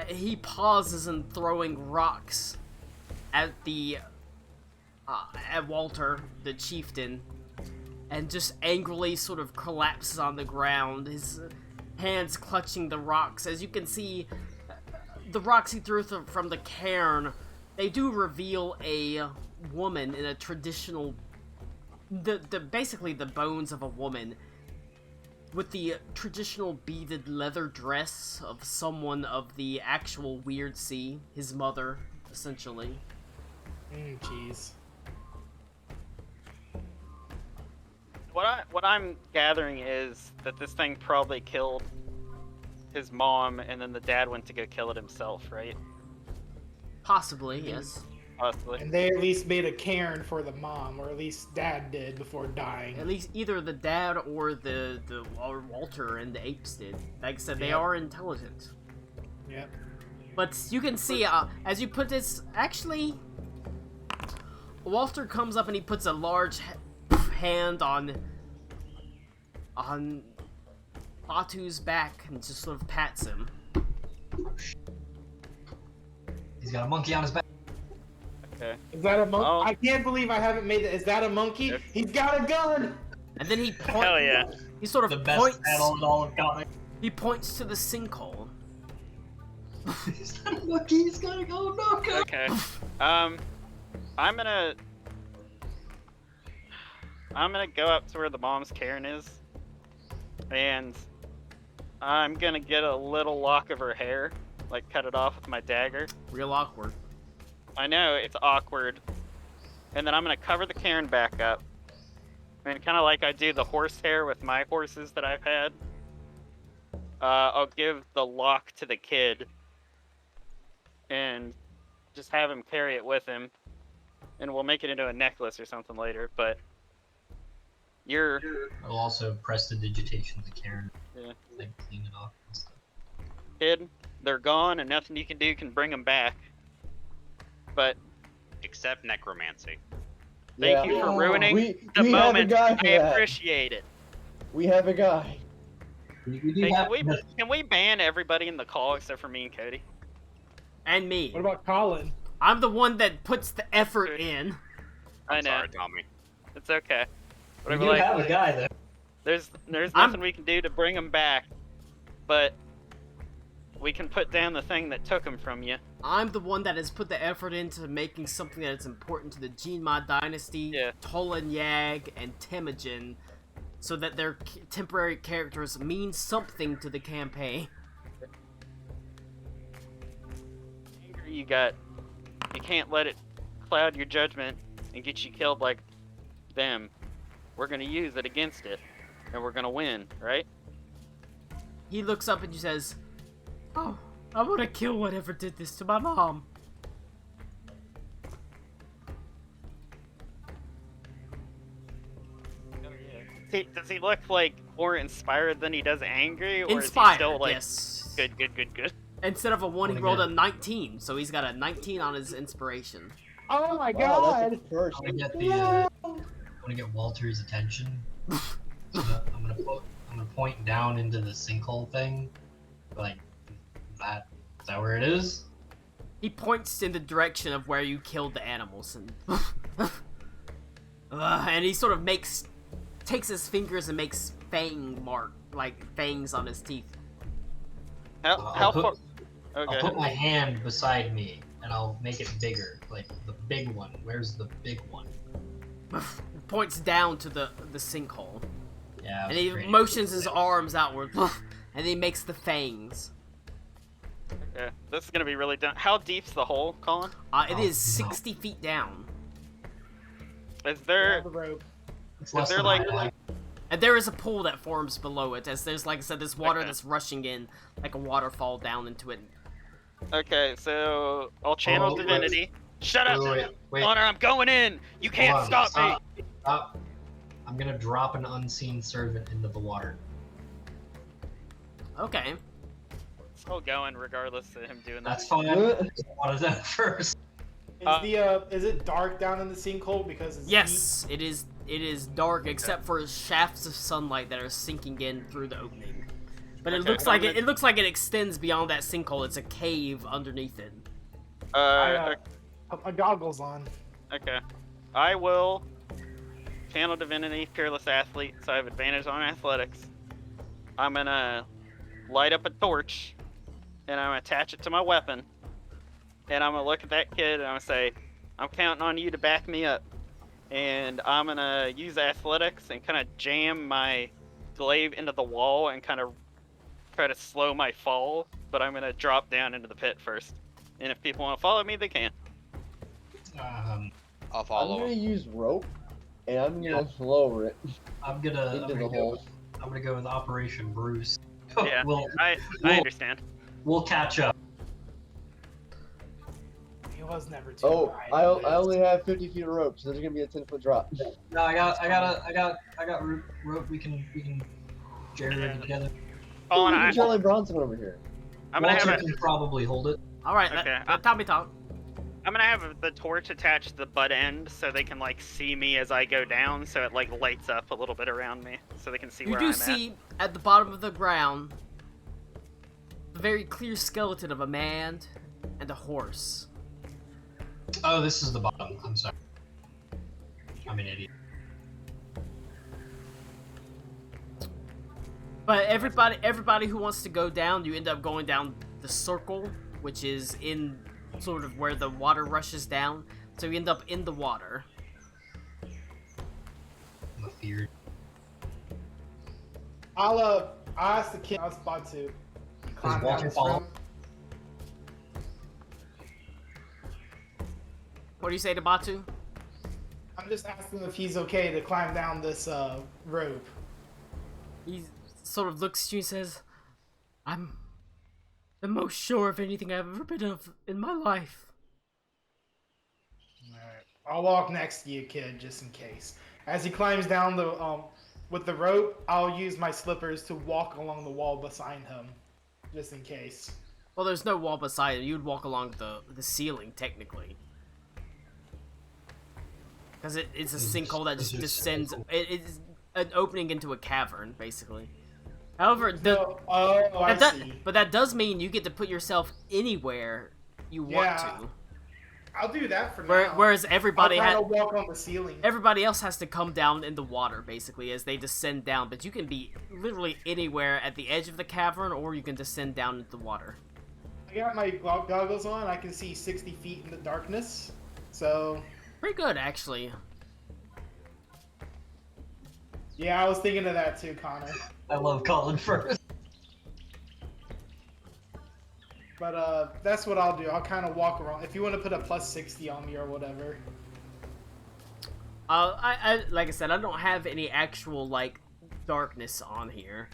He pauses in throwing rocks at at Walter, the chieftain, and just angrily sort of collapses on the ground, his hands clutching the rocks. As you can see, the rocks he threw from the cairn, they do reveal a woman in a traditional, basically the bones of a woman, with the traditional beaded leather dress of someone of the actual Weird Sea, his mother, essentially. Jeez. What I'm gathering is that this thing probably killed his mom, and then the dad went to go kill it himself, right? Possibly, yes. Possibly. And they at least made a cairn for the mom, or at least dad did before dying. At least either the dad or or Walter and the apes did. Like I said, they Yep. are intelligent. Yep. But you can see, as you put this, actually, Walter comes up and he puts a large hand on Batu's back and just sort of pats him. He's got a monkey on his back. Okay. Is that a monkey? Oh. I can't believe I haven't made it. Is that a monkey? Yes. He's got a gun! And then he Hell yeah. He sort The of best points. battle in all of comics. He points to the sinkhole. Is that a monkey? He's gotta go. No, go. Okay. I'm gonna go up to where the mom's Karen is, and I'm gonna get a little lock of her hair, like cut it off with my dagger. Real awkward. I know it's awkward, and then I'm gonna cover the Karen back up, and kind of like I do the horse hair with my horses that I've had. I'll give the lock to the kid, and just have him carry it with him, and we'll make it into a necklace or something later. But you're I'll also press the digitation to Karen. Yeah. Like clean it off and stuff. kid. They're gone, and nothing you can do can bring them back. But Except necromancy. thank you for ruining the we have a moment. guy I for that. appreciate it. We have a guy. We do Hey, have can we ban everybody in the call except for me and Cody? And me. What about Colin? I'm the one that puts the effort in. I know. Sorry, Tommy. It's okay. we Whatever, do like, have a guy there. there's I'm- nothing we can do to bring them back, but we can put down the thing that took them from you. I'm the one that has put the effort into making something that is important to the Jinma dynasty, Yeah. Tolan Yag, and Temujin, so that their temporary characters mean something to the campaign. Anger you got, you can't let it cloud your judgment and get you killed like them. We're gonna use it against it, and we're gonna win, right? He looks up and he says, "Oh, I want to kill whatever did this to my mom." Does he look like more inspired than he does angry, or is he Inspired, still like yes. good? Instead of a 1, he Wanna rolled get- a 19, so he's got a 19 on his inspiration. Oh my Wow, god! that's a first. I'm gonna get I'm gonna get Walter's attention. I'm gonna point down into the sinkhole thing. Like, is that where it is? He points in the direction of where you killed the animals, and and he sort of takes his fingers and makes fangs on his teeth. How I'll far? put, Okay. I'll put my hand beside me and I'll make it bigger, like the big one. Where's the big one? Points down to the sinkhole, Yeah. and he motions his arms outward, and he makes the fangs. Okay. This is gonna be really dumb. How deep's the hole, Colin? It Oh, is no. 60 feet down, Is there? The rope. It's less there than like- eye-like. and there is a pool that forms below it. As there's, like I said, this water Okay. that's rushing in, like a waterfall down into it. Okay, so I'll channel Oh, wait. divinity. Shut up, Wait. Connor! I'm going in. You can't Hold on, stop me. Stop. I'm gonna drop an unseen servant into the water. Okay. Still going, regardless of him doing that. That's fine. I just wanted that first. Is it dark down in the sinkhole because it's Yes, it is. It is dark except for shafts of sunlight that are sinking in through the opening. But it Okay, looks so like I'm it looks like it extends beyond that sinkhole. It's a cave underneath it. I got my goggles on. Okay. I will channel divinity, fearless athlete, so I have advantage on athletics. I'm gonna light up a torch, and I'm gonna attach it to my weapon, and I'm gonna look at that kid and I'm gonna say, I'm counting on you to back me up. And I'm gonna use athletics and kind of jam my glaive into the wall and kind of try to slow my fall, but I'm gonna drop down into the pit first. And if people want to follow me, they can. Um, I'll I'm follow gonna him. use rope, and I'm gonna lower it I'm gonna into the hole. go with Operation Bruce. Yeah, we'll I Well- understand. we'll catch up. It was never too Oh, high. I only have 50 feet of rope, so there's gonna be a 10-foot drop. No, I got rope. We can jerry rig it together. Colin, Ooh, Charlie Bronson over here. I'm gonna Walter have can probably hold it. All right, Okay, let Tommy talk. I'm gonna have the torch attached to the butt end so they can like see me as I go down, so it like lights up a little bit around me, so they can see You where do I'm see at the bottom of the ground the very clear skeleton of a man and a horse. Oh, this is the bottom. I'm sorry. I'm an idiot. But everybody who wants to go down, you end up going down the circle, which is in sort of where the water rushes down. So you end up in the water. I'm a feared. I'll ask the kid I was about to climb down Walter this follow? rope. What do you say to Batu? I'm just asking if he's okay to climb down this rope. He sort of looks at you and says, I'm the most sure of anything I've ever been of in my life. Alright. I'll walk next to you, kid, just in case. As he climbs down the with the rope, I'll use my slippers to walk along the wall beside him, just in case. Well, there's no wall beside it. You'd walk along the ceiling, technically. Because it's a sinkhole that just descends. It's an opening into a cavern, basically. However, but that does mean you get to put yourself anywhere you want to. I'll do that for now. Whereas everybody I'll try to walk on the ceiling. everybody else has to come down in the water, basically, as they descend down. But you can be literally anywhere at the edge of the cavern, or you can descend down into the water. I got my goggles on. I can see 60 feet in the darkness. So, Pretty good, actually. yeah, I was thinking of that too, Connor. I love Colin first. But that's what I'll do. I'll kind of walk around. If you want to put a plus 60 on me or whatever. I like I said, I don't have any actual like darkness on here.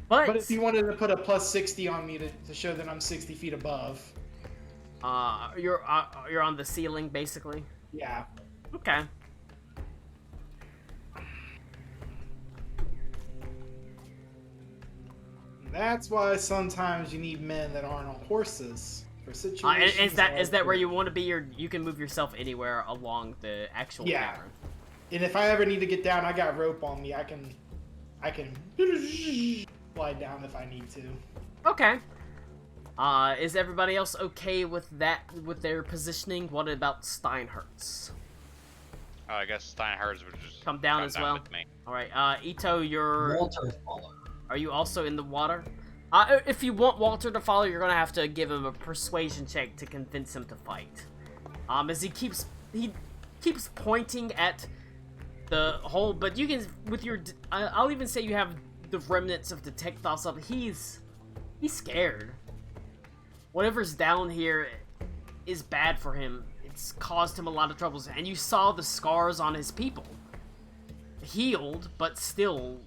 But But if you wanted to put a plus 60 on me to show that I'm 60 feet above. you're on the ceiling, basically. Yeah. Okay. That's why sometimes you need men that aren't on horses for situations. Is that where you want to be? You can move yourself anywhere along the actual cavern. And if I ever need to get down, I got rope on me. I can slide down if I need to. Okay. Is everybody else okay with that, with their positioning? What about Steinhertz? I guess Steinhardt would just Come down as well. with me. Alright, Ito, you're... Walter follow. Are you also in the water? If you want Walter to follow, you're gonna have to give him a persuasion check to convince him to fight. As he keeps pointing at the hole, but you can, with your, I'll even say you have the remnants of detect thoughts up. He's scared. Whatever's down here is bad for him. It's caused him a lot of troubles, and you saw the scars on his people. Healed, but still.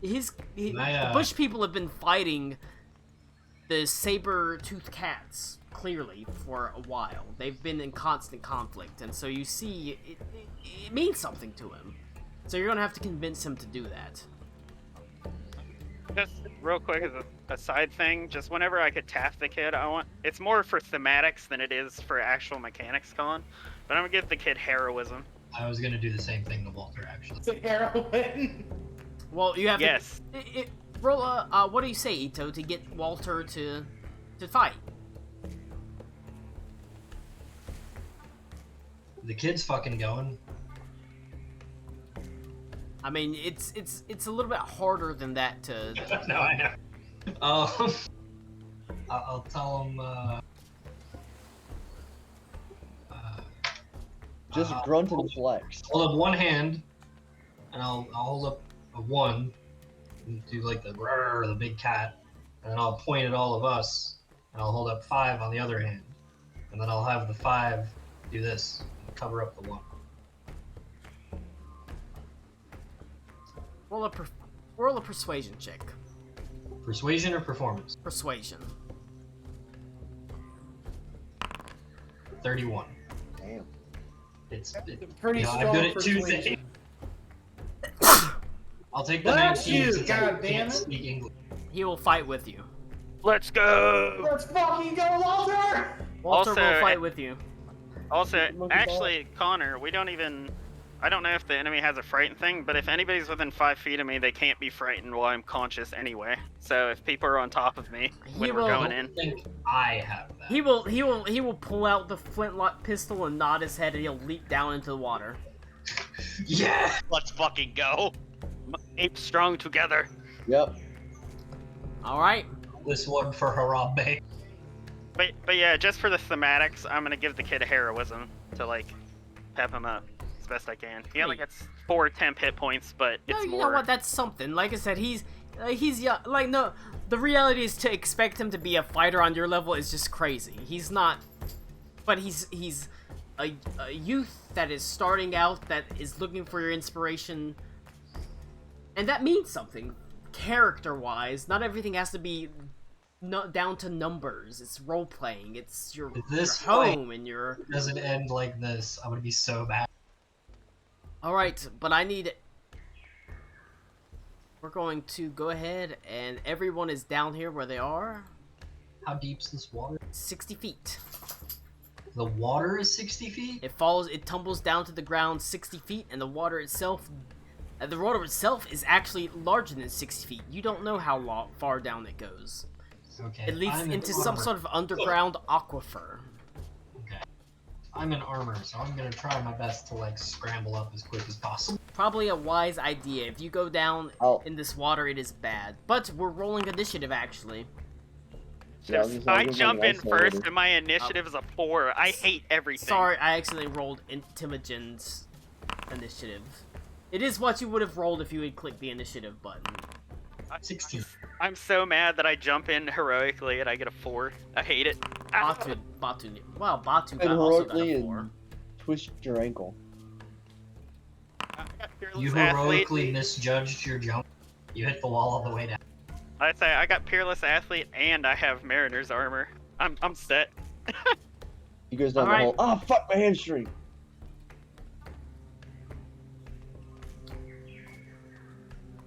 The bush people have been fighting the saber-toothed cats, clearly, for a while. They've been in constant conflict, and so you see, it means something to him. So you're gonna have to convince him to do that. Just real quick as a side thing, just whenever I could tap the kid, it's more for thematics than it is for actual mechanics, Colin. But I'm gonna give the kid heroism. I was gonna do the same thing to Walter, actually. It's a heroin. Well, you have Yes. to... Roll a, what do you say, Ito, to get Walter to fight? The kid's fucking going. I mean, it's a little bit harder than that to... No, I know. I'll tell him, Just grunt and flex. Hold up one hand, and I'll hold up a 1, and do like the grrr, the big cat, and then I'll point at all of us, and I'll hold up 5 on the other hand, and then I'll have the 5 do this, and cover up the 1. Roll a persuasion check. Persuasion or performance? Persuasion. 31. Damn. It's Pretty you know, strong I'm good at persuasion. 2 things. I'll take the Bless 19 you, since I God damn can't it. speak English. He will fight with you. Let's go! Let's fucking go, Walter! Walter Also, will fight with you. Also, Look at actually, Connor, we don't even I don't know if the enemy has a frightened thing, but if anybody's within 5 feet of me, they can't be frightened while I'm conscious anyway. So if people are on top of me when we're I going don't in, think I have that. He will pull out the flintlock pistol and nod his head, and he'll leap down into the water. Yeah! Let's fucking go. ape strong together. Yep. Alright. This one for Harambe. But yeah, just for the thematics, I'm gonna give the kid a heroism to like pep him up as best I can. He only Hey. gets 4 temp hit points, but No, it's you more. know what? That's something. Like I said, he's young. Like, no, the reality is to expect him to be a fighter on your level is just crazy. He's not, but he's a youth that is starting out, that is looking for your inspiration, and that means something character-wise. Not everything has to be down to numbers. It's role playing. It's your This home and your. If it doesn't end like this, I'm gonna be so bad. Alright, but I need... We're going to go ahead, and everyone is down here where they are. How deep's this water? 60 feet. The water is 60 feet? It tumbles down to the ground 60 feet, and the water itself is actually larger than 60 feet. You don't know how far down it goes. Okay. It leads I'm in into some armor. sort of underground aquifer. Okay. I'm in armor, so I'm gonna try my best to like scramble up as quick as possible. Probably a wise idea. If you go down Oh. in this water, it is bad. But we're rolling initiative, actually. Yeah, If I jump in first and my initiative is a 4, I hate everything. Sorry, I accidentally rolled Intimigen's initiative. It is what you would have rolled if you had clicked the initiative button. 16. I'm so mad that I jump in heroically and I get a 4. I hate it. Ah. Batu. Wow, Batu And got also got heroically a and 4. twist your ankle. I got Peerless You Athlete. heroically misjudged your jump. You hit the wall all the way down. I'd say I got Peerless Athlete and I have Mariner's armor. I'm set. He goes down Alright. the hole. Ah, fuck my hamstring.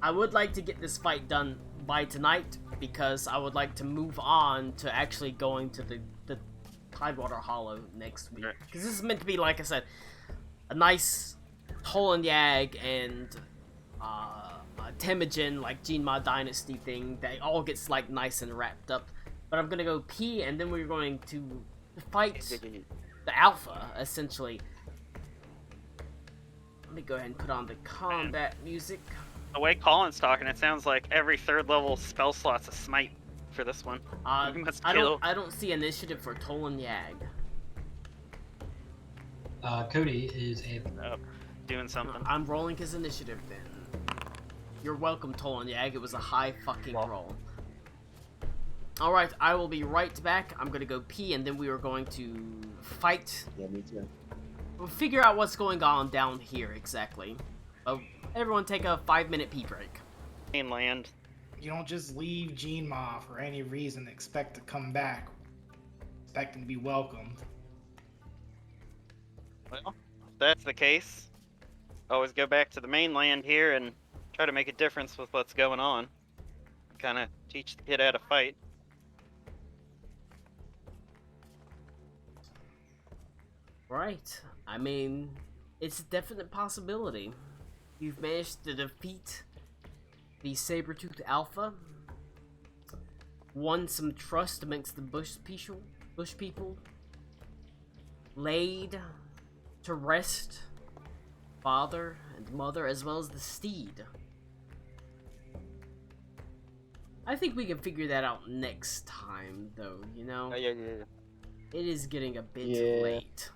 I would like to get this fight done by tonight, because I would like to move on to actually going to the Tidewater Hollow next week. Right. Because this is meant to be, like I said, a nice Tolanyag and Temujin, like Jinma Dynasty thing that all gets like nice and wrapped up. But I'm gonna go pee, and then we're going to fight the Alpha, essentially. Let me go ahead and put on the combat music. The way Colin's talking, it sounds like every 3rd level spell slot's a smite for this one. You must kill. I don't see initiative for Tolanyag. Cody is a. Doing something. I'm rolling his initiative then. You're welcome, Tolanyag. It was a high fucking roll. Alright, I will be right back. I'm gonna go pee, and then we are going to fight. Yeah, me too. We'll figure out what's going on down here exactly. Everyone take a 5-minute pee break. Mainland. You don't just leave Jinma for any reason and expect to come back, expecting to be welcomed. Well, if that's the case, always go back to the mainland here and try to make a difference with what's going on. Kind of teach the kid how to fight. Right. I mean, it's a definite possibility. You've managed to defeat the Sabertooth Alpha, won some trust amongst the bush people, laid to rest father and mother, as well as the steed. I think we can figure that out next time, though, you know? Yeah. It is getting a bit Yeah. late.